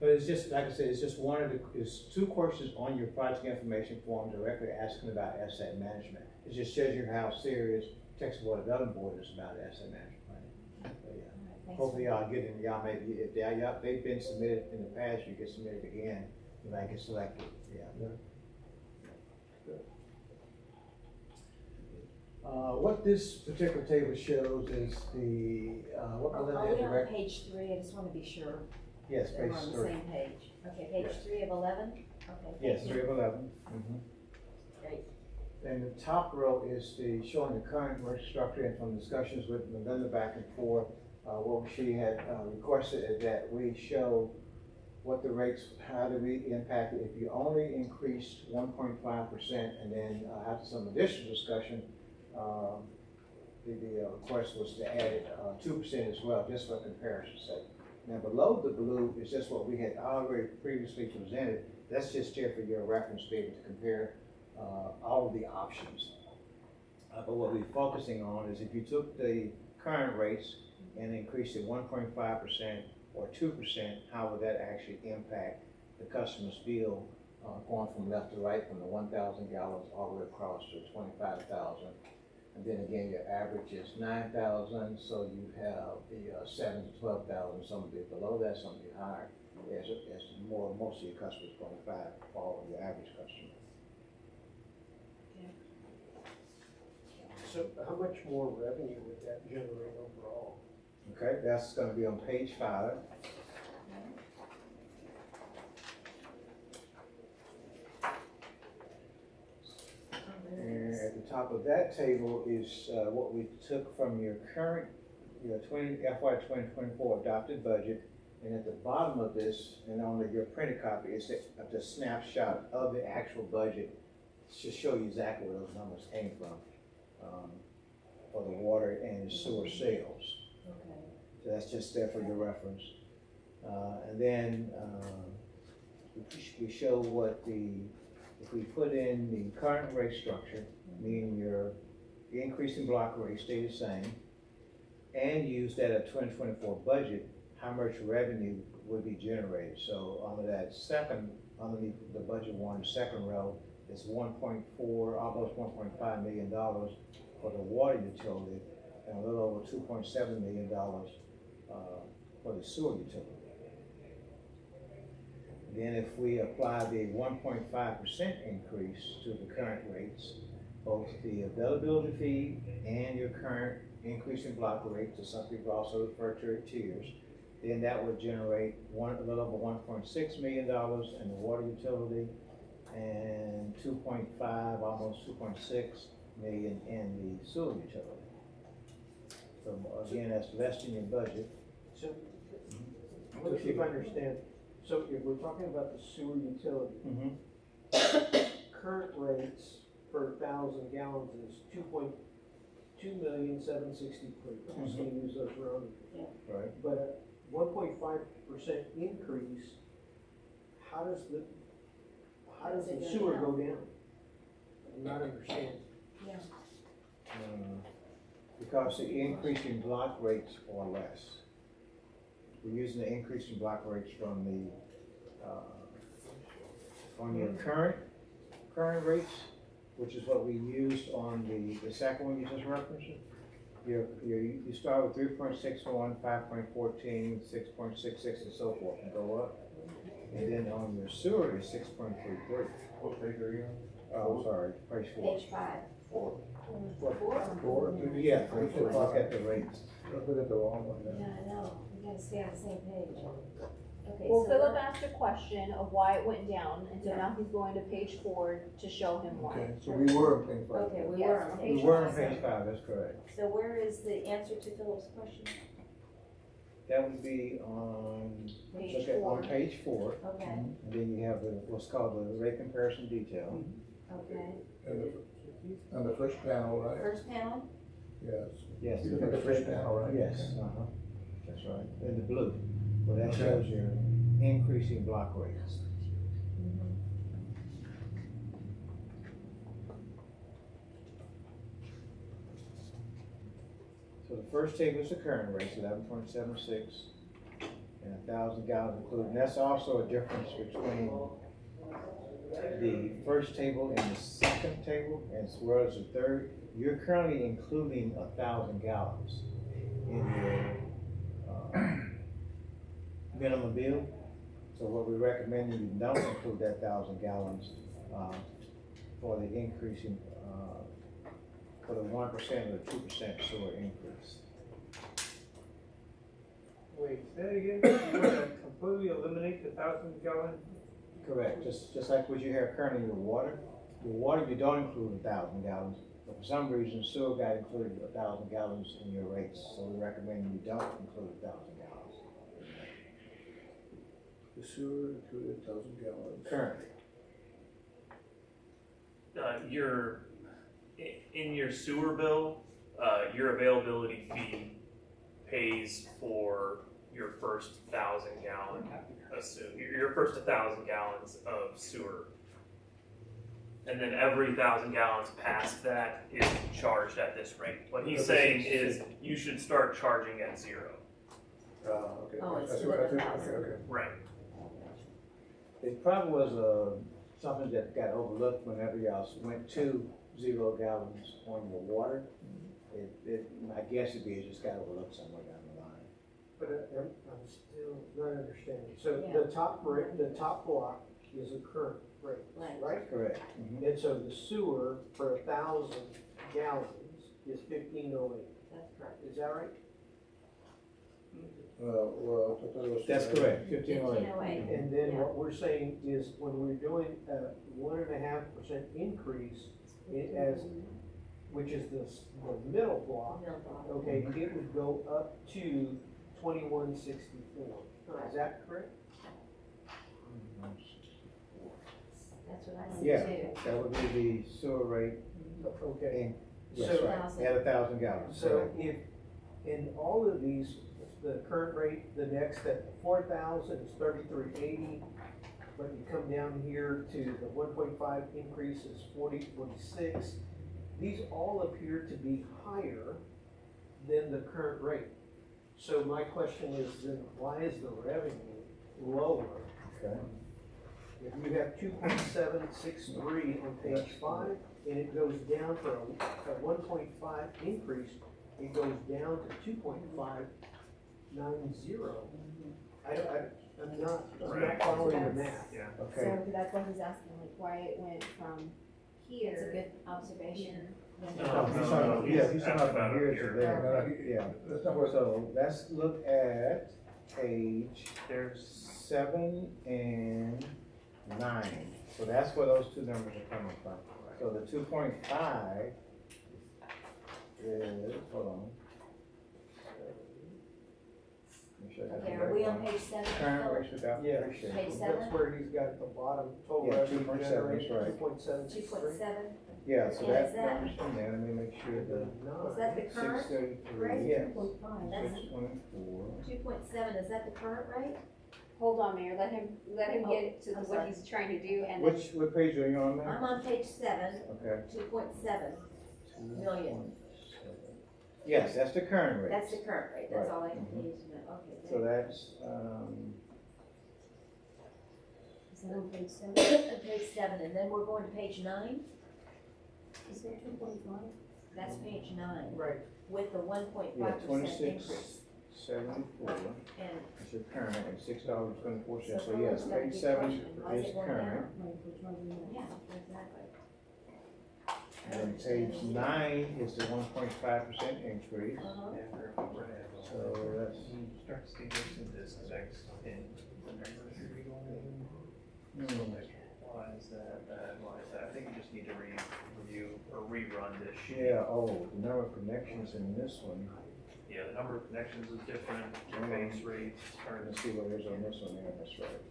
but it's just, like I said, it's just one of the, it's 2 questions on your project information form directly asking about asset management. It just shows you how serious Texas Water Development Board is about asset management planning. So, yeah. All right, thanks. Hopefully y'all get in, y'all may, if they've been submitted in the past, you get submitted again, you might get selected, yeah. What this particular table shows is the, what Are Melinda we had on direct, page 3? I just want to be sure yes, that page we're on the 3. same page. Okay, page 3 of 11? Okay, Yes, thank 3 you. of 11. Mhm. Great. And the top row is showing the current work structure, and from discussions with Melinda back and forth, what she had requested is that we show what the rates, how do we impact it if you only increased 1.5%, and then after some additional discussion, the request was to add it 2% as well, just for comparison's sake. Now, below the blue is just what we had already previously presented. That's just there for your reference to be able to compare all of the options. But what we're focusing on is if you took the current rates and increased it 1.5% or 2%, how would that actually impact the customer's bill going from left to right, from the 1,000 gallons all the way across to 25,000? And then again, your average is 9,000, so you have the 7 to 12,000. Some will be below that, some will be higher. As most of your customers qualify for your average customer. So how much more revenue would that generate overall? Okay, that's going to be on page 5. And at the top of that table is what we took from your current, FY 2024 adopted budget. And at the bottom of this, and on your printed copy, is the snapshot of the actual budget to show you exactly where those numbers came from for the water and sewer sales. Okay. So that's just there for your reference. And then we show what if we put in the current rate structure, meaning your increase in block rate stay the same, and use that at 2024 budget, how much revenue would be generated. So under that underneath the budget one, second row, is 1.4, almost $1.5 million for the water utility, and a little over $2.7 million for the sewer utility. Then if we apply the 1.5% increase to the current rates, both the availability fee and your current increase in block rate, to some people also refer to it tiers, then that would generate a little over $1.6 million in the water utility and 2.5, almost 2.6 million in the sewer utility. So again, that's less than your budget. So, let me see if I understand. So if we're talking about the sewer utility, current rates per 1,000 gallons is 2.2,763,000. I'm just gonna use those rounded. Right. But at 1.5% increase, how does the sewer go down? I'm not understanding. Because the increase in block rates are less. We're using the increase in block rates from the on your current rates, which is what we used on the second one you just referenced. You start with 3.61, 5.14, 6.66, and so forth, and go up. And then on your sewer is 6.33. What page are you on? Oh, sorry, page 4. Page 5. 4. Yeah, look at the rates. Look at the wrong one Yeah, there. I know, we gotta stay on the same page. Okay, Well, so Philip we're- asked a question of why it went down, and so now he's going to page 4 to show him why. Okay, so we were on page 5. Okay, we Yes, were on on page We were on 5. page 5, that's correct. So where is the answer to Philip's question? That would be on, Page look at, 4. on page 4. Okay, And then you have what's called the rate comparison detail. okay. And the first panel, right? First panel? Yes. You look at the first panel, right? Yes, that's right, in the blue. Well, that Okay. shows your increasing block rates. So the first table is the current rates, 11.76, and 1,000 gallons included. And that's also a difference between the first table and the second table, as well as the third. You're currently including 1,000 gallons in your minimum bill. So what we recommend you don't include that 1,000 gallons for the increasing, for the 1% or the 2% sewer increase. Wait, say that again? You want to completely eliminate the 1,000 gallon? Correct, just like what you have currently in your water. Your water, you don't include 1,000 gallons, but for some reason, sewer got included 1,000 gallons in your rates, so we recommend you don't include 1,000 gallons. The sewer included 1,000 gallons. Currently. In your sewer bill, your availability fee pays for your first 1,000 gallon, your first 1,000 gallons of sewer. And then every 1,000 gallons past that is charged at this rate. What he's saying is you should start charging at 0. Okay. Oh, it's That's to what I the think. 1,000. Okay. Right. It probably was, something that got overlooked whenever y'all went to 0 gallons on your water. My guess would be it just got overlooked somewhere down the line. But I'm still not understanding. So Yeah. the top block is a current rate, Right. right? Correct. And so the sewer for 1,000 gallons is 1508. That's correct. Is that right? Well, I thought it was. That's correct, 1508. 1508. And then Yeah. what we're saying is when we're doing a 1.5% increase, which is the middle block, Middle block. okay, it would go up to 2164. Is that correct? That's what I see Yeah, too. that would be the sewer rate, Okay. and, yes, So- right, at 1,000 gallons. So if, in all of these, the current rate, the next at 4,000 is 3380, but you come down here to the 1.5 increase is 4046. These all appear to be higher than the current rate. So my question is then why is the revenue lower? Okay. If you have 2.763 on page 5, and it goes down for a 1.5 increase, it goes down to 2.590. I'm not following the math. Yeah. Okay, So that's what he's asking, like why it went from It's a here. good observation. he's talking, yeah, he's talking about Here. years of there. No, no, Yeah, That's not what, so let's look at page There's 7 and 9. So that's where those two numbers are coming from. So the 2.5 is, hold on. Make sure I got the Okay, right are we on one. page 7? Current rates without Yeah. depreciation. Page That's 7? where he's got the bottom total Yeah, revenue 2.7, that's generation, right. 2.763. 2.7? Yeah, so Yeah, that is that- number's from there, let me make sure the Is that the current? 633, Yeah. 2.5. 624. 2.7, is that the current rate? Hold on, Mayor, let him get to I'm what sorry. he's trying to do, and then What page are you on now? I'm on page 7, Okay. 2.7 million. Yes, that's the current rate. That's the current rate, that's Right. all I can Mhm. need to know. Okay, So there. that's, Is that on page 7? Page 7, and then we're going to page 9. Is there 2.5? That's page 9, Right. with the 1.5% yeah, increase. 2674 And is your current, and $6.24. So So yes, that's page the 7 question. Why is is it going current. down? Right, we're charging that. yeah, exactly. And page 9 is the 1.5% increase. Uh-huh. So that's, Starts to get some disconnects in the numbers. Why is that? I think you just need to review or rerun this sheet. yeah, oh, the number of connections in this one. Yeah, the number of connections is different, your base rates are, Let's see what it is on this one, yeah, that's right.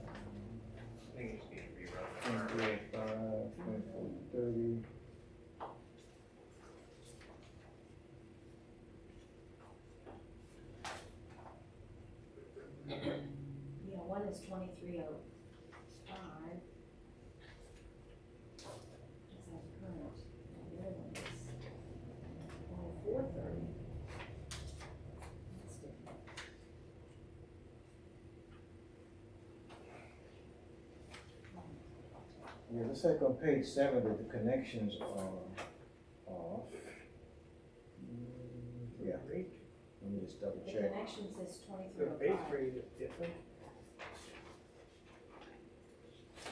I think you just need to rerun the current rate. 25, 24, 30. Yeah, one is 2305. That's our current. And the other one is 2430. That's different. Yeah, looks like on page 7 that the connections are off. Yeah, let me just double The check. connection says The base 2305. rate is different.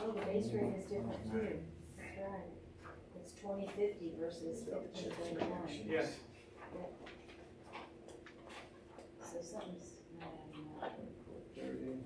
Oh, the base rate is different too. That's right. It's 2050 versus Double check the 1539. connections. Yes. So something's not adding up. 30.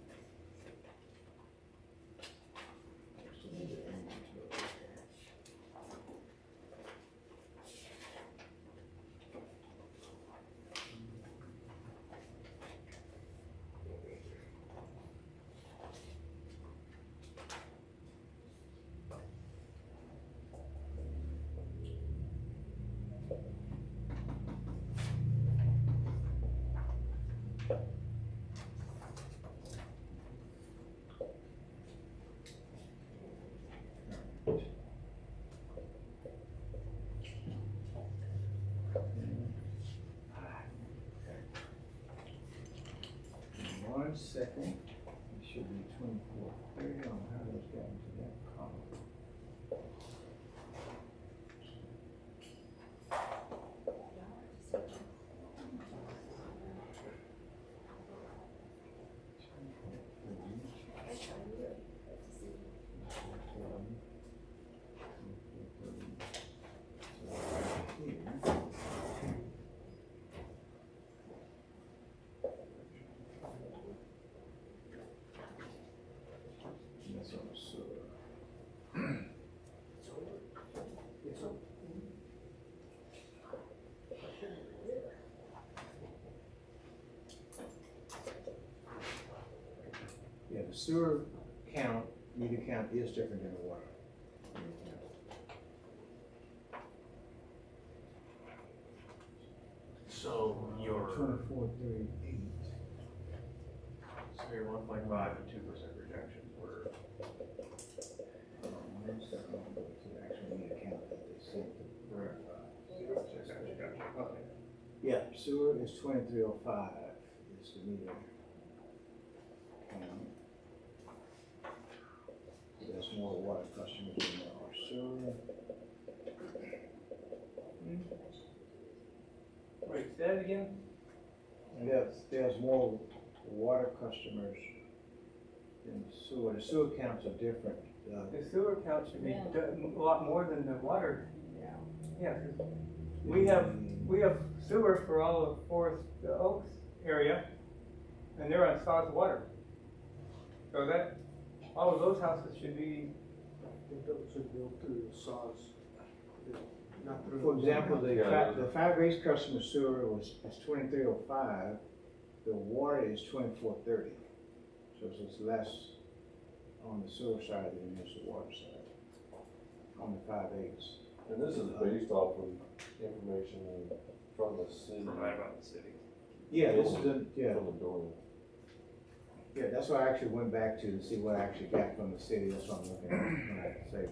1 second, it should be 24:30 on how those got into that column. That's on the sewer. Yeah, the sewer count, meter count is different than the water. So your 2438. so your 1.5 and 2% projections were. Actually meter count that they sent to verify. Gotcha. Okay. Yeah, sewer is 2305 is the meter count. There's more water customers than there are sewer. Wait, say that again? And there's more water customers than sewer. The sewer counts are different. The sewer count should be a lot more than the water. Yeah, 'cause we have sewer for all of Forest Oaks area, and they're on South Water. So that, all of those houses should be, Those are built through the saws, not through. For example, the Yeah. the fire base customer sewer is 2305. The water is 2430. So it's less on the sewer side than it is the water side on the 5/8. And this is based off of information from the city, Provided by the city. Yeah, this is yeah. from the building. Yeah, that's why I actually went back to see what I actually got from the city. That's what I'm looking at when I say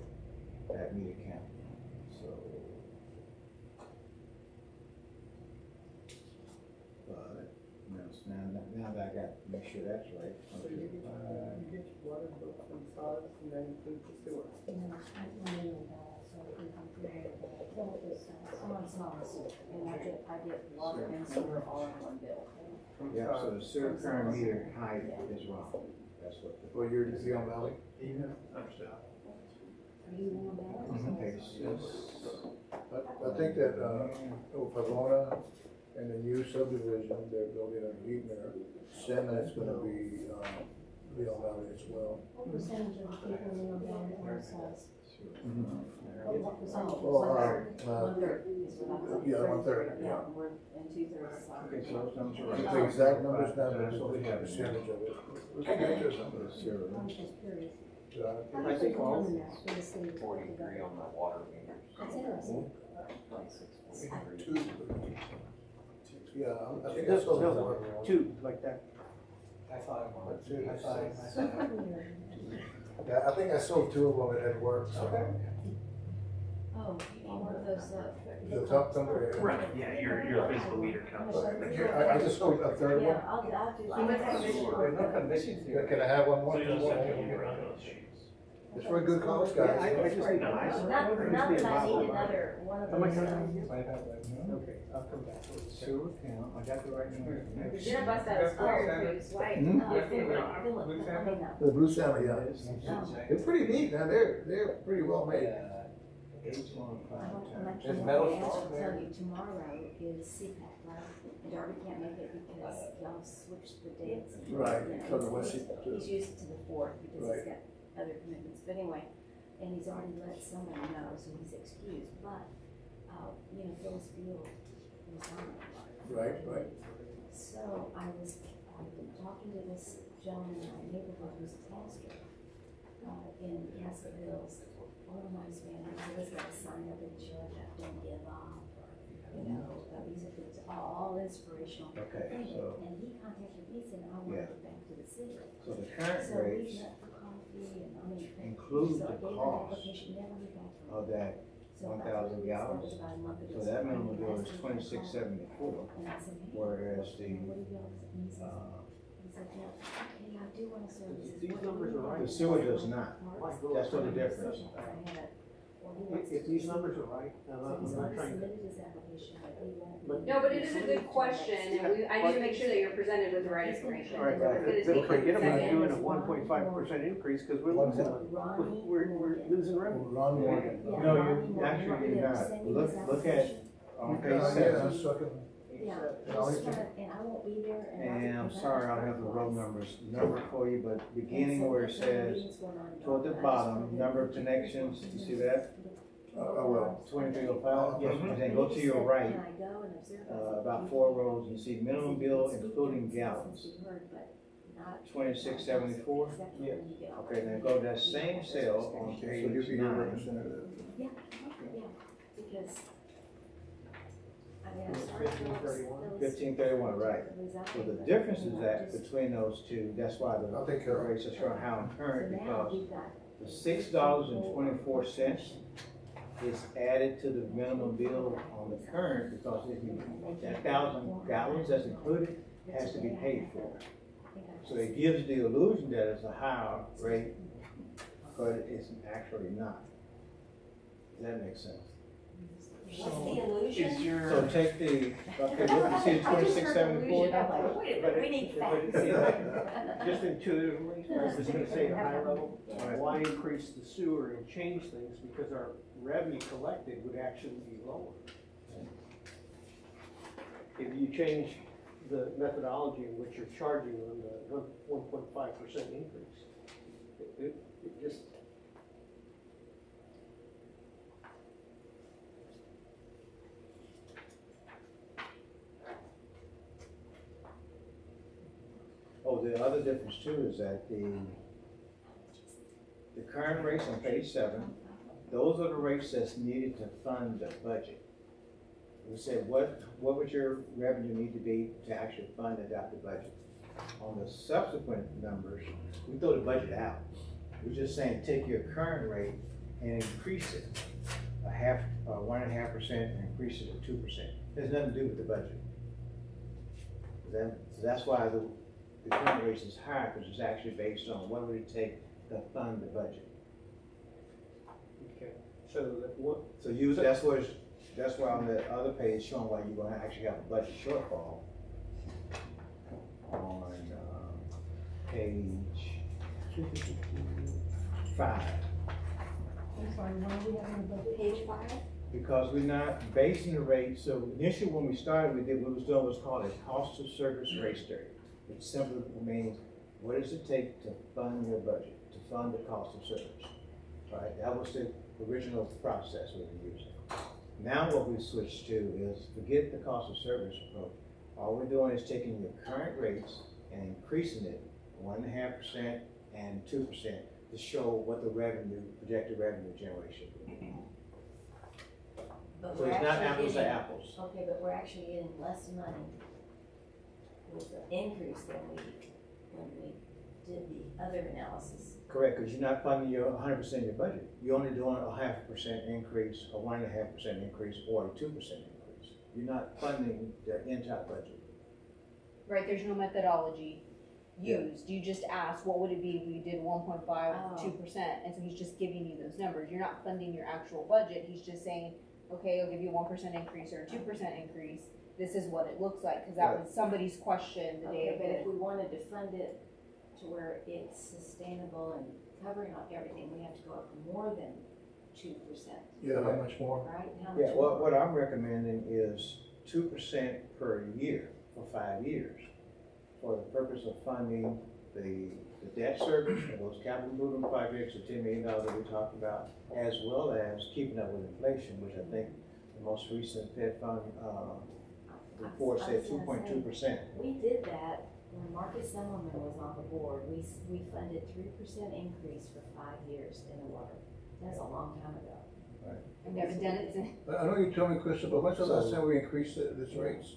that meter count. So, but now that I got to make sure that's right. you get your water both from SARS and then include the sewer. And I know that, so we can compare that with someone's not, and I get water and sewer all in one bill. From Yeah, so SARS. the sewer current meter height is wrong. That's what the. For your Zion Valley? Understood. Are you on that? Page 6. I think that, Pomona and the new subdivision, they're building a heat there. Senna's gonna be, Zion Valley as well. What percentage of the people in your valley are size? What percentage? Oh, 1/3 is what I. yeah, 1/3, yeah. Yeah, we're, and 2/3 is Okay, so those numbers are right. The exact numbers down, That's what we have. percentage of it. Sewer. I'm just curious. Yeah. I think all in there for the city. 43 on the water meters. That's interesting. 26.3. Yeah, I think that's what we're. Two, like that. High five. Yeah, I think I sold 2 of them at work, so. Oh, one of those, The top number. Right, yeah, your physical meter count. I just sold a third yeah, one. I'll do. He must have a mission. There's no conditions here. Can I have one more? So you just have to move around those sheets. It's for a good cause, guys. I just think Not that I need another one of How much those. time do you have? Okay, I'll come back. Sewer count, I got the right number. You're gonna bust out a square if you swipe. Hmm? Blue Santa? The Blue Santa, yeah. They're pretty neat, man. They're pretty well made. There's metal I'll tell you, tomorrow is CPAC, right? And Darby can't make it because y'all switched the dates. Right, You know, from the West Seat to- He's used to the 4th because Right. he's got other commitments, but anyway, and he's already let somebody know, so he's excused, but, Phyllis Field was on it. Right. So I've been talking to this gentleman in our neighborhood who's a pastor, in Castlevilles, all the nice man, he's got a sign up in church, don't give up, or, these are all inspirational operational. Okay, so, And he contacted me, saying, I want to Yeah. get back to the city. so the current So we rates met for coffee and, I mean. include so I the gave him an cost application, never heard back from him. of that So 1,000 about 3 weeks, that gallons. was about a month ago. So that minimum I bill is asked him for a call. $26.74, And I said, hey, whereas you know, what the, do y'all, and he says, he said, yeah, hey, I do want to serve. He says, These what do numbers you are want? right. the sewer does not. That's what the difference. If these numbers are right, So I'm he's not already trying to. submitted his application, but he won't. But- No, but it is a good question, and I need to make sure that you're presented with the right information. All right, If we're gonna take forget about second- doing a 1.5% increase, because we're losing, we're losing revenue. Ron Morgan. Yeah, No, Ronnie you, Morgan, actually, want me you're to not. send you Look, his look at, application? on page Yeah, 7. so I can, Yeah, And just trying, and I won't be there. And I'm because I sorry, I don't have the row numbers numbered for you, but beginning where it says, toward the bottom, number of connections, you see that? well. 2305, yes, and then go to your right, about 4 rows, and see minimum bill including gallons, 2674. Yeah. Okay, then go to that same cell on So page you be your 9. representative. Yeah, because, I mean, I'm It's sorry. 1531. 1531, right. So the difference is that between those two, that's why I'll the take care of it. rates are showing how I'm So current, now because we've got. the $6.24 is added to the minimum bill on the current, because if you, that 1,000 gallons that's included has to be paid for. So it gives the illusion that it's a higher rate, but it's actually not. Does that make sense? What's the illusion? Is your So take the, okay, look, you see the 2674? I'm like, wait a minute, we need facts. Just intuitively, I was just gonna say at a high level, why increase the sewer and change things, because our revenue collected would actually be lower. If you change the methodology in which you're charging on the 1.5% increase, it just. Oh, the other difference too is that the current rates on page 7, those are the rates that's needed to fund the budget. We said, what would your revenue need to be to actually fund the adopted budget? On the subsequent numbers, we throw the budget out. We're just saying, take your current rate and increase it 1.5%, and increase it to 2%. It has nothing to do with the budget. So that's why the current rate is higher, because it's actually based on what would it take to fund the budget. Okay, so that what, So that's why on the other page showing why you're gonna actually have a budget shortfall on, page 5. I'm sorry, why are we having a budget? Page 5? Because we're not basing the rate, so initially when we started, we was doing what's called a cost of service rate study. It simply means, what does it take to fund your budget, to fund the cost of service? Right, that was the original process we were using. Now what we switched to is, forget the cost of service approach. All we're doing is taking your current rates and increasing it 1.5% and 2% to show what the projected revenue generation would be. But So we're it's not actually apples to getting- apples. Okay, but we're actually getting less money with the increase than when we did the other analysis. Correct, because you're not funding your 100% of your budget. You're only doing a 0.5% increase, a 1.5% increase, or a 2% increase. You're not funding the entire budget. Right, there's no methodology used. You just asked, what would it be if we did 1.5, Oh. 2%? And so he's just giving you those numbers. You're not funding your actual budget. He's just saying, okay, I'll give you a 1% increase or a 2% increase. This is what it looks like, because that was somebody's question the day Okay, of but if the. we wanted to fund it to where it's sustainable and covering up everything, we have to go up more than 2%, Yeah, how much more? right? How Yeah, much what more? I'm recommending is 2% per year for 5 years for the purpose of funding the debt service and those capital improvement projects of $10 million that we talked about, as well as keeping up with inflation, which I think the most recent Fed Fund report said 2.2%. We did that when Marcus Summerman was on the board. We funded 3% increase for 5 years in the water. That's a long time ago. I've never done it since. I know you told me, Krista, but when's the last time we increased this rates?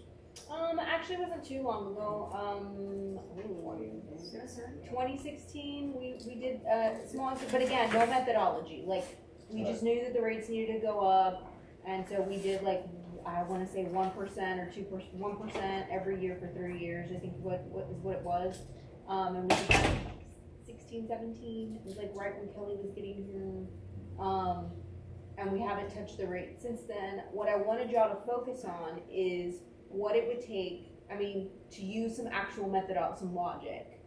Actually, it wasn't too long ago. 2016, we did small, but again, no methodology. Like, we just knew that the rates needed to go up, and so we did like, I want to say 1% or 2%, 1% every year for 3 years. I think what it was. And we did that 16, 17. It was like right when Kelly was getting here. And we haven't touched the rate since then. What I wanted y'all to focus on is what it would take, to use some actual some logic,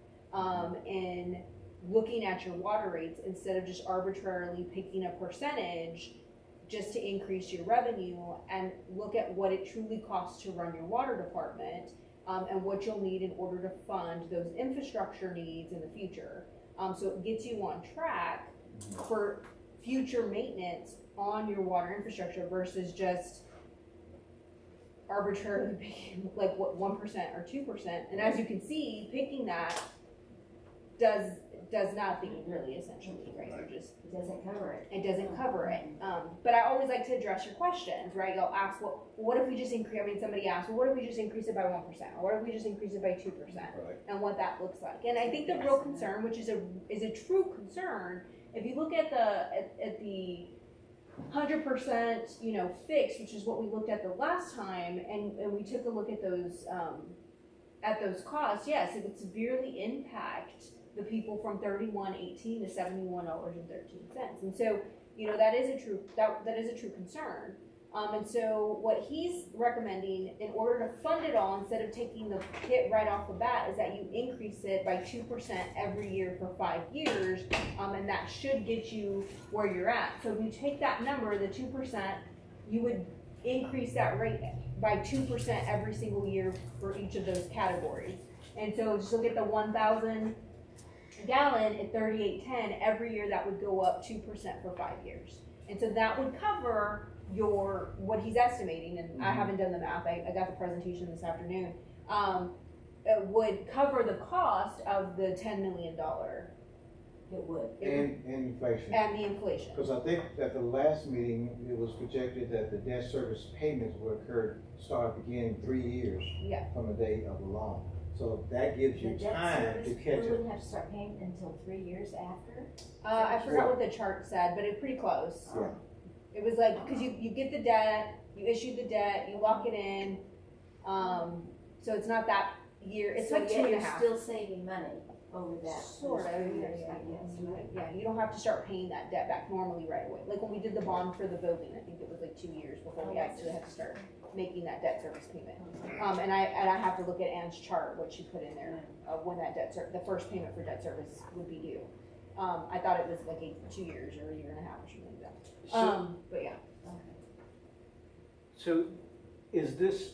in looking at your water rates instead of just arbitrarily picking a percentage just to increase your revenue, and look at what it truly costs to run your water department, and what you'll need in order to fund those infrastructure needs in the future. So it gets you on track for future maintenance on your water infrastructure versus just arbitrarily picking like what 1% or 2%. And as you can see, picking that does nothing really, essentially, right? It doesn't cover it. It doesn't cover it. But I always like to address your questions, right? You'll ask, what if we just increase? Somebody asked, well, what if we just increase it by 1%? Or what if we just increase it by 2%? Right. And what that looks like. And I think the real concern, which is a true concern, if you look at the 100%, fixed, which is what we looked at the last time, and we took a look at those costs. Yes, it would severely impact the people from $31.18 to $71.13, and so that is a true concern. And so what he's recommending, in order to fund it all, instead of taking the hit right off the bat, is that you increase it by 2% every year for 5 years, and that should get you where you're at. So if you take that number, the 2%, you would increase that rate by 2% every single year for each of those categories. And so just look at the 1,000 gallon at $38.10 every year. That would go up 2% for 5 years, and so that would cover what he's estimating, and I haven't done the math. I got the presentation this afternoon. It would cover the cost of the $10 million. It would. And inflation. And the inflation. Because I think at the last meeting, it was projected that the debt service payments would start beginning 3 years from the date of the loan. So that gives you time to catch We it. wouldn't have to start paying until 3 years after? I forgot what the chart said, but it's pretty close. Yeah. It was like, because you get the debt, you issue the debt, you lock it in, so it's not that year, it's So like 2.5. you're still saving money over that. Sort of, yeah, you don't have to start paying that debt back normally right away. Like when we did the bond for the building, I think it was like 2 years before we actually had to start making that debt service payment. And I have to look at Ann's chart, what she put in there, of when that the first payment for debt service would be due. I thought it was like 2 years or a year and a half or something like that. But yeah. So is this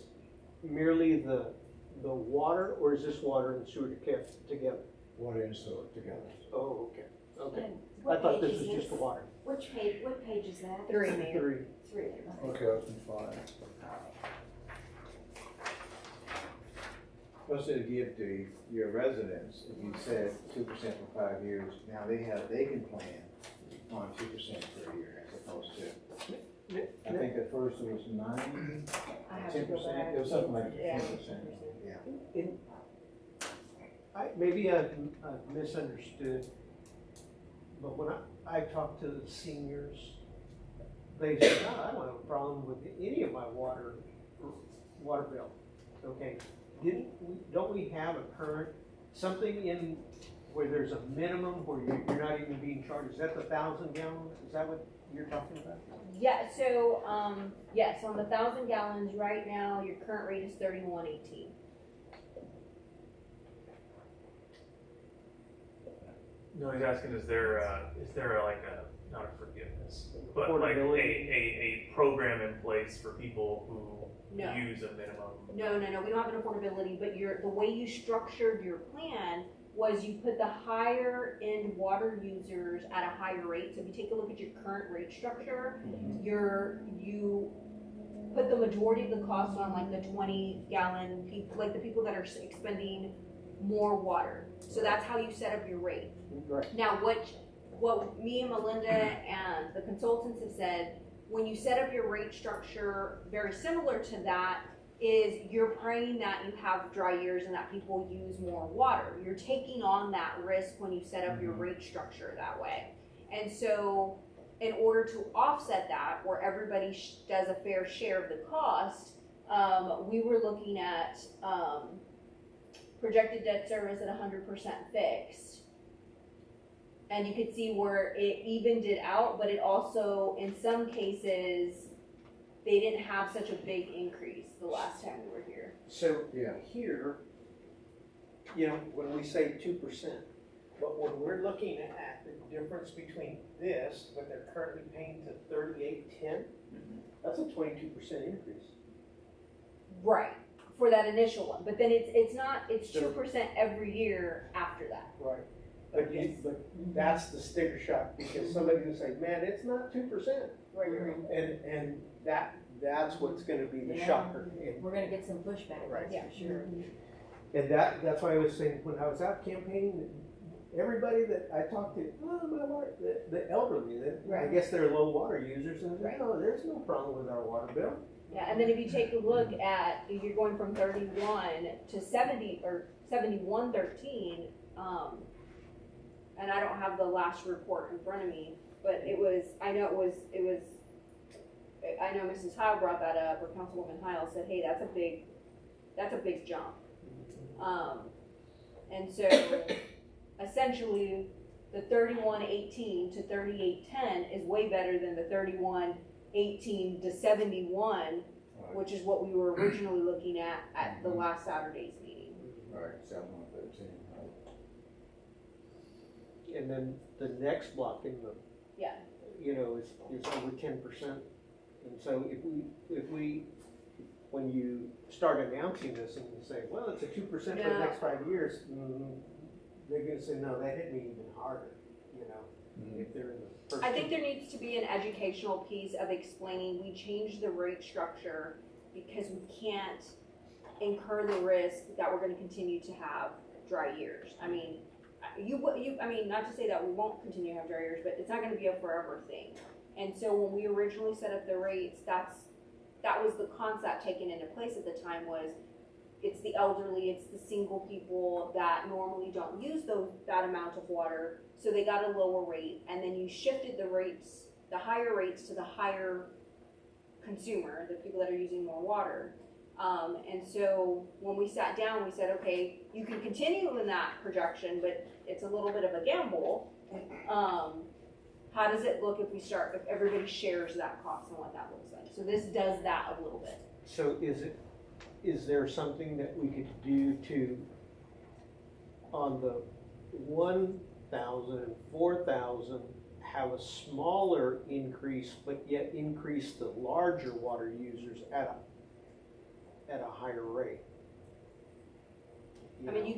merely the water, or is this water and sewer together? Water and sewer together. Oh, okay, okay. And I what thought page this is was just the water. What page is that? 3, maybe. 3. 3. Okay, that's been fine. Plus it'll give to your residents, if you said 2% for 5 years, now they can plan on 2% per year as opposed to, I think at first it was 9, I have to go 10%, back. it was something like Yeah. 10%, yeah. Maybe I've misunderstood, but when I talked to the seniors, they said, no, I don't have a problem with any of my water bill. Okay, don't we have a current, something in where there's a minimum where you're not even being charged? Is that the 1,000 gallons? Is that what you're talking about? Yeah, so, yes, on the 1,000 gallons right now, your current rate is $31.18. No, he's asking, is there like not a forgiveness, but like a program in place for people who No. use a minimum? No, we don't have an affordability, but the way you structured your plan was you put the higher end water users at a higher rate. So if you take a look at your current rate structure, you put the majority of the cost on like the 20 gallon people, like the people that are expending more water. So that's how you set up your rate. Right. Now, what me and Melinda and the consultants have said, when you set up your rate structure very similar to that, is you're praying that you have dry years and that people use more water. You're taking on that risk when you set up your rate structure that way. And so in order to offset that, where everybody does a fair share of the cost, we were looking at projected debt service at 100% fixed. And you could see where it evened it out, but it also, in some cases, they didn't have such a big increase the last time we were here. So Yeah. here, you know, when we say 2%, but when we're looking at the difference between this, what they're currently paying to 3810, that's a 22% increase. Right, for that initial one, but then it's 2% every year after that. Right. But that's the sticker shock, because somebody's gonna say, man, it's not 2%. And that's what's gonna be the shocker. And We're gonna get some pushback, Right. that's for sure. that's why I was saying, when I was out campaigning, everybody that I talked to, my water, the elderly, I guess they're low water users, and no, there's no problem with our water bill. Yeah, and then if you take a look at, if you're going from 31 to 70 or 7113, and I don't have the last report in front of me, but I know Mrs. Heil brought that up, or Councilwoman Heil said, hey, that's a big jump. And so essentially the 3118 to 3810 is way better than the 3118 to 71, which is what we were originally looking at the last Saturday's meeting. Right, 7113. And then the next block in the, Yeah. you know, is over 10%. And so if we, when you start announcing this and you say, well, it's a 2% for the next 5 years, they're gonna say, no, that hit me even harder, you know, if they're in the first. I think there needs to be an educational piece of explaining we changed the rate structure because we can't incur the risk that we're gonna continue to have dry years. I mean, I mean, not to say that we won't continue to have dry years, but it's not gonna be a forever thing. And so when we originally set up the rates, that was the concept taken into place at the time, was it's the elderly, it's the single people that normally don't use that amount of water, so they got a lower rate, and then you shifted the rates, the higher rates, to the higher consumer, the people that are using more water. And so when we sat down, we said, okay, you can continue in that projection, but it's a little bit of a gamble. How does it look if everybody shares that cost and what that looks like? So this does that a little bit. So is there something that we could do to, on the 1,000 and 4,000, have a smaller increase, but yet increase the larger water users at a higher rate? I mean, you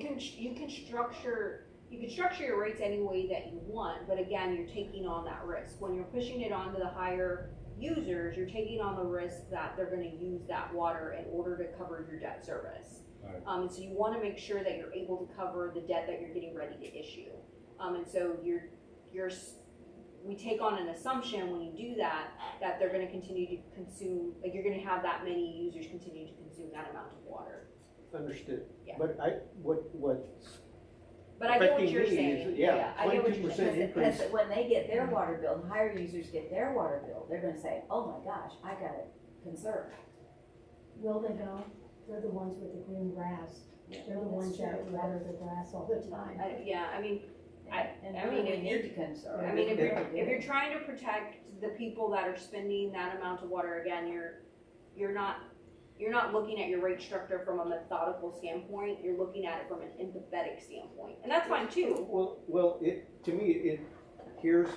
can structure your rates any way that you want, but again, you're taking on that risk. When you're pushing it onto the higher users, you're taking on the risk that they're going to use that water in order to cover your debt service. Right. And so you want to make sure that you're able to cover the debt that you're getting ready to issue. And so we take on an assumption when you do that they're going to continue to consume, like you're going to have that many users continue to consume that amount of water. Understood. Yeah. But But I get what affecting you're me is, saying. yeah, I get what you're 22% saying. increase. Because when they get their water bill, the higher users get their water bill, they're gonna say, oh my gosh, I gotta conserve. Will they go? They're the ones with the green grass. They're the ones that water the grass all the time. I mean, And I really, mean, we if need you're- to conserve. I mean, if you're trying to protect the people that are spending that amount of water, again, you're not looking at your rate structure from a methodical standpoint. You're looking at it from an empathetic standpoint, and that's fine too. Well, to me, here's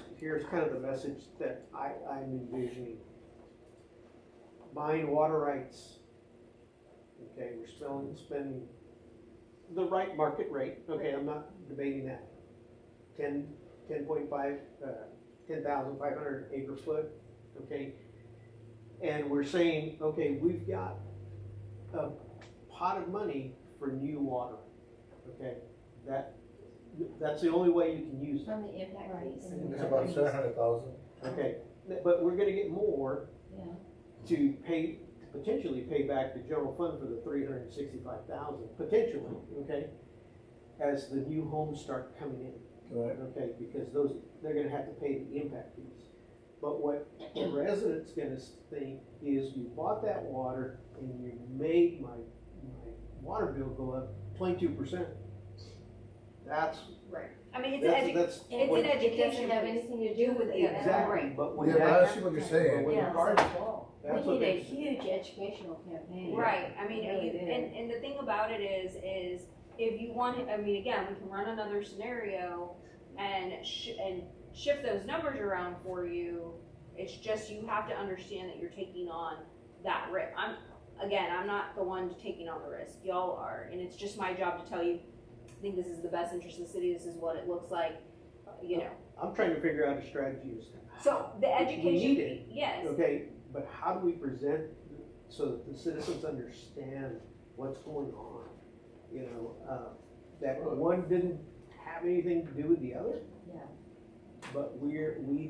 kind of the message that I'm envisioning. Buying water rights. Okay, we're spending the right market rate. Okay, I'm not debating that. 10,500 acre foot. Okay, and we're saying, okay, we've got a pot of money for new water. Okay, that's the only way you can use it. From the impact fees. It's about 700,000. Okay, but we're gonna get more Yeah. to pay potentially pay back the general fund for the $365,000, potentially, okay? As the new homes start coming in, Right. okay, because they're gonna have to pay the impact fees. But what the resident's gonna think is you bought that water and you made my water bill go up 22%. That's, Right. I mean, it's an that's it's what- an education. It doesn't have piece. anything to do with the exactly, Right. but when Yeah, but I that, see what you're but saying. when the Yeah. card, We that's what need a they, huge educational campaign. Right, I mean, Really do. and the thing about it is if you want, I mean, again, we can run another scenario and shift those numbers around for you. It's just, you have to understand that you're taking on that risk. I'm not the one taking on the risk, y'all are, and it's just my job to tell you, I think this is the best interest of the city, this is what it looks like, you know. I'm trying to figure out a strategy as to So the education, need it. yes, okay, but how do we present so that the citizens understand what's going on? You know, that one didn't have anything to do with the other? Yeah. But we.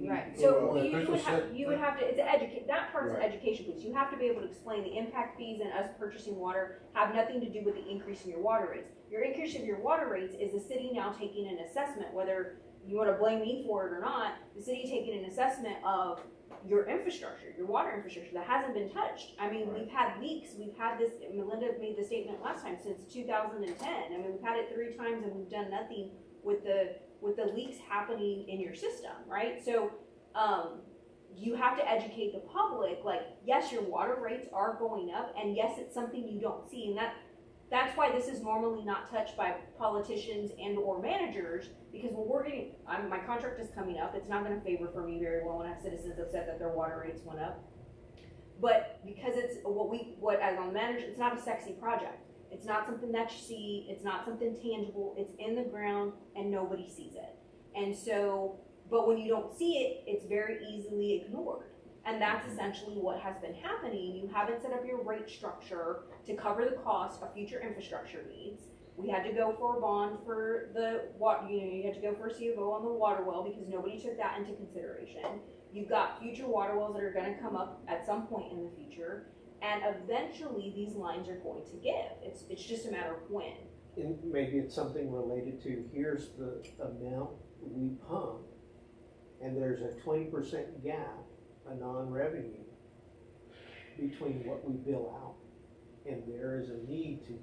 right, so Well, you would have to, it's that part's an Right. education piece, you have to be able to explain the impact fees and us purchasing water have nothing to do with the increase in your water rates. Your increase of your water rates is the city now taking an assessment, whether you wanna blame me for it or not, the city taking an assessment of your infrastructure, your water infrastructure that hasn't been touched. I mean, we've had leaks, we've had this, Melinda made the statement last time, since 2010. I mean, we've had it 3 times and we've done nothing with the leaks happening in your system, right? So, you have to educate the public, like, yes, your water rates are going up, and yes, it's something you don't see, and that's why this is normally not touched by politicians and or managers, because when we're getting, my contract is coming up, it's not gonna favor for me very well when I have citizens upset that their water rates went up. But because it's what as a manager, it's not a sexy project. It's not something that you see, it's not something tangible, it's in the ground and nobody sees it. And so, but when you don't see it, it's very easily ignored. And that's essentially what has been happening. You haven't set up your rate structure to cover the cost of future infrastructure needs. We had to go for a bond for the water, you had to go for a CFO on the water well because nobody took that into consideration. You've got future water wells that are gonna come up at some point in the future. And eventually these lines are going to give. It's just a matter of when. And maybe it's something related to, here's the amount we pump, and there's a 20% gap, a non-revenue, between what we bill out. And there is a need to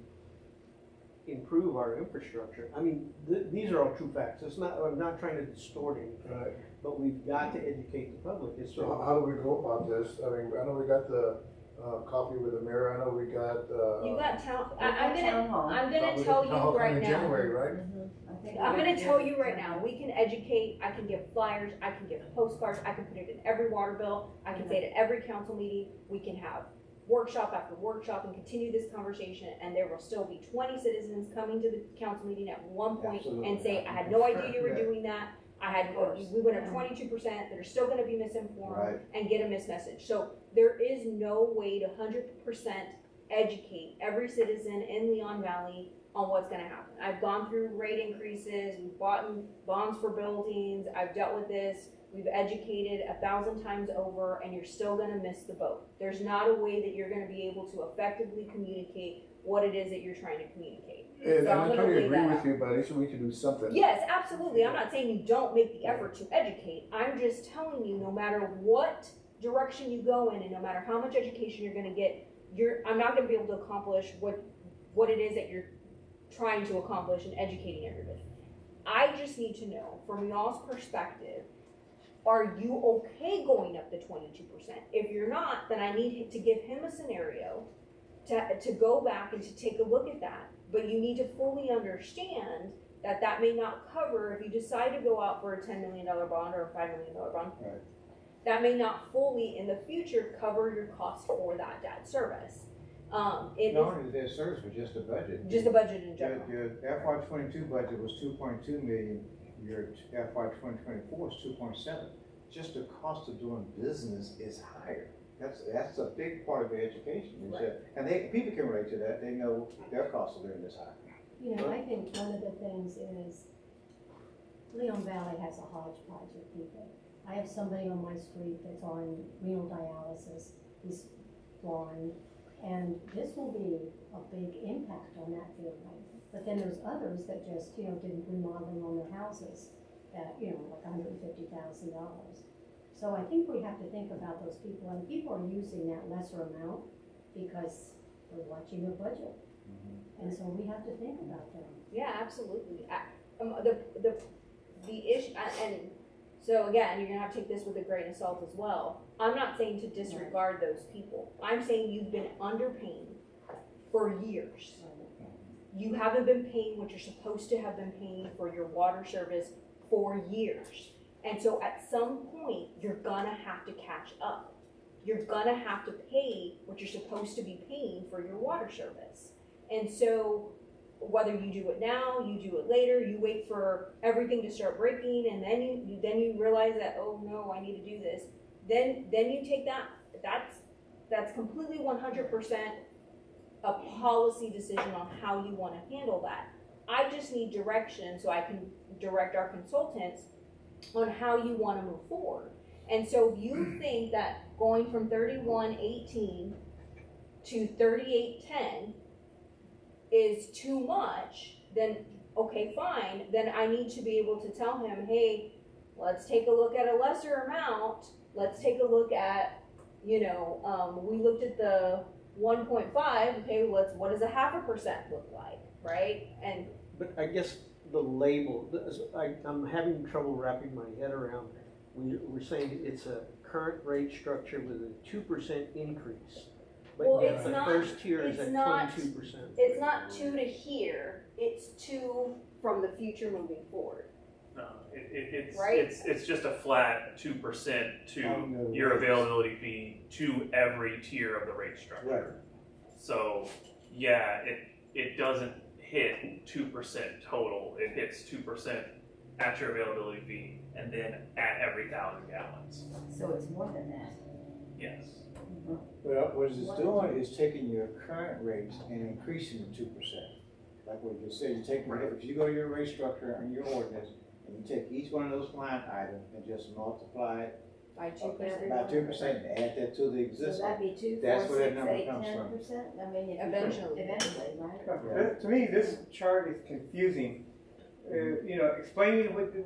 improve our infrastructure. I mean, these are all true facts. I'm not trying to distort anything, Right. but we've got to educate the public. It's So how do we go about this? I mean, I know we got the coffee with the mayor, I know we got. You got town, Townhall. I'm gonna tell you right in now. January, right? I'm gonna tell you right now, we can educate, I can give flyers, I can give postcards, I can put it in every water bill, I can say it at every council meeting, we can have workshop after workshop and continue this conversation, and there will still be 20 citizens coming to the council meeting at one point and say, I had no idea you were Yeah. doing that, we went up 22%, that are still gonna be misinformed Right. and get a mismessage. So there is no way to 100% educate every citizen in Leon Valley on what's gonna happen. I've gone through rate increases, we've bought bonds for buildings, I've dealt with this, we've educated 1,000 times over, and you're still gonna miss the boat. There's not a way that you're gonna be able to effectively communicate what it is that you're trying to communicate. And So I'm I gonna totally leave agree that with out. you, but at least we can do something. Yes, absolutely. I'm not saying you don't make the effort to educate. I'm just telling you, no matter what direction you go in and no matter how much education you're gonna get, I'm not gonna be able to accomplish what it is that you're trying to accomplish and educating everybody. I just need to know, from y'all's perspective, are you okay going up to 22%? If you're not, then I need to give him a scenario to go back and to take a look at that. But you need to fully understand that may not cover, if you decide to go out for a $10 million bond or a $5 million bond, Right. that may not fully in the future cover your cost for that debt service. It Not only their service, but just the budget. is just the budget in general. Your FY 22 budget was 2.2 million, your FY 2024 is 2.7. Just the cost of doing business is higher. That's a big part of the education, is that, and people can relate to that, they know their cost of living is high. You know, I think one of the things is Leon Valley has a hodgepodge of people. I have somebody on my street that's on renal dialysis, he's blind, And this will be a big impact on that family. But then there's others that just, did remodeling on their houses at, like $150,000. So I think we have to think about those people, and people are using that lesser amount because they're watching their budget. And so we have to think about them. Yeah, absolutely. The issue, and so again, you're gonna have to take this with a grain of salt as well. I'm not saying to disregard those people. I'm saying you've been underpaying for years. You haven't been paying what you're supposed to have been paying for your water service for years. And so at some point, you're gonna have to catch up. You're gonna have to pay what you're supposed to be paying for your water service. And so whether you do it now, you do it later, you wait for everything to start breaking, and then you realize that, oh no, I need to do this. Then you take that's completely 100% a policy decision on how you want to handle that. I just need direction so I can direct our consultants on how you want to move forward. And so if you think that going from 3118 to 3810 is too much, then okay, fine. Then I need to be able to tell him, hey, let's take a look at a lesser amount. Let's take a look at, we looked at the 1.5. Okay, what does a 0.5% look like, right? And But I guess the label, I'm having trouble wrapping my head around. We're saying it's a current rate structure with a 2% increase. But well, yet it's the not. first tier is It's at not. 22%. It's not 2 to here. It's 2 from the future moving forward. No, it's Right? it's just a flat 2% to your availability fee to every tier of the rate structure. Right. So yeah, it doesn't hit 2% total. It hits 2% at your availability fee, and then at every 1,000 gallons. So it's more than that. Yes. Well, what it's doing is taking your current rates and increasing them 2%. Like what you just said, you take, if you go to your rate structure and your ordinance, and you take each one of those line items and just multiply it By 2%. by 2% and add that to the So existing. that'd be 2, 4, That's where that 6, number 8, comes from. 10%? I mean, if you- Eventually. Eventually, right? To me, this chart is confusing. Explaining the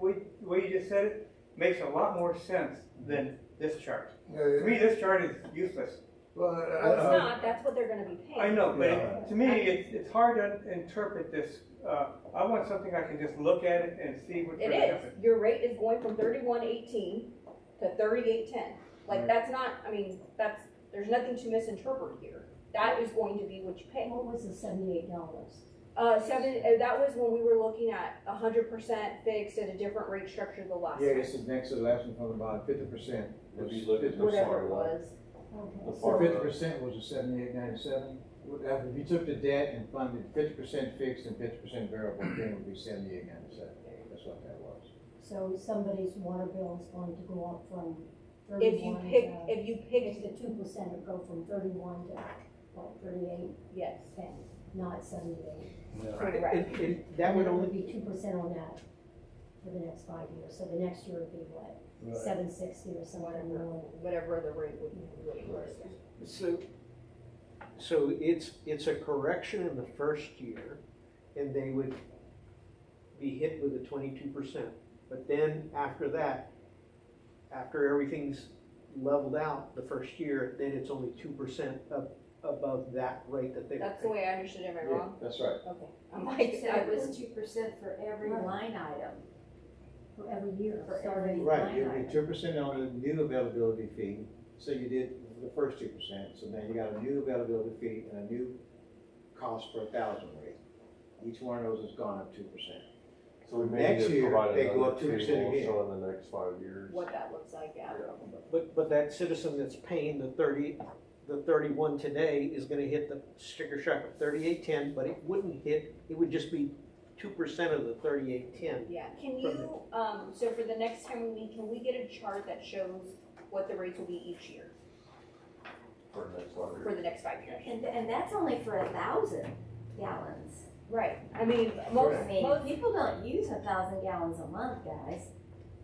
way you just said it makes a lot more sense than this chart. To me, this chart is useless. Well, Well, it's not. That's what they're going to be paying. I know, but Yeah. to me, it's hard to interpret this. I want something I can just look at it and see what's It going to is. happen. Your rate is going from 3118 to 3810. Like that's not. I mean, there's nothing to misinterpret here. That is going to be what you pay. What was the $78? That was when we were looking at 100% fixed at a different rate structure the last Yeah, time. this is next to the last one from about 50%. If you look at the Whatever it far left, was. Okay. the Or far 50% was a 78.97. If you took the debt and funded 50% fixed and 50% variable, then it would be 78.97. That's what that was. So somebody's water bill is going to go up from If you 31 to, pick, if the 2% would go from 31 to, what, 38, yes, 10, not 78. correct. That would And it only would be 2% on that for the next 5 years. So the next year would be what, 760 or something more. Whatever the rate would be. So it's a correction in the first year, and they would be hit with a 22%. But then after that, after everything's leveled out the first year, then it's only 2% above that rate that they. That's the way I understood it. Am I Yeah, wrong? that's right. Okay. I'm You like, said it was 2% for every Right. line item. For every year. For starting- every- Right, it would be 2% on the new availability fee. So you did the first 2%, so now you got a new availability fee and a new cost per 1,000 rate. Each one of those has gone up 2%. So we may Next need to year, provide they go another up 2% table again. showing the next 5 years. what that looks like, yeah. But that citizen that's paying the 31 today is gonna hit the sticker shock of 3810, but it wouldn't hit, it would just be 2% of the 3810. Yeah, can you, so for the next time we meet, can we get a chart that shows what the rates will be each year For the next 5 years. for the next 5 years? And that's only for 1,000 gallons. Right, I mean, I most, mean, people don't use 1,000 gallons a month, guys.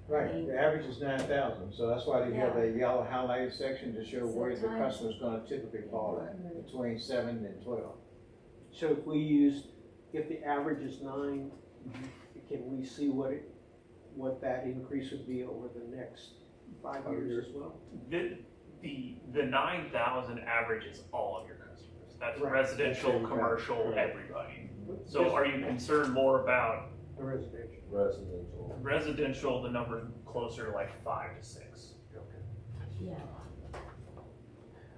Right, the average is 9,000, so that's why they have Yeah. that yellow highlighted section to show So where the times- customer's gonna typically fall at, between 7 and 12. So if we used, if the average is 9, can we see what that increase would be over the next 5 years as well? The 9,000 average is all of your customers. That's Right. residential, That's right. commercial, Right. everybody. So are you concerned more about The residential. Residential. residential, the number's closer to like 5 to 6? Yeah.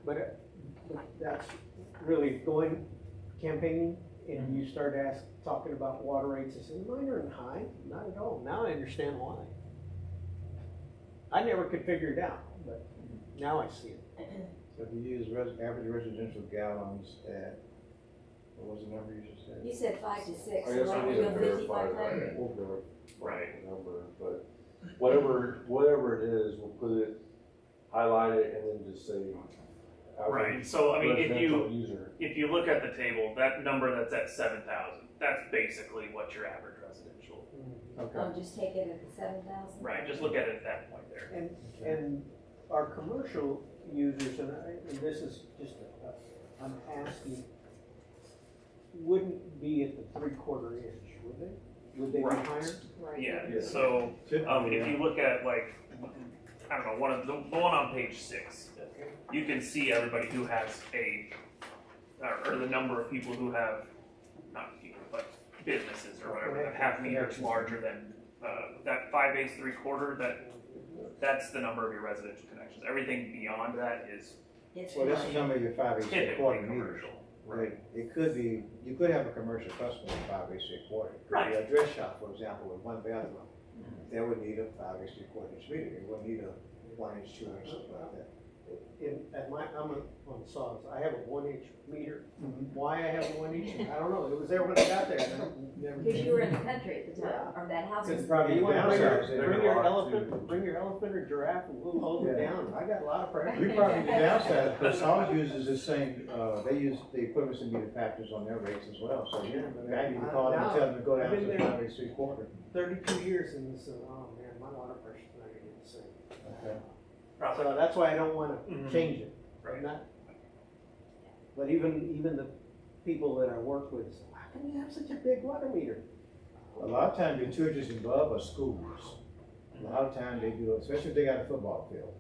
But that's really going campaigning and you start talking about water rates, I said, mine aren't high, not at all. Now I understand why. I never could figure it out, but now I see it. So if you use average residential gallons at, what was the number you just said? You said 5 to 6, I so guess like we we need go to verify 5,500. that, we'll verify Right. the number, but whatever it is, we'll put it, highlight it, and then just say. Right, so I mean, residential user. if you look at the table, that number that's at 7,000, that's basically what your average residential. Okay. Oh, just take it at the 7,000? Right, just look at it at that point there. And our commercial users, and this is just, I'm asking, wouldn't be at the 3/4 inch, would they? Would they be Right. higher? Right. Yeah, so if you look at like, I don't know, the one on page 6, you can see everybody who has or the number of people who have, not people, but businesses or whatever, that have meters larger than, that 5/8, 3/4, that's the number of your residential connections. Everything beyond that is It's Well, this is commercial. some of your 5/8, typically 3/4 meters. commercial. Right. It could be, you could have a commercial customer with 5/8, 3/4. It could be Right. a dress shop, for example, with one bathroom. They would need a 5/8, 3/4 inch meter. They wouldn't need a 1 inch, 2 inch, something like that. I'm on saws, I have a 1-inch meter. Why I have a 1 inch, I don't know, it was there when I got there. and I never- Because you were in the country at the time, or that house was. It's probably You want to bring downsize your, it. bring your elephant or giraffe and we'll hold it Yeah. down. I got a lot of pressure. We probably the downside, because Saws uses the same, they use the equivalent to meter factors on their rates as well, so yeah, maybe you can call them and tell them to go down I've to been there. 5/8, 3/4. 32 years in this, and oh man, my water pressure's not gonna get the same. Okay. Probably. So that's why I don't wanna Mhm. change it. Right. But even the people that I work with, say, how can you have such a big water meter? A lot of times your churches and above are schools. A lot of times they do, especially if they got a football field.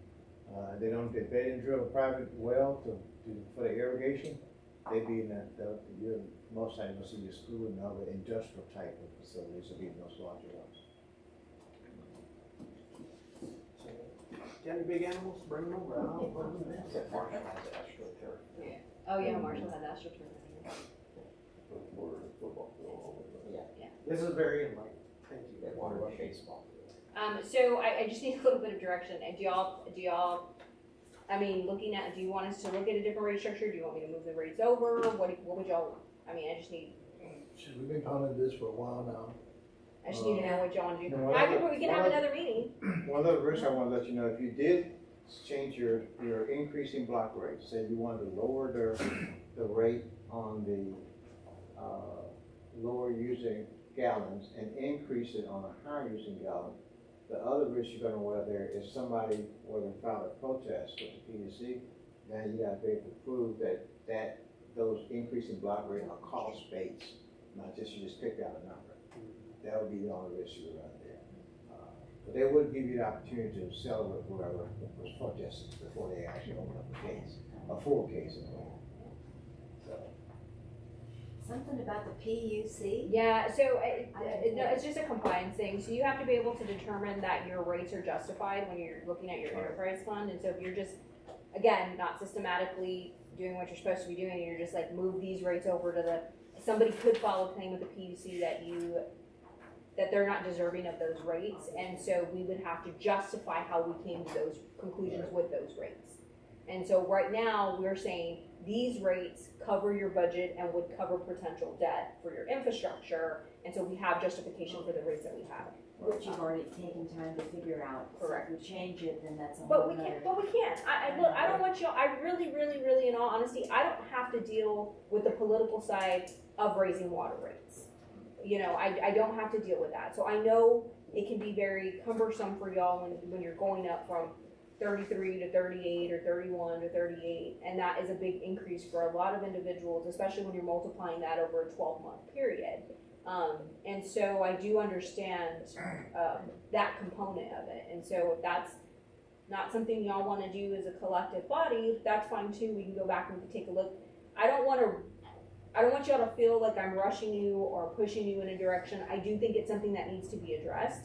If they didn't drill a private well for the irrigation, they'd be in most times you'll see your school and other industrial type of facilities will be the most larger ones. So, got any big animals, bring them over, I'll put them in. Oh, yeah, Marshall had astroturf. For football field. This is very enlightening, thank you. Baseball. So I just need a little bit of direction, and do y'all, I mean, do you want us to look at a different rate structure, do you want me to move the rates over, what would y'all, I mean, I just need We've been pounding this for a while now. to know what y'all want to do. No, We can have another meeting. One other risk I want to let you know, if you did change your increasing block rate, say you wanted to lower the rate on the lower using gallons and increase it on a higher using gallon, the other risk you're gonna wear there is somebody were to file a protest with the PUC, now you gotta be able to prove that those increasing block rate are cost-based, not just you just picked out a number. That would be the only risk you would run there. But they would give you the opportunity to settle with whoever was protesting before they actually open up a case, a full case anyway. So, Something about the PUC? Yeah, so it's just a compliance thing, so you have to be able to determine that your rates are justified when you're looking at your enterprise fund, and so if you're just, again, not systematically doing what you're supposed to be doing, and you're just like, move these rates over to somebody could file a claim with the PUC that they're not deserving of those rates, and so we would have to justify how we came to those conclusions with those rates. And so right now, we're saying these rates cover your budget and would cover potential debt for your infrastructure, and so we have justification for the rates that we have. Which you've already taken time to figure out. Correct. So if we change it, then that's a whole But we nother. can't. Look, I don't want y'all, I really, in all honesty, I don't have to deal with the political side of raising water rates. you know, I don't have to deal with that. So I know it can be very cumbersome for y'all when you're going up from 33 to 38 or 31 to 38, and that is a big increase for a lot of individuals, especially when you're multiplying that over a 12-month period. And so I do understand that component of it. And so if that's not something y'all want to do as a collective body, that's fine too. We can go back and we can take a look. I don't want y'all to feel like I'm rushing you or pushing you in a direction. I do think it's something that needs to be addressed.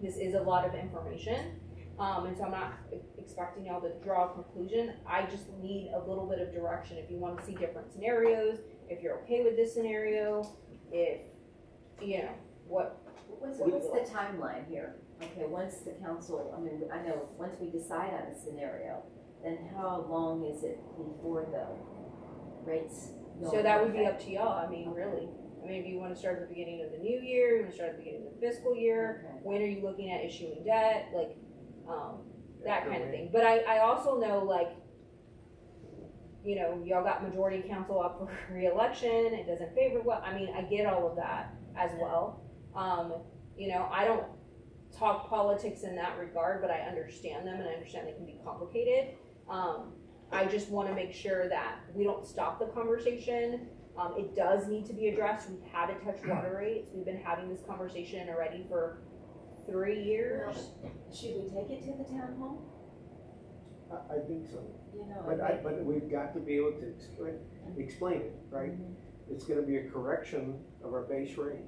This is a lot of information. And so I'm not expecting y'all to draw a conclusion. I just need a little bit of direction. If you want to see different scenarios, if you're okay with this scenario, if, you know, What's the timeline here? Okay, once the council, I mean, I know, once we decide on a scenario, then how long is it before the rates go so that would into be effect? up to y'all. I mean, really. I mean, if you want to start at the beginning of the new year, you want to start at the beginning of the fiscal year, Okay. when are you looking at issuing debt, like, that kind of thing. But I also know, like, you know, y'all got majority council up for re-election, it doesn't favor what, I mean, I get all of that as well. You know, I don't talk politics in that regard, but I understand them and I understand they can be complicated. I just want to make sure that we don't stop the conversation. It does need to be addressed. We've had to touch water rates. We've been having this conversation already for 3 years. Should we take it to the town hall? I think so. You know, But we've got to be able to explain it, right? It's gonna be a correction of our base rate,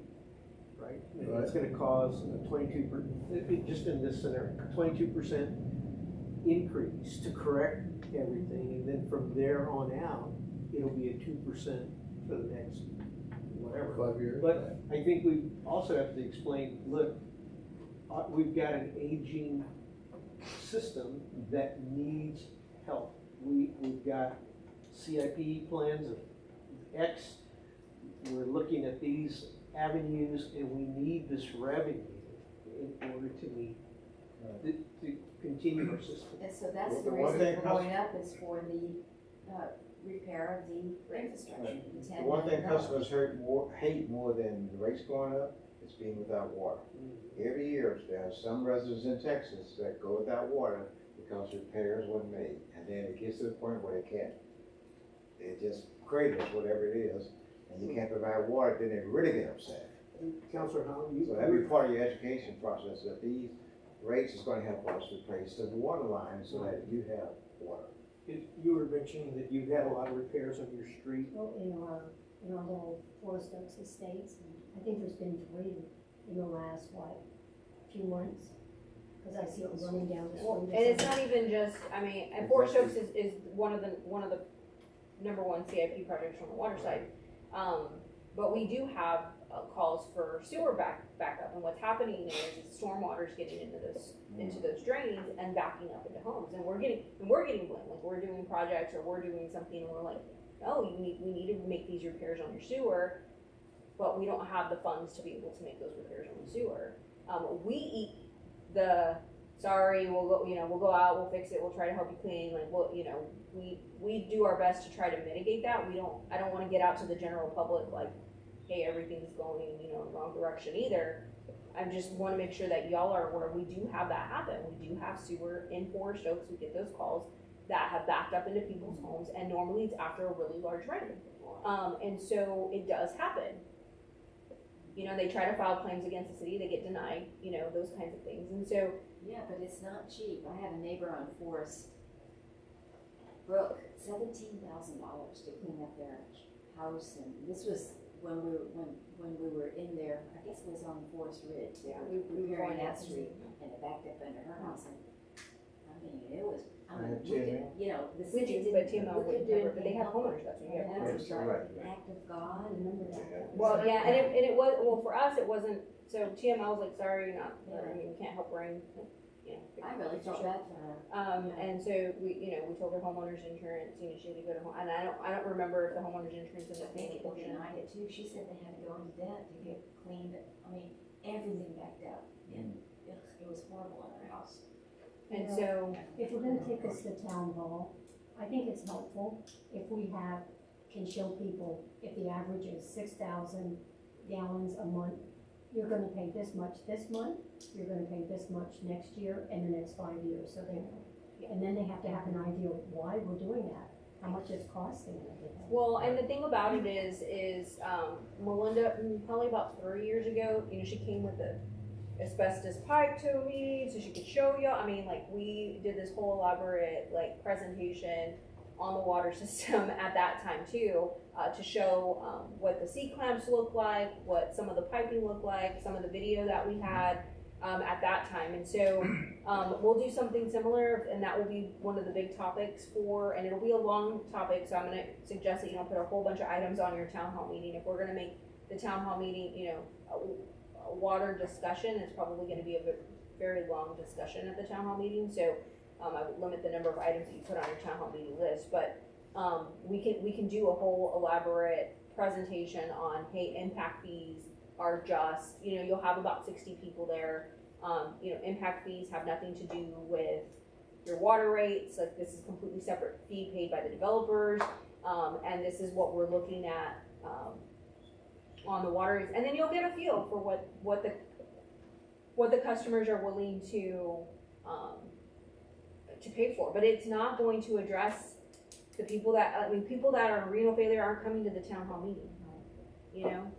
right? And it's gonna cause a 22%, just in this scenario, 22% increase to correct everything. And then from there on out, it'll be a 2% for the next whatever. 5 years. But I think we also have to explain, look, we've got an aging system that needs help. We've got CIP plans of X. We're looking at these avenues and we need this revenue in order to meet, to continue our system. and so that's Well, the the one reason thing for going up is for the repair of the infrastructure. The one thing customers hate more than the rates going up is being without water. Every year, there are some residents in Texas that go without water because repairs weren't made. And then it gets to the point where they just cradle whatever it is, and you can't provide water, then they really get upset. Councilor Howard, So that'd be part of your education process, that these rates is gonna help us replace the water line so that you have water. you were mentioning that you've had a lot of repairs on your street. Well, in our little Forest Oaks estates, I think there's been 3 in the last, few months? Cause I see it running down the Well, street. and it's not even just, I mean, and Fort Stokes is one of the #1 CIP projects on the water side. But we do have calls for sewer backup, and what's happening is stormwater's getting into those drains and backing up into homes, and we're getting blamed. Like, we're doing projects or we're doing something and we're like, no, we need to make these repairs on your sewer, but we don't have the funds to be able to make those repairs on the sewer. We eat the sorry, we'll go out, we'll fix it, we'll try to help you clean, like, we do our best to try to mitigate that. I don't wanna get out to the general public like, hey, everything's going, in the wrong direction either. I just wanna make sure that y'all are aware we do have that happen. We do have sewer in Forest Oaks, we get those calls that have backed up into people's homes, and normally it's after a really large rain. And so it does happen. They try to file claims against the city, they get denied, those kinds of things. And so, Yeah, but it's not cheap. I had a neighbor on Forest Brook, $17,000 to clean up their house, and this was when we were in there. I guess it was on Forest Ridge. They were repairing that street, and it backed up under her house. And I mean, it was. I mean, we could, the we city do, didn't. but TML we would couldn't do never, but they anything have to help homeowners, that's what you have. That was Yes, like right. an act of God. I remember that. Well, yeah, and it was, well, for us, it wasn't, so TML was like, sorry, we can't help bring, I really felt bad for her. and so we told her homeowner's insurance, she had to go to home, and I don't remember if the homeowner's insurance ended up They paying a portion. denied it too. She said they had to go into debt to get cleaned. I mean, everything backed up, and it was horrible in her house. And so, If we're gonna take this to town hall, I think it's helpful if we can show people if the average is 6,000, gallons a month, you're gonna pay this much this month, you're gonna pay this much next year, and the next 5 years, so they know. And then they have to have an idea of why we're doing that, how much it's costing and everything. Well, and the thing about it is Melinda, probably about 3 years ago, you know, she came with the asbestos pipe to a meeting so she could show you. I mean, like, we did this whole elaborate, like, presentation on the water system at that time too, to show what the C-clamps look like, what some of the piping looked like, some of the video that we had at that time. And so we'll do something similar, and that will be one of the big topics and it'll be a long topic, so I'm gonna suggest that you don't put a whole bunch of items on your town hall meeting. If we're gonna make the town hall meeting, you know, a water discussion, it's probably gonna be a very long discussion at the town hall meeting, so I would limit the number of items that you put on your town hall meeting list, but we can do a whole elaborate presentation on, hey, impact fees are just, you know, you'll have about 60 people there. You know, impact fees have nothing to do with your water rates. Like, this is completely separate fee paid by the developers, and this is what we're looking at on the water rates. And then you'll get a feel for what the customers are willing to pay for. But it's not going to address the people that are in renal failure aren't coming to the town hall meeting, you know.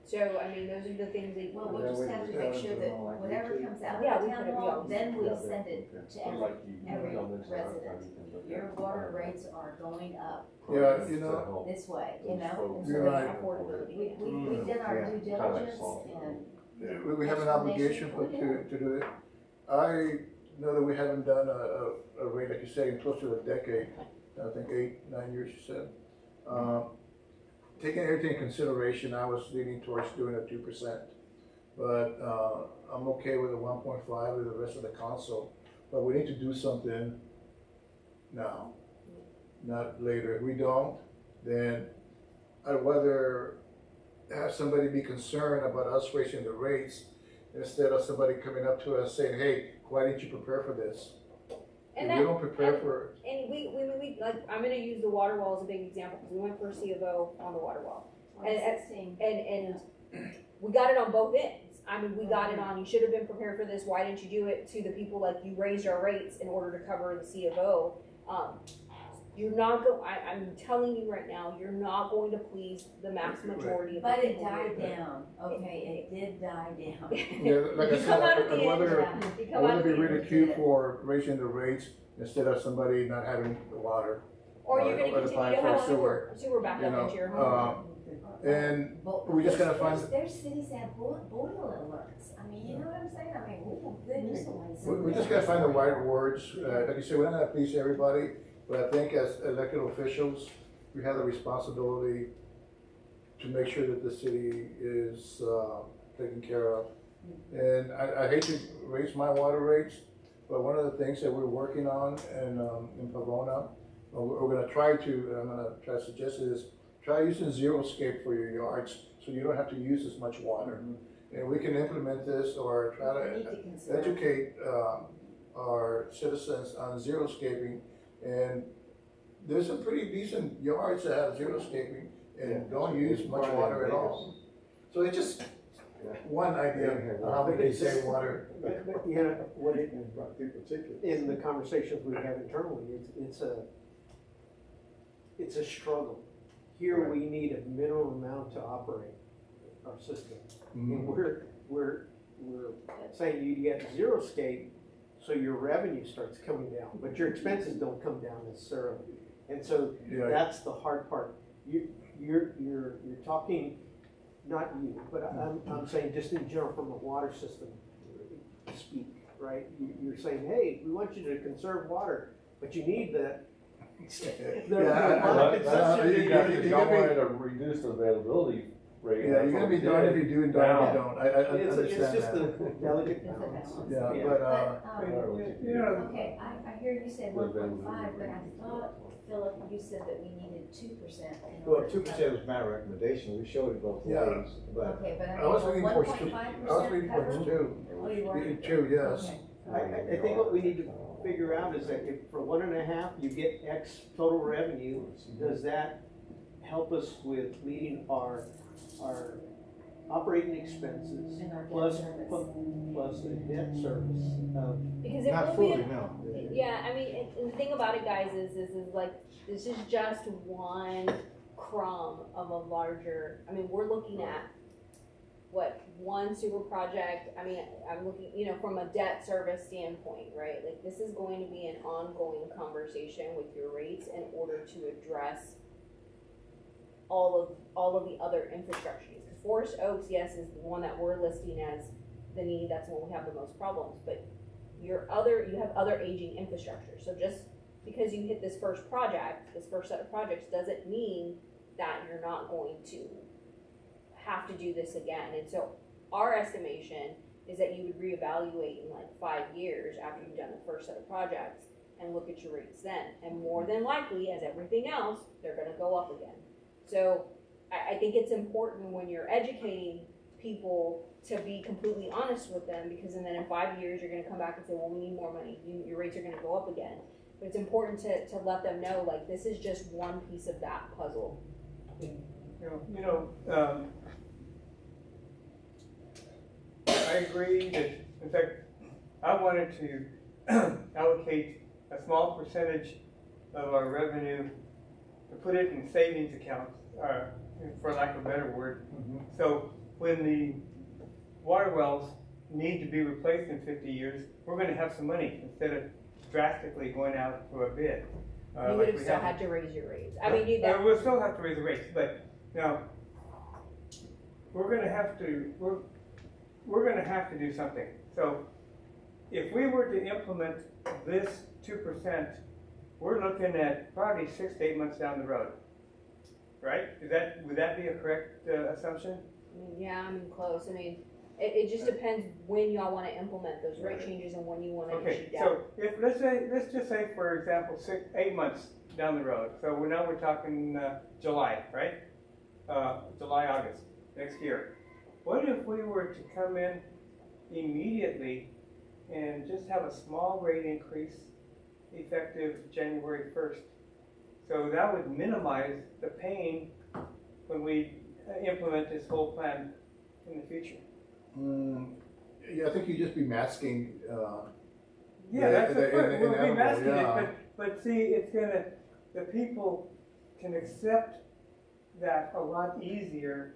So, I mean, those are the things that. Well, we'll just have to make sure that whatever comes out Yeah, of we the put town it hall, beyond. then we send it to every Every resident. Your water rates are going up Yeah, you know, this way, you know? And so You're right. Affordability. We did our Yeah. due diligence and we have an obligation to do it. I know that we haven't done a rate, like you said, in close to a decade, I think 8, 9 years, you said. Taking everything in consideration, I was leaning towards doing a 2%, but I'm okay with a 1.5 with the rest of the council. But we need to do something now, not later. If we don't, then I'd rather have somebody be concerned about us raising the rates instead of somebody coming up to us saying, hey, why didn't you prepare for this? And If we don't prepare for it. And we like, I'm gonna use the water wall as a big example, because we went for a C of O on the water wall. And we got it on both ends. I mean, we got it on, you should have been prepared for this, why didn't you do it, to the people like, you raised our rates in order to cover the C of O. You're not I'm telling you right now, you're not going to please the mass majority of the but it people. died down, okay, it did die down. Yeah, like I You said, come out at the I'd end, rather, you I'd come out rather at be the end. ridiculed for raising the rates instead of somebody not having the water. Or you're gonna or the continue to pipe or have sewer back You up know, into your home. And But we just gotta find, there's cities that have boil alerts, I mean, you know what I'm saying, I mean, we have good utilize. we just gotta find the right words. Like you said, we're not gonna please everybody, but I think as elected officials, we have the responsibility to make sure that the city is taken care of. And I hate to raise my water rates, but one of the things that we're working on in Pavona, we're gonna try to, and I'm gonna try to suggest is, try using zero-scape for your yards, so you don't have to use as much water. And we can implement this or try We need to to consider. educate our citizens on zero-scaping. And there's some pretty decent yards that have zero-scaping and don't use much water at all. So it's just one idea of how we can save water. But, you know, what it, in the conversations we have internally, it's a struggle. Here we need a minimum amount to operate our system. And we're saying you get zero scape, so your revenue starts coming down, but your expenses don't come down necessarily. And so Yeah. that's the hard part. You're talking, not you, but I'm saying just in general from a water system speak, right? You're saying, hey, we want you to conserve water, but you need the water consumption. Y'all wanted to reduce the availability rate. Yeah, you're gonna be darned if you do and darned if you don't. I It's understand just that. a delicate It's a balance. balance. Yeah, Yeah. but, Okay, I hear you said 1.5, but I thought, Philip, you said that we needed 2%. Well, 2% was my recommendation, we showed it both Yeah. ways, but Okay, but I was leaning I mean, towards two, 1.5% I was leaning towards covered? two. Oh, you were? Two, yes. Okay. I think what we need to figure out is that if for 1.5, you get X total revenue, does that help us with meeting our operating expenses And our debt plus, service. plus the debt service of, Because it Not will be, fully, no. yeah, I mean, and the thing about it, guys, is like, this is just one crumb of a larger, I mean, we're looking at, what, one sewer project, I mean, I'm looking, you know, from a debt service standpoint, right? Like, this is going to be an ongoing conversation with your rates in order to address all of the other infrastructure needs. 'Cause Forest Oaks, yes, is the one that we're listing as the need, that's when we have the most problems, but you have other aging infrastructure, so just because you hit this first set of projects, doesn't mean that you're not going to have to do this again. And so our estimation is that you would reevaluate in like 5 years after you've done the first set of projects and look at your rates then. And more than likely, as everything else, they're gonna go up again. So I think it's important when you're educating people to be completely honest with them, because then in 5 years, you're gonna come back and say, well, we need more money, your rates are gonna go up again. But it's important to let them know, like, this is just one piece of that puzzle. I agree that, in fact, I wanted to allocate a small percentage of our revenue to put it in savings accounts, for lack of a better word. So when the water wells need to be replaced in 50 years, we're gonna have some money instead of drastically going out for a bid. You would have still had to raise your rates. I mean, We'll still have to raise the rates, but now, we're gonna have to do something. So, if we were to implement this 2%, we're looking at probably 6 to 8 months down the road. Right? Would that be a correct assumption? yeah, I mean, close. I mean, it just depends when y'all wanna implement those rate changes and when you wanna Okay, issue so down. if, let's just say, for example, 6, 8 months down the road. So we're talking July, right? July, August, next year. What if we were to come in immediately and just have a small rate increase effective January 1st? So that would minimize the pain when we implement this whole plan in the future. Yeah, I think you'd just be masking, Yeah, that's the point, we'll be inevitable, masking yeah. it, but see, the people can accept that a lot easier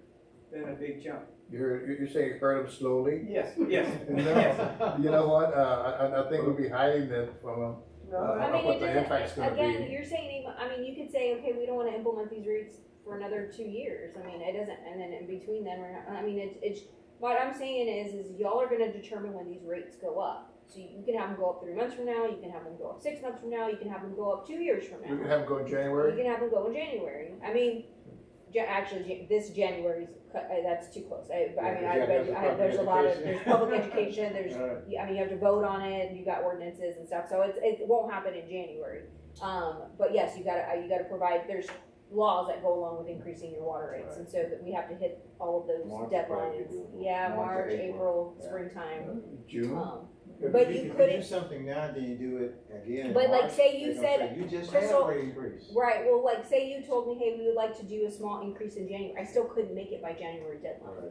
than a big jump. You're saying hurt them slowly? Yes, yes, No, yes. you know what, I think we'll be hiding that from them. No, I mean, what it the doesn't, impact's gonna again, be. you're saying, I mean, you could say, okay, we don't wanna implement these rates for another 2 years. I mean, it doesn't, and then in between then, we're not, I mean, it's, what I'm saying is y'all are gonna determine when these rates go up. So you can have them go up 3 months from now, you can have them go up 6 months from now, you can have them go up 2 years from now. We can have them go in You January? can have them go in January. I mean, actually, this January's, that's too close. I mean, there's a lot of, there's public education, there's, I mean, you have to vote on it, you got ordinances and stuff, so it won't happen in January. But yes, you gotta provide, there's laws that go along with increasing your water rates, and so that we have to hit all of those March, deadlines. probably. Yeah, March or March, April, Yeah. springtime. June? But if you if couldn't- do something now, then you do it again in But like, March, say you they're gonna said, say, you just Crystal- had a rate increase. Right, well, like, say you told me, hey, we would like to do a small increase in January, I still couldn't make it by January deadline.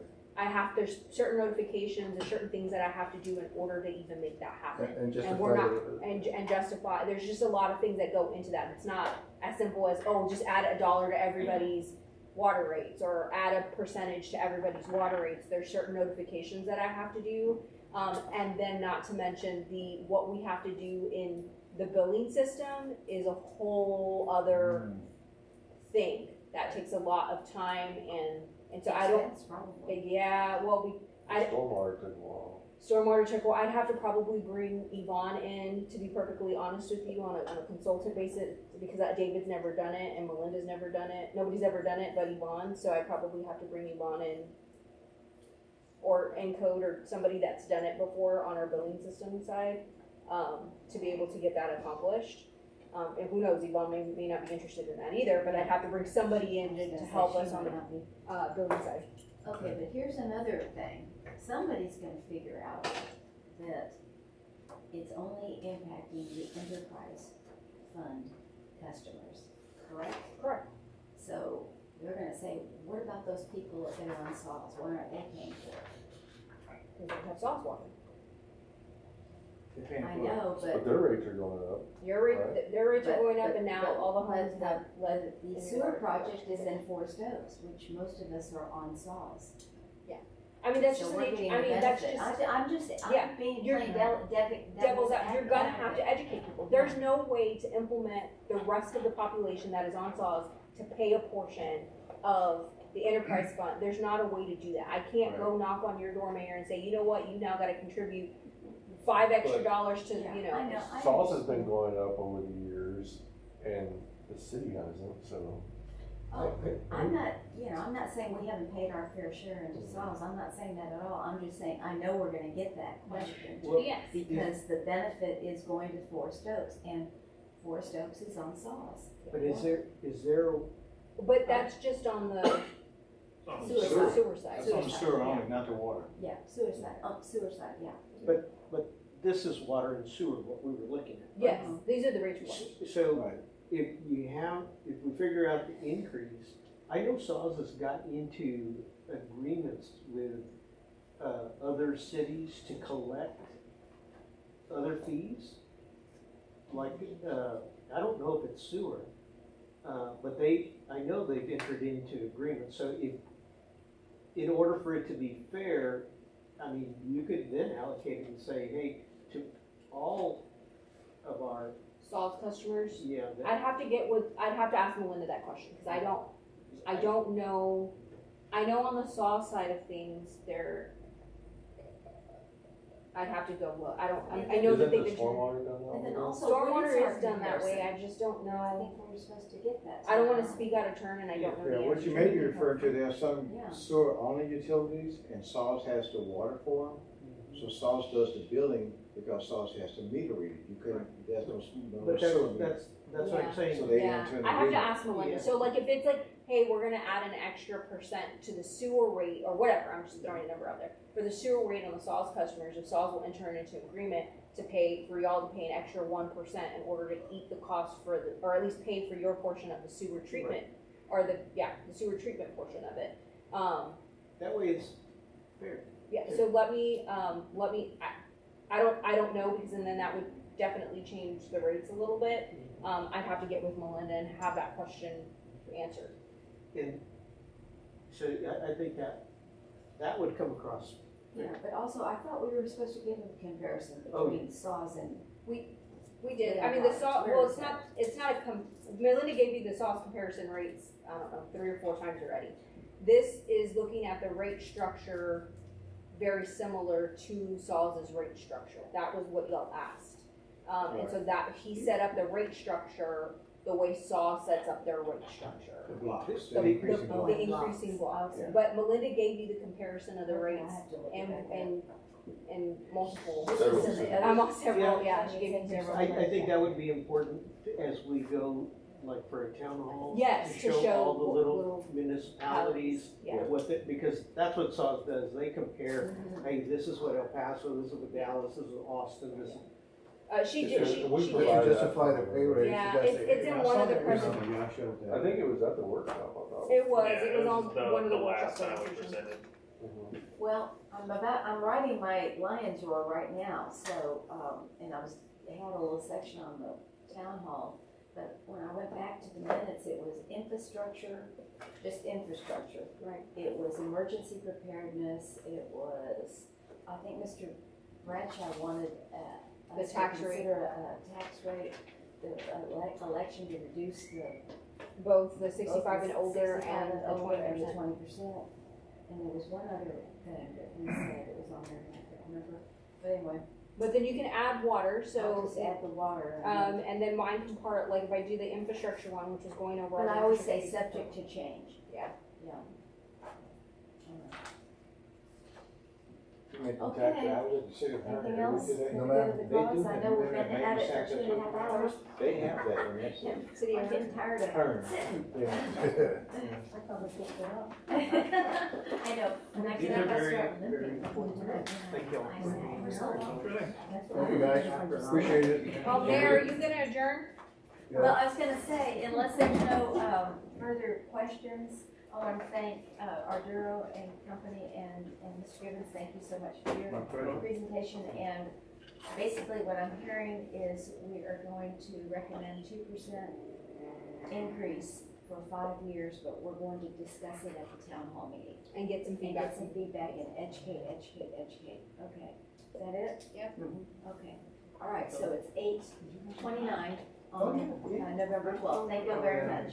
There's certain notifications and certain things that I have to do in order to even make that happen. And just And we're not, and justify, there's just a lot of things that go into that. It's not as simple as, oh, just add $1 to everybody's water rates, or add a percentage to everybody's water rates. There's certain notifications that I have to do. And then not to mention what we have to do in the billing system is a whole other thing. That takes a lot of time, and so I don't, Expense, probably. yeah, well, Stormwater took a while. stormwater check, well, I'd have to probably bring Yvonne in, to be perfectly honest with you, on a consultant basis, because David's never done it, and Melinda's never done it, nobody's ever done it but Yvonne, so I probably have to bring Yvonne in, or Encode, or somebody that's done it before on our billing system side, to be able to get that accomplished. And who knows, Yvonne may not be interested in that either, but I'd have to bring somebody in to help us on the billing side. Okay, but here's another thing. Somebody's gonna figure out that it's only impacting the enterprise fund customers, correct? Correct. So they're gonna say, what about those people that are on saws, why aren't they paying for it? Because they have sauce water. I know, But their rates are going up. Their rates are But- going up, but- and now but- all the homes but have lead. the in sewer water. project is in Forest Oaks, which most of us are on saws. I mean, that's So just we're an, getting I a mean, that's benefit. just I'm being you're- plain devil's out. You're gonna have to educate people. There's no way to implement the rest of the population that is on saws to pay a portion of the enterprise fund. There's not a way to do that. I can't go knock on your door, Mayor, and say, you know what, you now gotta contribute $5 extra to, you know. I know. Sauce has been going up over the years, and the city hasn't, so. Oh, I'm not saying we haven't paid our fair share into saws, I'm not saying that at all, I'm just saying, I know we're gonna get that question. Well, Yes. Because the benefit is going to Forest Oaks, and Forest Oaks is on saws. But is there, But that's just on the sewer side. That's on the sewer only, not the water. Yeah, sewer side, yeah. but this is water and sewer, what we were looking at. Yes, these are the rates for water. So Right. if we figure out the increase, I know Saws has got into agreements with, other cities to collect other fees. Like, I don't know if it's sewer, but I know they've entered into agreements, so in order for it to be fair, I mean, you could then allocate it and say, hey, to all of our, Saws customers. yeah. I'd have to ask Melinda that question, because I don't know. I know on the saw side of things, I'd have to go look. I know that they've been. Stormwater done that And then way? also. Stormwater rates are is done that way, comparison. I just don't I know. think we're supposed to get that. I don't wanna speak out of turn, and I don't know the Yeah, what you answer. may be referring to, there are some Yeah. sewer only utilities, and SAWS has the water for them. So SAWS does the billing because SAWS has to meter read it. You couldn't, there's no But sewer meter. that's what I'm So saying. they Yeah, enter an I have to agreement. ask Melinda. Yeah. So like if it's like, hey, we're gonna add an extra % to the sewer rate or whatever, I'm just throwing a number out there. For the sewer rate on the SAWS customers, if SAWS will enter into an agreement to pay, for y'all to pay an extra 1% in order to eat the cost for the, or at least pay for your portion of the sewer treatment, or the sewer treatment portion of it. That way it's fair. Yeah, so let me, I don't know, because then that would definitely change the rates a little bit. I'd have to get with Melinda and have that question answered. And so I think that would come across. Yeah, but also, I thought we were supposed to give a comparison Oh, between saws and, We did, Yeah, I mean, the right. saw, Where well, is it's not Melinda gave you the sauce comparison rates, I don't know, 3 or 4 times already. This is looking at the rate structure very similar to Saw's rate structure. That was what y'all asked. And so that, he set up the rate structure the way Saw sets up their rate structure. The blocks, The, the increasing the blocks. increasing blocks. Okay. But Melinda gave you the comparison of the Okay, I rates have to look at that. and multiple. This is in the I'm other. on several, yeah, she gave me several. I think that would be important as we go, like for a town hall. Yes, to show all the little little municipalities yeah. with it, because that's what SAWS does. They compare, hey, this is what El Paso, this is what Dallas, this is Austin, this is. She did, she We did. provide justify the pay raise. Yeah, you guys it's say, in "Hey, one of the I saw that present- Yeah, I showed that. I think it was at the workshop, I thought. It was Yeah, on one of the workshop last time we presentations. presented. Well, I'm writing my Lions Roar right now, so, and I had a little section on the town hall, but when I went back to the minutes, it was infrastructure, just infrastructure. Right. It was emergency preparedness, it was, I think Mr. Bradshaw wanted, The us to tax rate. consider a tax rate, the election to reduce the. Both the 65 and older 65 and the older and the 20%. 20%. And there was one other thing that he said that was on there, and I can't remember. But anyway, But then you can add water, I'll so, just add the water. and then mine can part, like if I do the infrastructure one, which is going over. But our I always say infrastructure- subject to change. Yeah. Yeah. You made the Okay. tax, I was at the city of Herndon Anything else? today. No, Any ma'am. other They do thoughts? I have know we've that been at it for maintenance 2.5 hours. They have that in that city. City I'm of getting tired of Herndon. sitting. Yeah. I thought we picked it up. I know. When I These get are up, I very, start very limping. important. Thank you. I sat for so long. Thank you, guys, appreciate it. Oh, Mayor, are you gonna adjourn? Yeah. Well, I was gonna say, unless there's no, further questions, I want to thank, Arduro and company and Mr. Gibbons, thank you so much for your My pleasure. presentation. And basically what I'm hearing is we are going to recommend 2% increase for 5 years, but we're going to discuss it at the town hall meeting. And get some And feedback. get some feedback and educate. Okay, is that it? Yep. Okay, all right, so it's 8:29 on November 12th. Thank you very much.